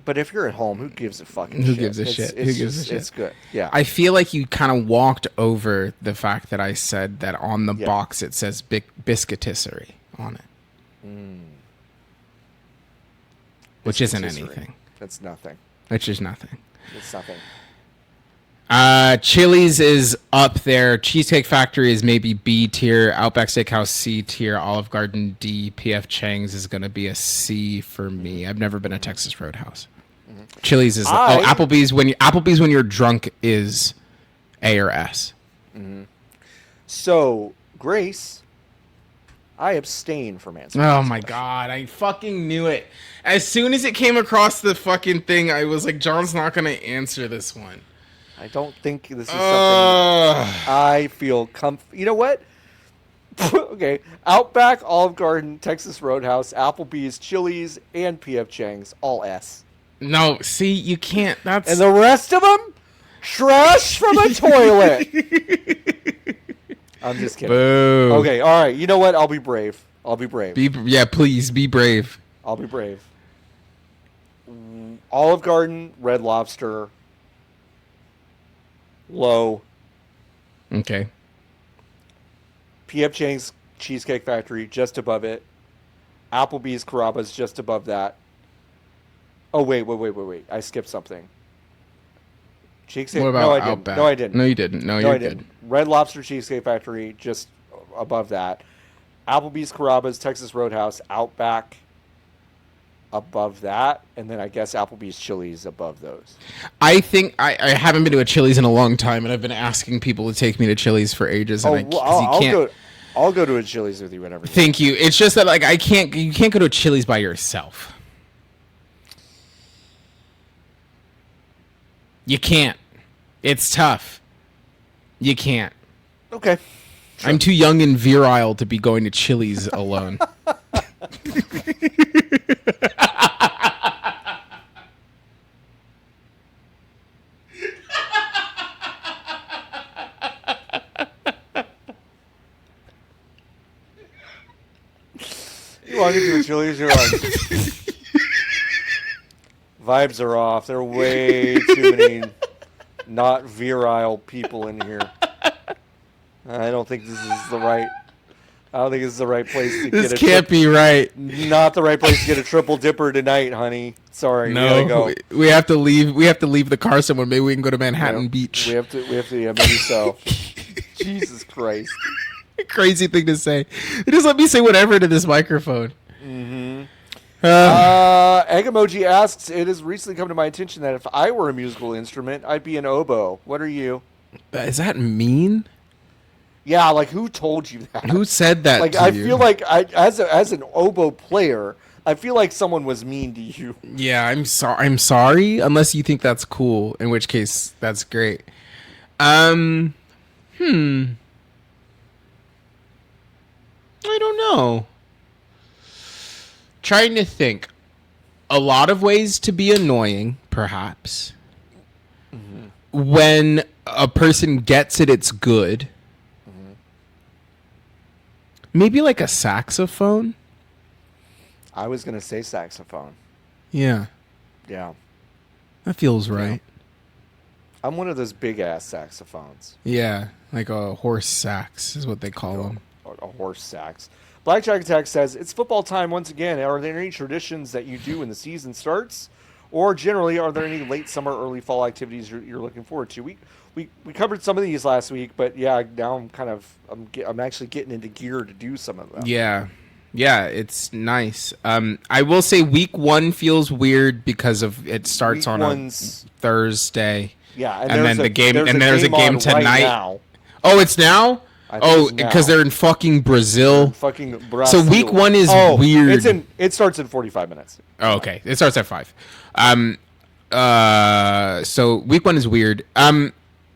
But if you're at home, who gives a fucking Who shit? gives a shit? Who gives a shit? It's good. Yeah. I feel like you kind of walked over the fact that I said that on the box it says biscuitisserie on it. Which isn't anything. That's nothing. Which is nothing. It's nothing. Chili's is up there. Cheesecake Factory is maybe B tier. Outback Steakhouse C tier. Olive Garden D. P.F. Chang's is going to be a C for me. I've never been a Texas Roadhouse. Chili's is Applebee's when you're drunk is A or S. So, Grace, I abstain from answering. Oh my god, I fucking knew it. As soon as it came across the fucking thing, I was like, John's not going to answer this one. I don't think this is something I feel You know what? Okay. Outback, Olive Garden, Texas Roadhouse, Applebee's, Chili's, and P.F. Chang's, all S. No, see, you can't. That's And the rest of them, trash from a toilet. I'm just kidding. Boo. Okay, all right. You know what? I'll be brave. Please be brave. I'll be brave. Olive Garden, Red Lobster, low. Okay. P.F. Chang's, Cheesecake Factory, just above it. Applebee's, Carrabba's, just above that. Oh, wait. I skipped something. Cheesecake. What about Outback? No, I didn't. No, you didn't. No, you're good. Red Lobster, Cheesecake Factory, just above that. Applebee's, Carrabba's, Texas Roadhouse, Outback, above that, and then I guess Applebee's, Chili's above those. I think I haven't been to a Chili's in a long time, and I've been asking people to take me to Chili's for ages. And I'll go to a Chili's with you whenever. Thank you. It's just that like you can't go to a Chili's by yourself. You can't. It's tough. You can't. Okay. Sure. I'm too young and virile to be going to Chili's alone. You walk into a Chili's, you're like, vibes are off. There are way too many not virile people in here. I don't think this is the right. I don't think this is the right place to get. This can't be right. Not the right place to get a triple dipper tonight, honey. Sorry, no, we gotta go. We have to leave. We have to leave the car somewhere. Maybe we can go to Manhattan Beach. We have to. Yeah, maybe so. Jesus Christ. Crazy thing to say. Just let me say whatever to this microphone. Mm-hmm. Egg Emoji asks, it has recently come to my attention that if I were a musical instrument, I'd be an oboe. What are you? Is that mean? Yeah, like who told you that? Who said that? Like to I you? feel like as an oboe player, I feel like someone was mean to you. Yeah, I'm sorry. Unless you think that's cool, in which case that's great. I don't know. Trying to think. A lot of ways to be annoying, perhaps. Mm-hmm. When a person gets it, it's good. Mm-hmm. Maybe like a saxophone? I was going to say saxophone. Yeah. Yeah. That feels right. I'm one of those big-ass saxophones. Yeah, like a horse sax is what they call them. A horse sax. Blackjack Attack says, it's football time once again. Are there any traditions that you do when the season starts? Or generally, are there any late summer, early fall activities you're looking forward to? We covered some of these last week, but yeah, now I'm actually getting into gear to do some of them. Yeah. Yeah, it's nice. I will say week 1 feels weird because of it starts on a Thursday. Yeah, and then the game, and there's a game tonight. Right now. Oh, it's now? Oh, because they're in fucking Brazil. Fucking Brazil. So week 1 is weird. It starts in 45 minutes. Oh, okay. It starts at 5. So week 1 is weird.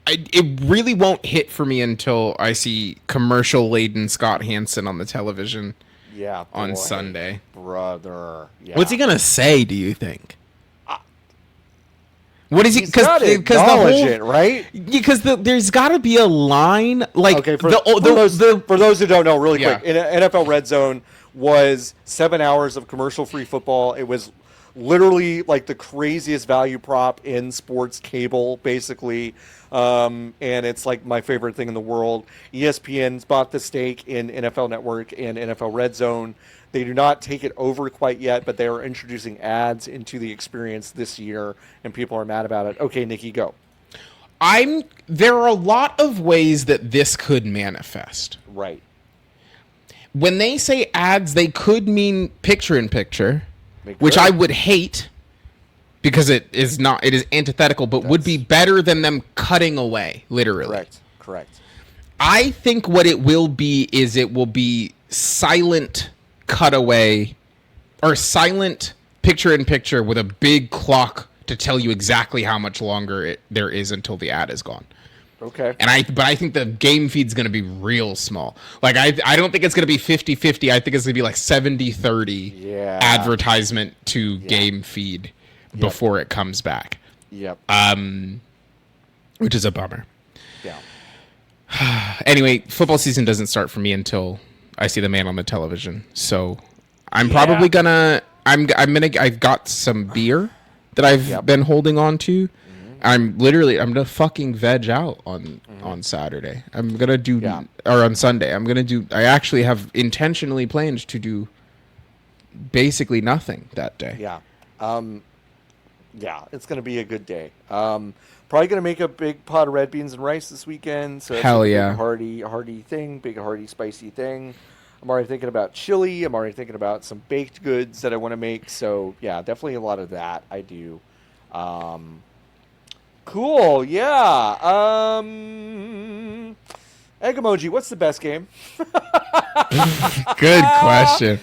it really won't hit for me until I see commercial-laden Scott Hansen on the television. Yeah, on Sunday, brother. Yeah. What's he gonna say? Do you think? What is he? Because the whole it, right? Because there's got to be a line like. Okay, for those who don't know, really quick, NFL Red Zone was 7 hours of commercial-free football. It was literally like the craziest value prop in sports cable, basically. And it's like my favorite thing in the world. ESPN's bought the stake in NFL Network and NFL Red Zone. They do not take it over quite yet, but they are introducing ads into the experience this year, and people are mad about it. Okay, Nikki, go. There are a lot of ways that this could manifest. Right. When they say ads, they could mean picture-in-picture, which I would hate because it is antithetical, but would be better than them cutting away, literally. Correct. I think what it will be is it will be silent cutaway or silent picture-in-picture with a big clock to tell you exactly how much longer there is until the ad is gone. Okay. But I think the game feed's going to be real small. Like I don't think it's going to be 50-50. I think it's going to be like 70-30 advertisement to game feed before it comes back. Yep. Which is a bummer. Yeah. Anyway, football season doesn't start for me until I see the man on the television. So I'm probably gonna I've got some beer that I've been holding on to. I'm gonna fucking veg out on Saturday. I'm gonna do or on Sunday. I actually have intentionally planned to do basically nothing that day. Yeah. It's gonna be a good day. Probably gonna make a big pot of red beans and rice this weekend. So hell yeah, big hearty spicy thing. I'm already thinking about chili. I'm already thinking about some baked goods that I want to make. So yeah, definitely a lot of that I do. Cool. Yeah. Egg emoji. What's the best game? Good question.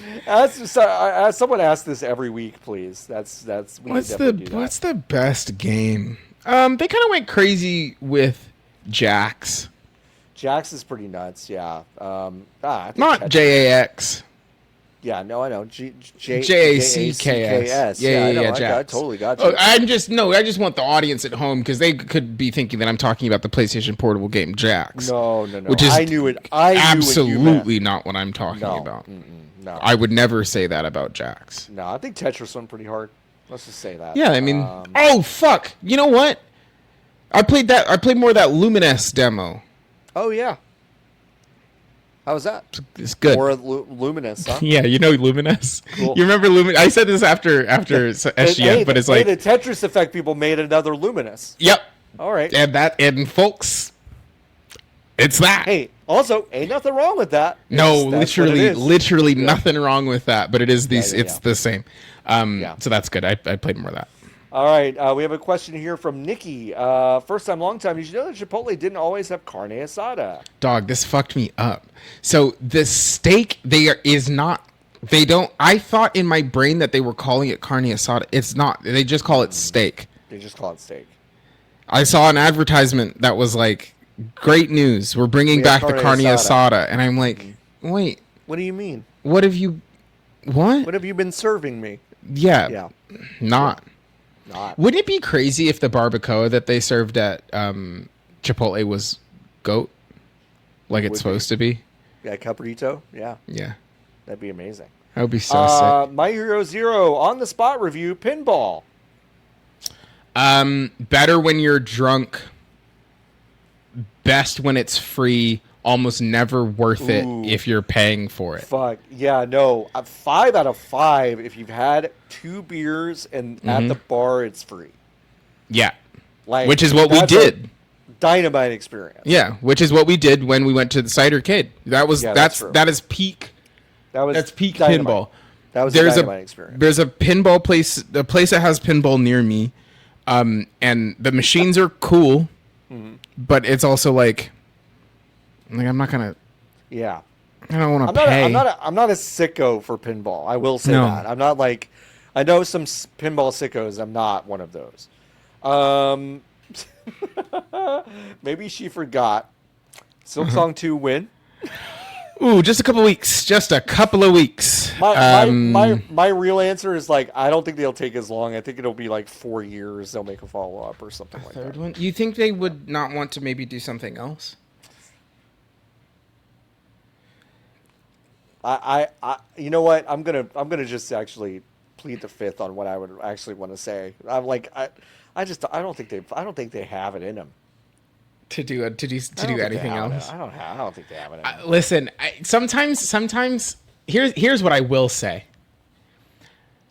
Someone ask this every week, please. What's the best game? They kind of went crazy with Jax. Jax is pretty nuts. Yeah. Not JAX. Yeah, no, I know. JACKS. Yeah, Jax. I totally got you. I just want the audience at home because they could be thinking that I'm talking about the PlayStation Portable game Jax. No. Which is absolutely not what I'm talking about. No. I would never say that about Jax. No, I think Tetris went pretty hard. Let's just say that. Yeah, I mean, oh fuck! You know what? I played more of that Luminous demo. Oh yeah. How was that? It's good. More Luminous, huh? Yeah, you know Luminous? Cool. You remember Luminous? I said this after SGF, but it's like... the Tetris Effect people made another Luminous. Yep. All right. And folks, it's that. Hey, also, ain't nothing wrong with that. Literally nothing wrong with that, but it is it's the same. So that's good. I played more of that. All right, we have a question here from Niki. First time, long time. Did you know that Chipotle didn't always have carne asada? Dog, this fucked me up. So the steak, I thought in my brain that they were calling it carne asada. It's not. They just call it steak. They just call it steak. I saw an advertisement that was like, great news. We're bringing back the carne asada. And I'm like, wait. What do you mean? What have you been serving me? Yeah. Not. Wouldn't it be crazy if the barbacoa that they served at Chipotle was goat, like it's supposed to be? Yeah, cabrito. Yeah. That'd be amazing. That would be so sick. My Hero Zero on the spot review pinball. Better when you're drunk. Best when it's free. Almost never worth it if you're paying for it. Fuck. Yeah, no. 5 out of 5 if you've had 2 beers and at the bar it's free. Yeah. Which is what we did. Dynamite experience. Yeah, which is what we did when we went to the Cidercade. That is peak. That's peak dynamite. Pinball. That was a dynamite experience. There's a pinball place, a place that has pinball near me. And the machines are cool, but it's also like I'm not gonna. Yeah. I don't want to pay. I'm not a sicko for pinball. I will say that. I'm not like. I know some pinball sickos. I'm not one of those. Maybe she forgot. Silksong 2 win. Ooh, just a couple of weeks. Just a couple of weeks. My real answer is like, I don't think they'll take as long. I think it'll be like 4 years. They'll make a follow up or something like that. Third one. You think they would not want to maybe do something else? You know what? I'm gonna just actually plead the fifth on what I would actually want to say. I'm like, I don't think they have it in them to do anything else. I don't think they have it in them. Listen, sometimes here's what I will say.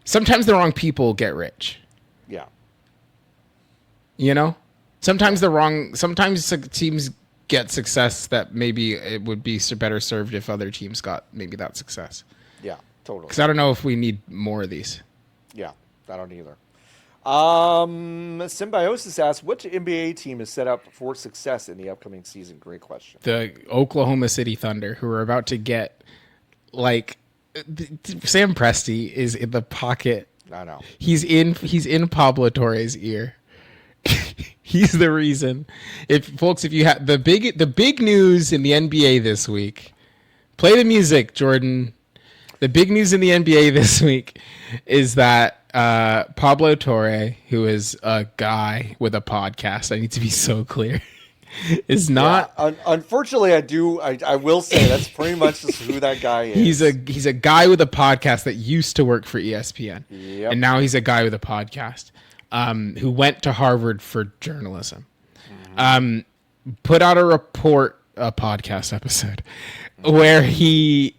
Sometimes the wrong people get rich. Yeah. You know, sometimes teams get success that maybe it would be better served if other teams got maybe that success. Yeah, totally. Because I don't know if we need more of these. Yeah, I don't either. Symbiosis asks, which NBA team is set up for success in the upcoming season? Great question. The Oklahoma City Thunder, who are about to get, like, Sam Presti is in the pocket. I know. He's in Pablo Torre's ear. He's the reason. If you have the big news in the NBA this week, play the music, Jordan. The big news in the NBA this week is that Pablo Torre, who is a guy with a podcast, I need to be so clear, is not. Yeah, unfortunately, I will say that's pretty much just who that guy is. He's a guy with a podcast that used to work for ESPN, yep. And now he's a guy with a podcast. Who went to Harvard for journalism, put out a podcast episode, where he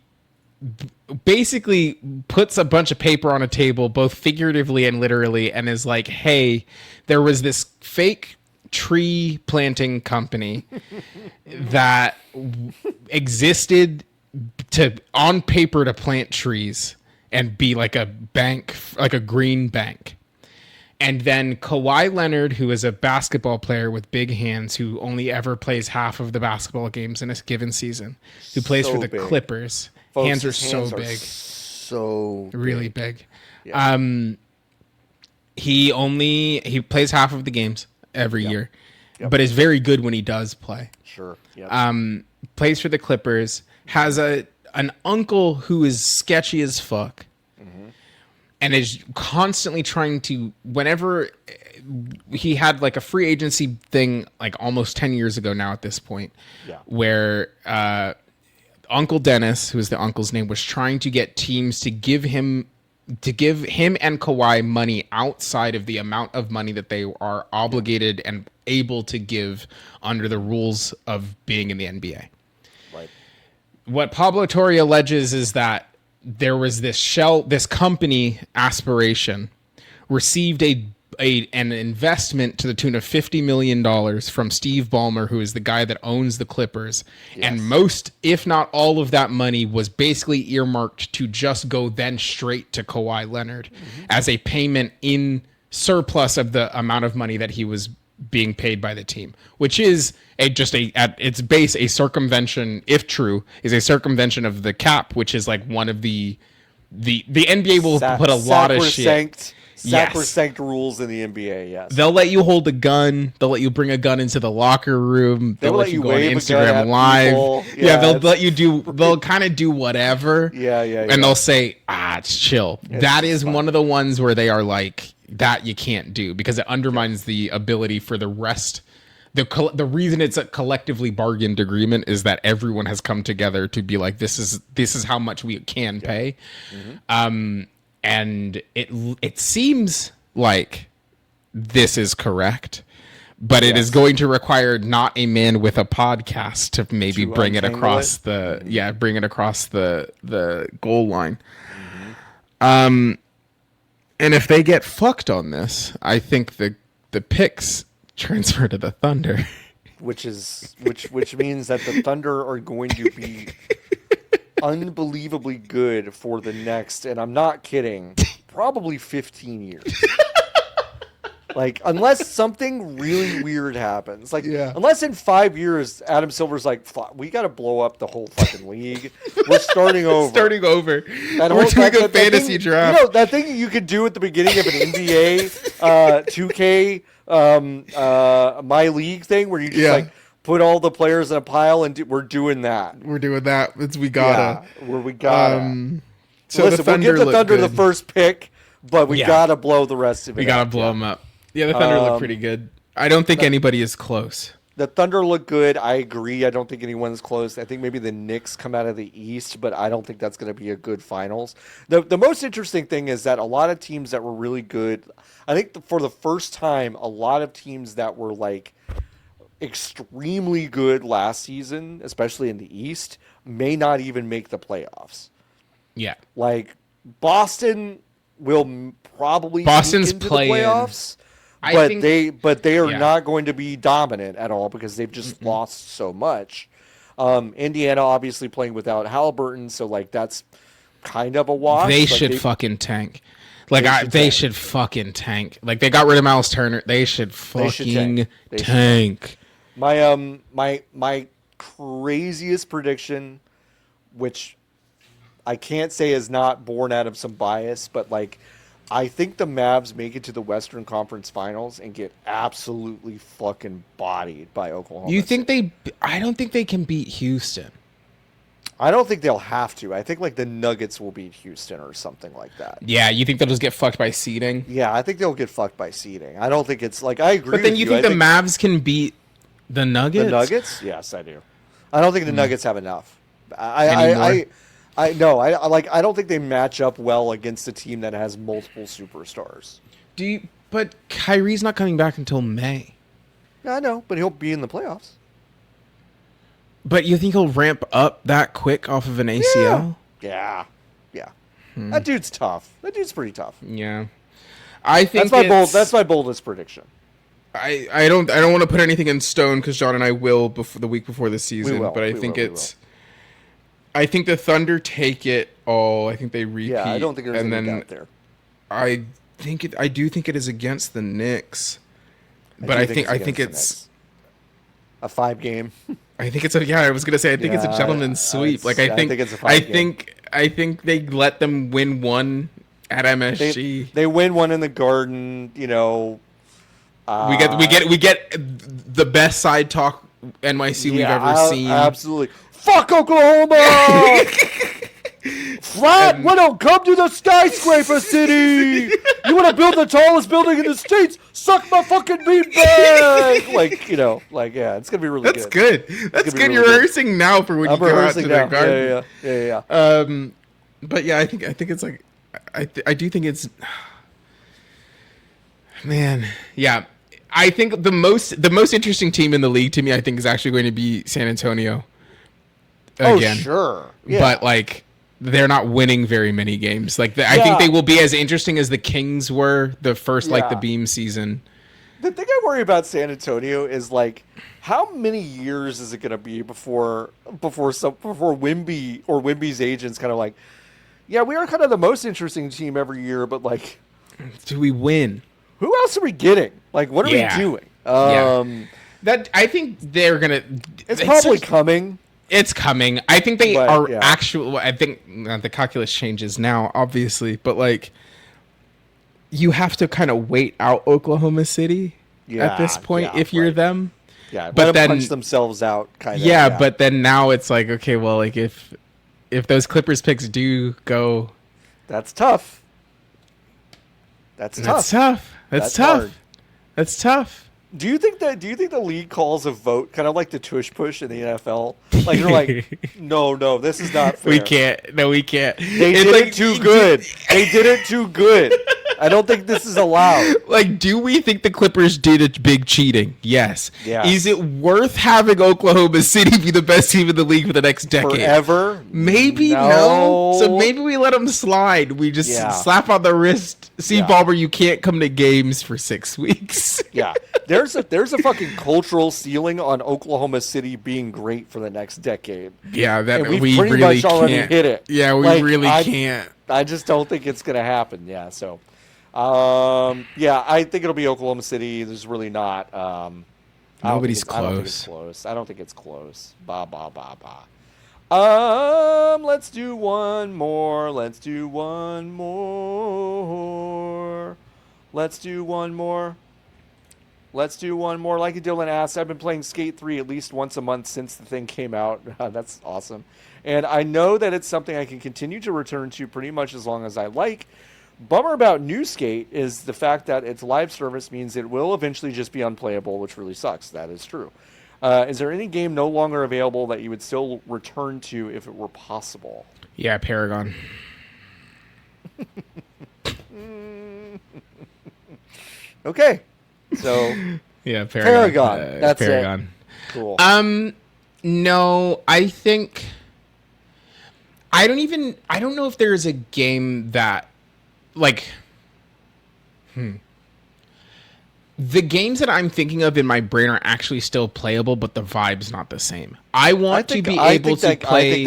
basically puts a bunch of paper on a table, both figuratively and literally, and is like, hey, there was this fake tree planting company that existed on paper to plant trees and be like a bank, like a green bank. And then Kawhi Leonard, who is a basketball player with big hands, who only ever plays half of the basketball games in a given season, who plays for the big. Clippers. Folks, hands are so big. So really big. Yeah. He plays half of the games every year, Yep. but is very good when he does play. Sure. Yep. Plays for the Clippers, has an uncle who is sketchy as fuck. And is constantly trying to, whenever he had like a free agency thing, like almost 10 years ago now at this point, where Uncle Dennis, who is the uncle's name, was trying to get teams to give him and Kawhi money outside of the amount of money that they are obligated and able to give under the rules of being in the NBA. Right. What Pablo Torre alleges is that there was this company Aspiration received an investment to the tune of $50 million from Steve Ballmer, who is the guy that owns the Clippers. Yes. And most, if not all of that money was basically earmarked to just go then straight to Kawhi Leonard as a payment in surplus of the amount of money that he was being paid by the team, which is at its base a circumvention, if true, is a circumvention of the cap, which is like one of the NBA will put a lot of shit. Sacrosanct rules in the NBA, yes. They'll let you hold a gun. They'll let you bring a gun into the locker room. They'll let you go on Instagram Live. They'll kind of do whatever. Yeah. And they'll say, it's chill. That is one of the ones where they are like, that you can't do because it undermines the ability for the rest. The reason it's a collectively bargained agreement is that everyone has come together to be like, this is how much we can pay. And it seems like this is correct, but it is going to require not a man with a podcast to maybe bring it across the goal line. And if they get fucked on this, I think the picks transfer to the Thunder, which means that the Thunder are going to be unbelievably good for the next, and I'm not kidding, probably 15 years. Like, unless something really weird happens. Like, Yeah. unless in 5 years, Adam Silver's like, we got to blow up the whole fucking league. We're starting over. Starting over. That We're whole, doing a that fantasy thing, draft. You know, that thing you could do at the beginning of an NBA 2K My League thing where you just, like, put all the players in a pile and we're doing that. We're doing that. We gotta. Yeah, where we gotta. So Listen, we'll give the Thunder the first pick, but we gotta blow the rest of it. We gotta blow them up. Yeah, the Thunder look pretty good. I don't think anybody is close. The Thunder look good. I agree. I don't think anyone's close. I think maybe the Knicks come out of the East, but I don't think that's going to be a good finals. The most interesting thing is that a lot of teams that were really good, I think for the first time, a lot of teams that were like extremely good last season, especially in the East, may not even make the playoffs. Yeah. Like Boston will probably Boston's sneak into the playing. playoffs. But they are not going to be dominant at all because they've just lost so much. Indiana obviously playing without Halliburton, so like that's kind of a wash. They should fucking tank. Like they should fucking tank. Like they got rid of Miles Turner. They should fucking tank. My craziest prediction, which I can't say is not born out of some bias, but like I think the Mavs make it to the Western Conference Finals and get absolutely fucking bodied by Oklahoma. You think I don't think they can beat Houston. I don't think they'll have to. I think like the Nuggets will beat Houston or something like that. Yeah, you think they'll just get fucked by seeding? Yeah, I think they'll get fucked by seeding. I don't think it's like I agree. But then you think the Mavs can beat the Nuggets? The Nuggets? Yes, I do. I don't think the Nuggets have enough. I don't think they match up well against a team that has multiple superstars. But Kyrie's not coming back until May. Yeah, I know, but he'll be in the playoffs. But you think he'll ramp up that quick off of an ACL? Yeah. That dude's tough. That dude's pretty tough. Yeah. I think that's my boldest prediction. I don't want to put anything in stone because John and I will the week before the season. But I think I think the Thunder take it all. I think they repeat. Yeah, I don't think there's any doubt there. I do think it is against the Knicks. But I think it's a 5-game. I think it's I was gonna say it's a gentleman's sweep. Like I think it's a 5-game. I think they let them win one at MSG. They win one in the Garden. You know, we get the best side talk NYC we've ever seen. Absolutely. Fuck Oklahoma! Flat, why don't come to the skyscraper city? You want to build the tallest building in the States? Suck my fucking meat bag! It's going to be really good. That's good. That's good. You're rehearsing now for when you go out to the Garden. Yeah. But yeah, I think it's like, I do think it's, man, yeah. I think the most interesting team in the league to me, I think, is actually going to be San Antonio. Again. Oh, sure. Yeah. But like they're not winning very many games. Like I think they will be as interesting as the Kings were the first the Beam season. The thing I worry about San Antonio is like how many years is it going to be before Wemby or Wemby's agents kind of like, yeah, we are kind of the most interesting team every year, but like, do we win? Who else are we getting? Like, what are we doing? That I think they're gonna. It's probably coming. It's coming. I think they are actual. I think the calculus changes now, obviously, but like you have to kind of wait out Oklahoma City at this point if you're them. Yeah, but then punch themselves out, kind of. Yeah, but then now it's like, okay, well, like if those Clippers picks do go, that's tough. That's tough. That's tough. Do you think the league calls a vote kind of like the tush push in the NFL? Like they're like, no, this is not fair. We can't. No, we can't. They did it too good. They did it too good. I don't think this is allowed. Like, do we think the Clippers did a big cheating? Yes. Yeah. Is it worth having Oklahoma City be the best team in the league for the next decade? Forever? Maybe no. So maybe we let them slide. We just slap on the wrist. See, Ballmer, you can't come to games for 6 weeks. Yeah. There's a fucking cultural ceiling on Oklahoma City being great for the next decade. Yeah, that and we pretty really much already can't. hit it. Yeah, we really can't. I just don't think it's gonna happen. Yeah, so Yeah, I think it'll be Oklahoma City. There's really not. Nobody's close. I don't think it's close. I don't think it's close. Ba ba ba ba. Let's do one more. Let's do one more. Let's do one more. Let's do one more. Like Dylan asked, I've been playing Skate 3 at least once a month since the thing came out. That's awesome. And I know that it's something I can continue to return to pretty much as long as I like. Bummer about New Skate is the fact that its live service means it will eventually just be unplayable, which really sucks. That is true. Is there any game no longer available that you would still return to if it were possible? Yeah, Paragon. Okay. So yeah, Paragon. That's Paragon. It. Cool. No, I think I don't know if there's a game that like the games that I'm thinking of in my brain are actually still playable, but the vibe's not the same. I want to be able to play. I think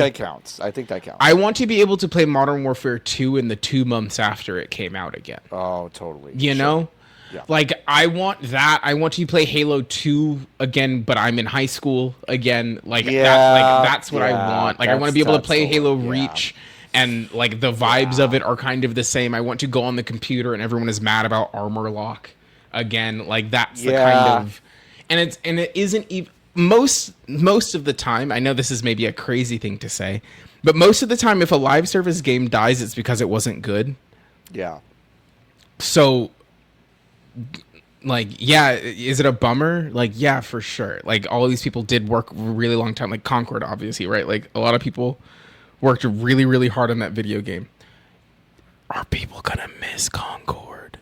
that counts. I want to be able to play Modern Warfare 2 in the 2 months after it came out again. Oh, totally. You know? Yeah. Like, I want that. I want to play Halo 2 again, but I'm in high school again. Like, that's what I want. Like, I want to be able to play Halo Reach, and, like, the vibes of it are kind of the same. I want to go on the computer and everyone is mad about Armor Lock again. Like, that's the kind of... And it isn't even... Most of the time, I know this is maybe a crazy thing to say, but most of the time, if a live service game dies, it's because it wasn't good. Yeah. So... Like, yeah, is it a bummer? Like, yeah, for sure. Like, all of these people did work a really long time. Like, Concord, obviously, right? Like, a lot of people worked really, really hard on that video game. Are people gonna miss Concord?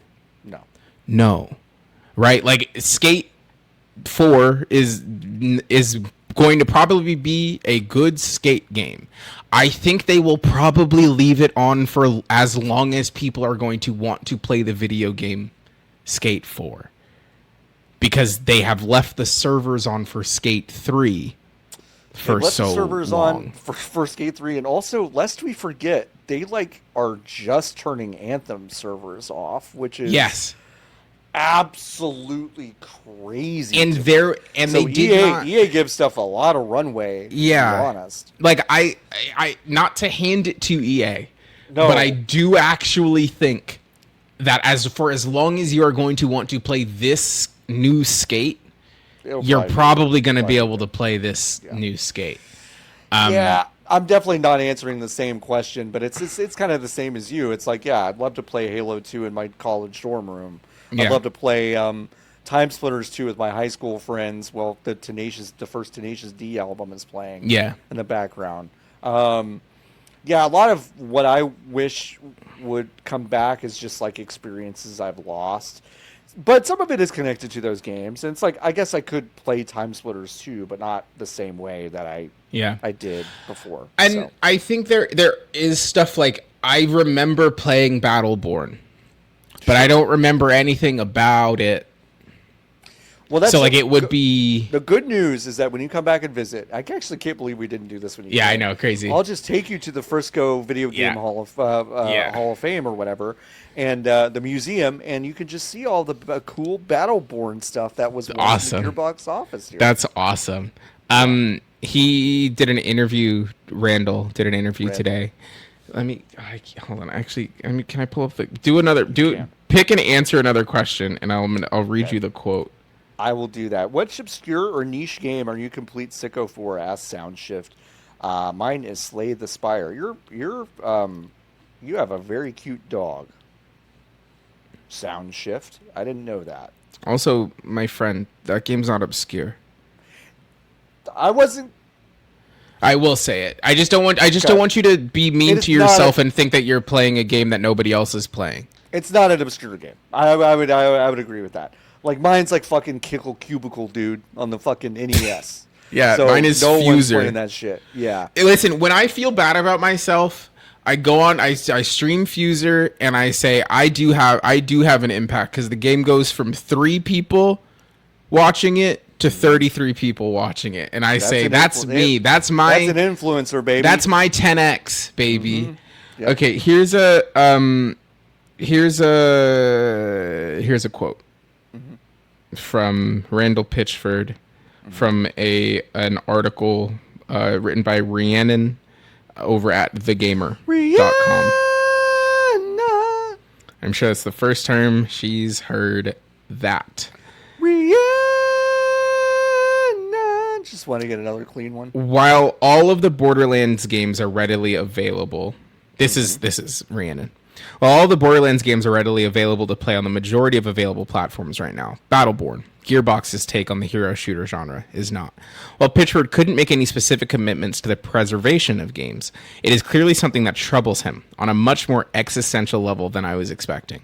No. Right? Like, Skate 4 is going to probably be a good skate game. I think they will probably leave it on for as long as people are going to want to play the video game Skate 4, because they have left the servers on for Skate 3 for so long. Servers on for Skate 3, and also, lest we forget, they are just turning Anthem servers off, which is absolutely crazy. And they did EA gives stuff a lot of runway. Yeah, to be honest. Like I not to hand it to EA, but I do actually think that as long as you are going to want to play this new Skate, you're probably going to be able to play this new Skate. I'm definitely not answering the same question, but it's kind of the same as you. It's like, I'd love to play Halo 2 in my college dorm room. I'd love to play Time Splitters 2 with my high school friends. Well, the first Tenacious D album is playing in the background. A lot of what I wish would come back is just like experiences I've lost. But some of it is connected to those games. And it's like, I guess I could play Time Splitters 2, but not the same way that I did before. And I think there is stuff like, I remember playing Battleborn, but I don't remember anything about it. Well, that's it would be... The good news is that when you come back and visit, I actually can't believe we didn't do this when you came. I know, crazy. I'll just take you to the Frisco Video Game Hall of Fame or whatever, and the museum, and you can just see all the cool Battleborn stuff that was awesome. In the Gearbox office here. That's awesome. He did an interview. Randall did an interview today. Hold on. Actually, can I pull up pick and answer another question, and I'll read you the quote. I will do that. Which obscure or niche game are you complete sicko for? Asked Soundshift. Mine is Slay the Spire. You have a very cute dog. Soundshift. I didn't know that. Also, my friend, that game's not obscure. I wasn't. I will say it. I just don't want you to be mean to yourself and think that you're playing a game that nobody else is playing. It's not an obscure game. I would agree with that. Like, mine's like fucking Kickle Cubicle, dude, on the fucking NES. So mine is no Fuser. One's playing that shit. Yeah. Listen, when I feel bad about myself, I go on, I stream Fuser, and I say I do have an impact, because the game goes from 3 people watching it to 33 people watching it, and that's me. That's an influencer, baby. That's my 10x, baby. Mm-hmm. Yep. Okay, here's a Here's a quote from Randall Pitchford from an article written by Rhiannon over at thegamer.com. I'm sure it's the first time she's heard that. Rihanna. Just want to get another clean one. While all of the Borderlands games are readily available, this is Rhiannon. While all the Borderlands games are readily available to play on the majority of available platforms right now, Battleborn, Gearbox's take on the hero shooter genre, is not. While Pitchford couldn't make any specific commitments to the preservation of games, it is clearly something that troubles him on a much more existential level than I was expecting.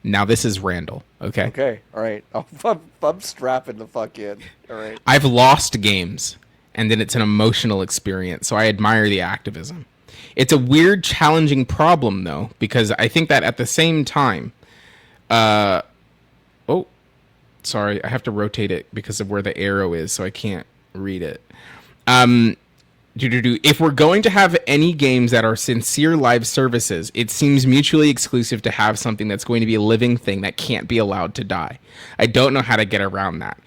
Now this is Randall, okay? Okay, all right. I'm strapping the fuck in. All right. I've lost games, and then it's an emotional experience, so I admire the activism. It's a weird, challenging problem, though, because I think that at the same time... sorry, I have to rotate it because of where the arrow is, so I can't read it. If we're going to have any games that are sincere live services, it seems mutually exclusive to have something that's going to be a living thing that can't be allowed to die. I don't know how to get around that.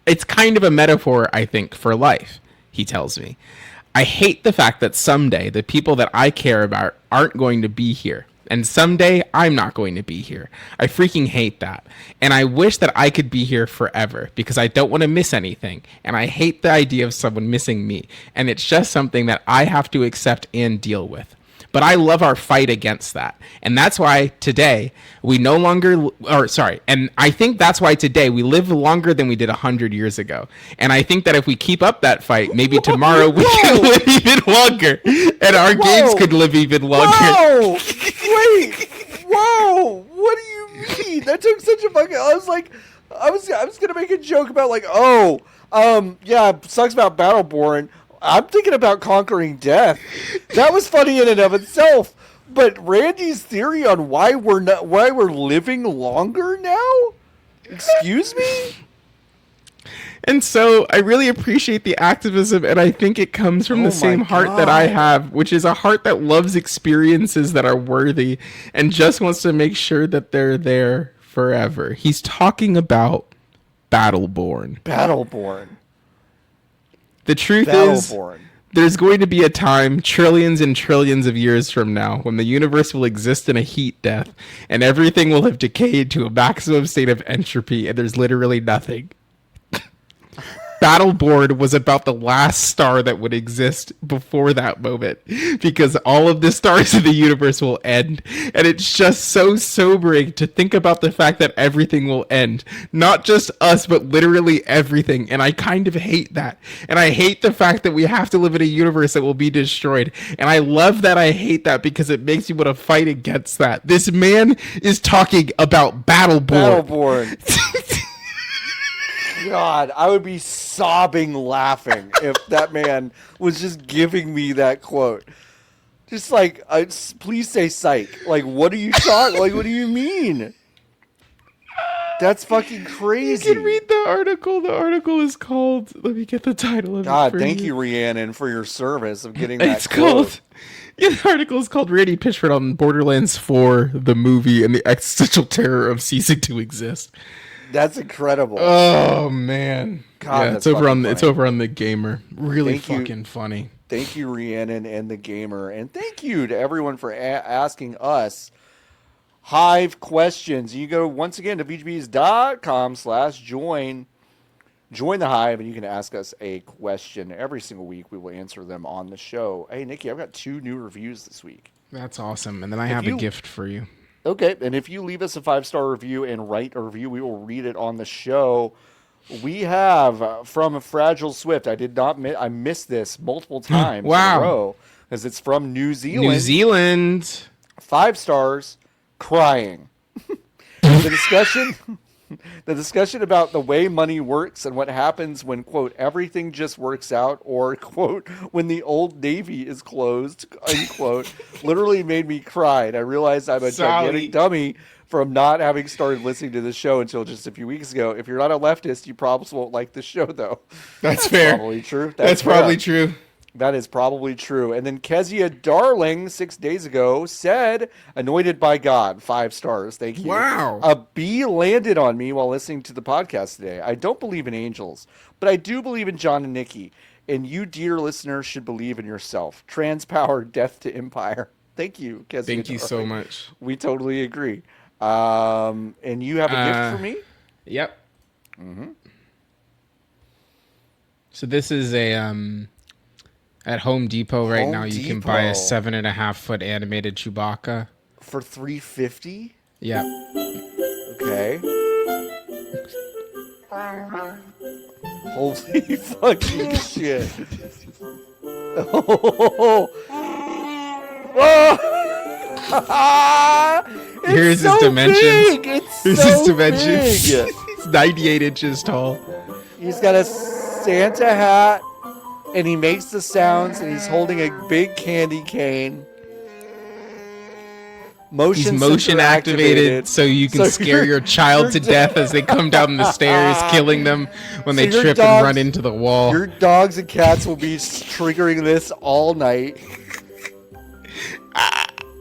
It's kind of a metaphor, I think, for life, he tells me. I hate the fact that someday the people that I care about aren't going to be here. And someday I'm not going to be here. I freaking hate that. And I wish that I could be here forever because I don't want to miss anything. And I hate the idea of someone missing me. And it's just something that I have to accept and deal with. But I love our fight against that. And that's why today we no longer, and I think that's why today we live longer than we did 100 years ago. And I think that if we keep up that fight, maybe tomorrow we can live even longer. And our games could live even longer. Whoa! Wait! Whoa! What do you mean? That took such a fucking... I was going to make a joke about sucks about Battleborn. I'm thinking about conquering death. That was funny in and of itself. But Randy's theory on why we're living longer now? Excuse me? And so I really appreciate the activism, and I think it comes from the same heart that I have, which is a heart that loves experiences that are worthy and just wants to make sure that they're there forever. He's talking about Battleborn. The truth is, there's going to be a time, trillions and trillions of years from now, when the universe will exist in a heat death, and everything will have decayed to a maximum state of entropy, and there's literally nothing. Battleborn was about the last star that would exist before that moment, because all of the stars in the universe will end, and it's just so sobering to think about the fact that everything will end. Not just us, but literally everything, and I kind of hate that. And I hate the fact that we have to live in a universe that will be destroyed, and I love that I hate that because it makes me want to fight against that. This man is talking about Battleborn. God, I would be sobbing laughing if that man was just giving me that quote. Just please say psych. What are you talking? What do you mean? That's fucking crazy. You can read the article. The article is called, let me get the title of God, it for thank you, Rhiannon, for your service of getting that it's quote. Called, the article is called Randy Pitchford on Borderlands 4, the movie, and the existential terror of ceasing to exist. That's incredible. Oh man, God, it's over on the Gamer. Really fucking funny. Thank you, Rhiannon and the Gamer, and thank you to everyone for asking us Hive questions. You go once again to VGBs.com/join. Join the Hive, and you can ask us a question every single week. We will answer them on the show. Hey, Nikki, I've got 2 new reviews this week. That's awesome, and then I have a gift for you. Okay, and if you leave us a 5-star review and write a review, we will read it on the show. We have from Fragile Swift. I missed this multiple times in a row because it's from New Zealand. 5 stars, crying. The discussion about the way money works and what happens when, quote, everything just works out, or, quote, when the old Navy is closed, unquote, literally made me cry. And I realized I'm a gigantic dummy from not having started listening to the show until just a few weeks ago. If you're not a leftist, you probably won't like the show, though. That's fair. Probably true. That's probably true. That is probably true. And then Kezia Darling 6 days ago said, anointed by God, 5 stars. Thank you. Wow. A bee landed on me while listening to the podcast today. I don't believe in angels, but I do believe in John and Nikki. And you, dear listeners, should believe in yourself. Trans power, death to empire. Thank you, Kezia Thank you so much. We totally agree. And you have a gift for me? Yep. Mm-hmm. So this is a... At Home Depot right now, you can buy a 7.5-foot animated Chewbacca for $350. Yeah. Okay. Holy fucking shit! Oh. Here's so his dimensions. Big. It's Here's so his dimensions. Big. It's 98 inches tall. He's got a Santa hat. And he makes the sounds, and he's holding a big candy cane. He's motion activated, so you can scare your child to death as they come down the stairs, killing them when they trip and run into the wall. Your dogs and cats will be triggering this all night.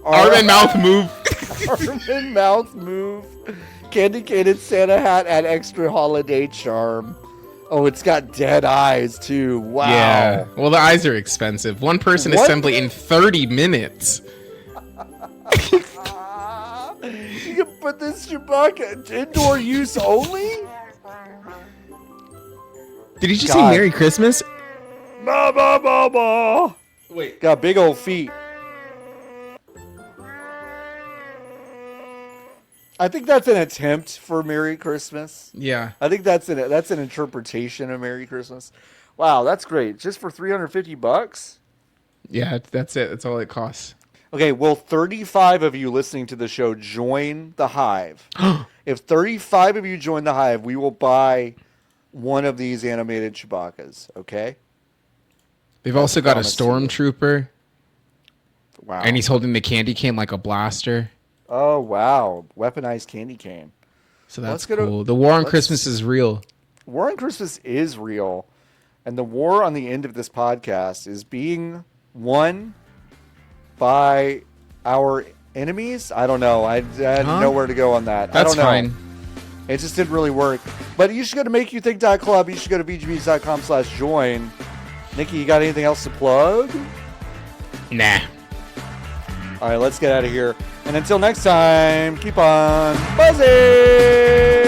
Arm and mouth move. Arm and mouth move. Candy cated Santa hat and extra holiday charm. Oh, it's got dead eyes, too. Wow. Yeah. Well, the eyes are expensive. One person assembly in 30 minutes. You can put this Chewbacca indoor use only? Did he just say Merry Christmas? Ba, ba, ba, ba. Wait. Got big old feet. I think that's an attempt for Merry Christmas. Yeah. I think that's an interpretation of Merry Christmas. Wow, that's great. Just for $350? Yeah, that's it. That's all it costs. Okay, will 35 of you listening to the show join the Hive? If 35 of you join the Hive, we will buy one of these animated Chewbaccas, okay? They've also got a stormtrooper. Wow. And he's holding the candy cane like a blaster. Oh, wow. Weaponized candy cane. So that's cool. The war on Christmas is real. War on Christmas is real. And the war on the end of this podcast is being won by our enemies. I don't know. I had nowhere to go on that. That's I don't know. fine. It just didn't really work. But you should go to makeyouthink.club. You should go to bgbs.com/join. Nikki, you got anything else to plug? Nah. All right, let's get out of here. And until next time, keep on buzzing!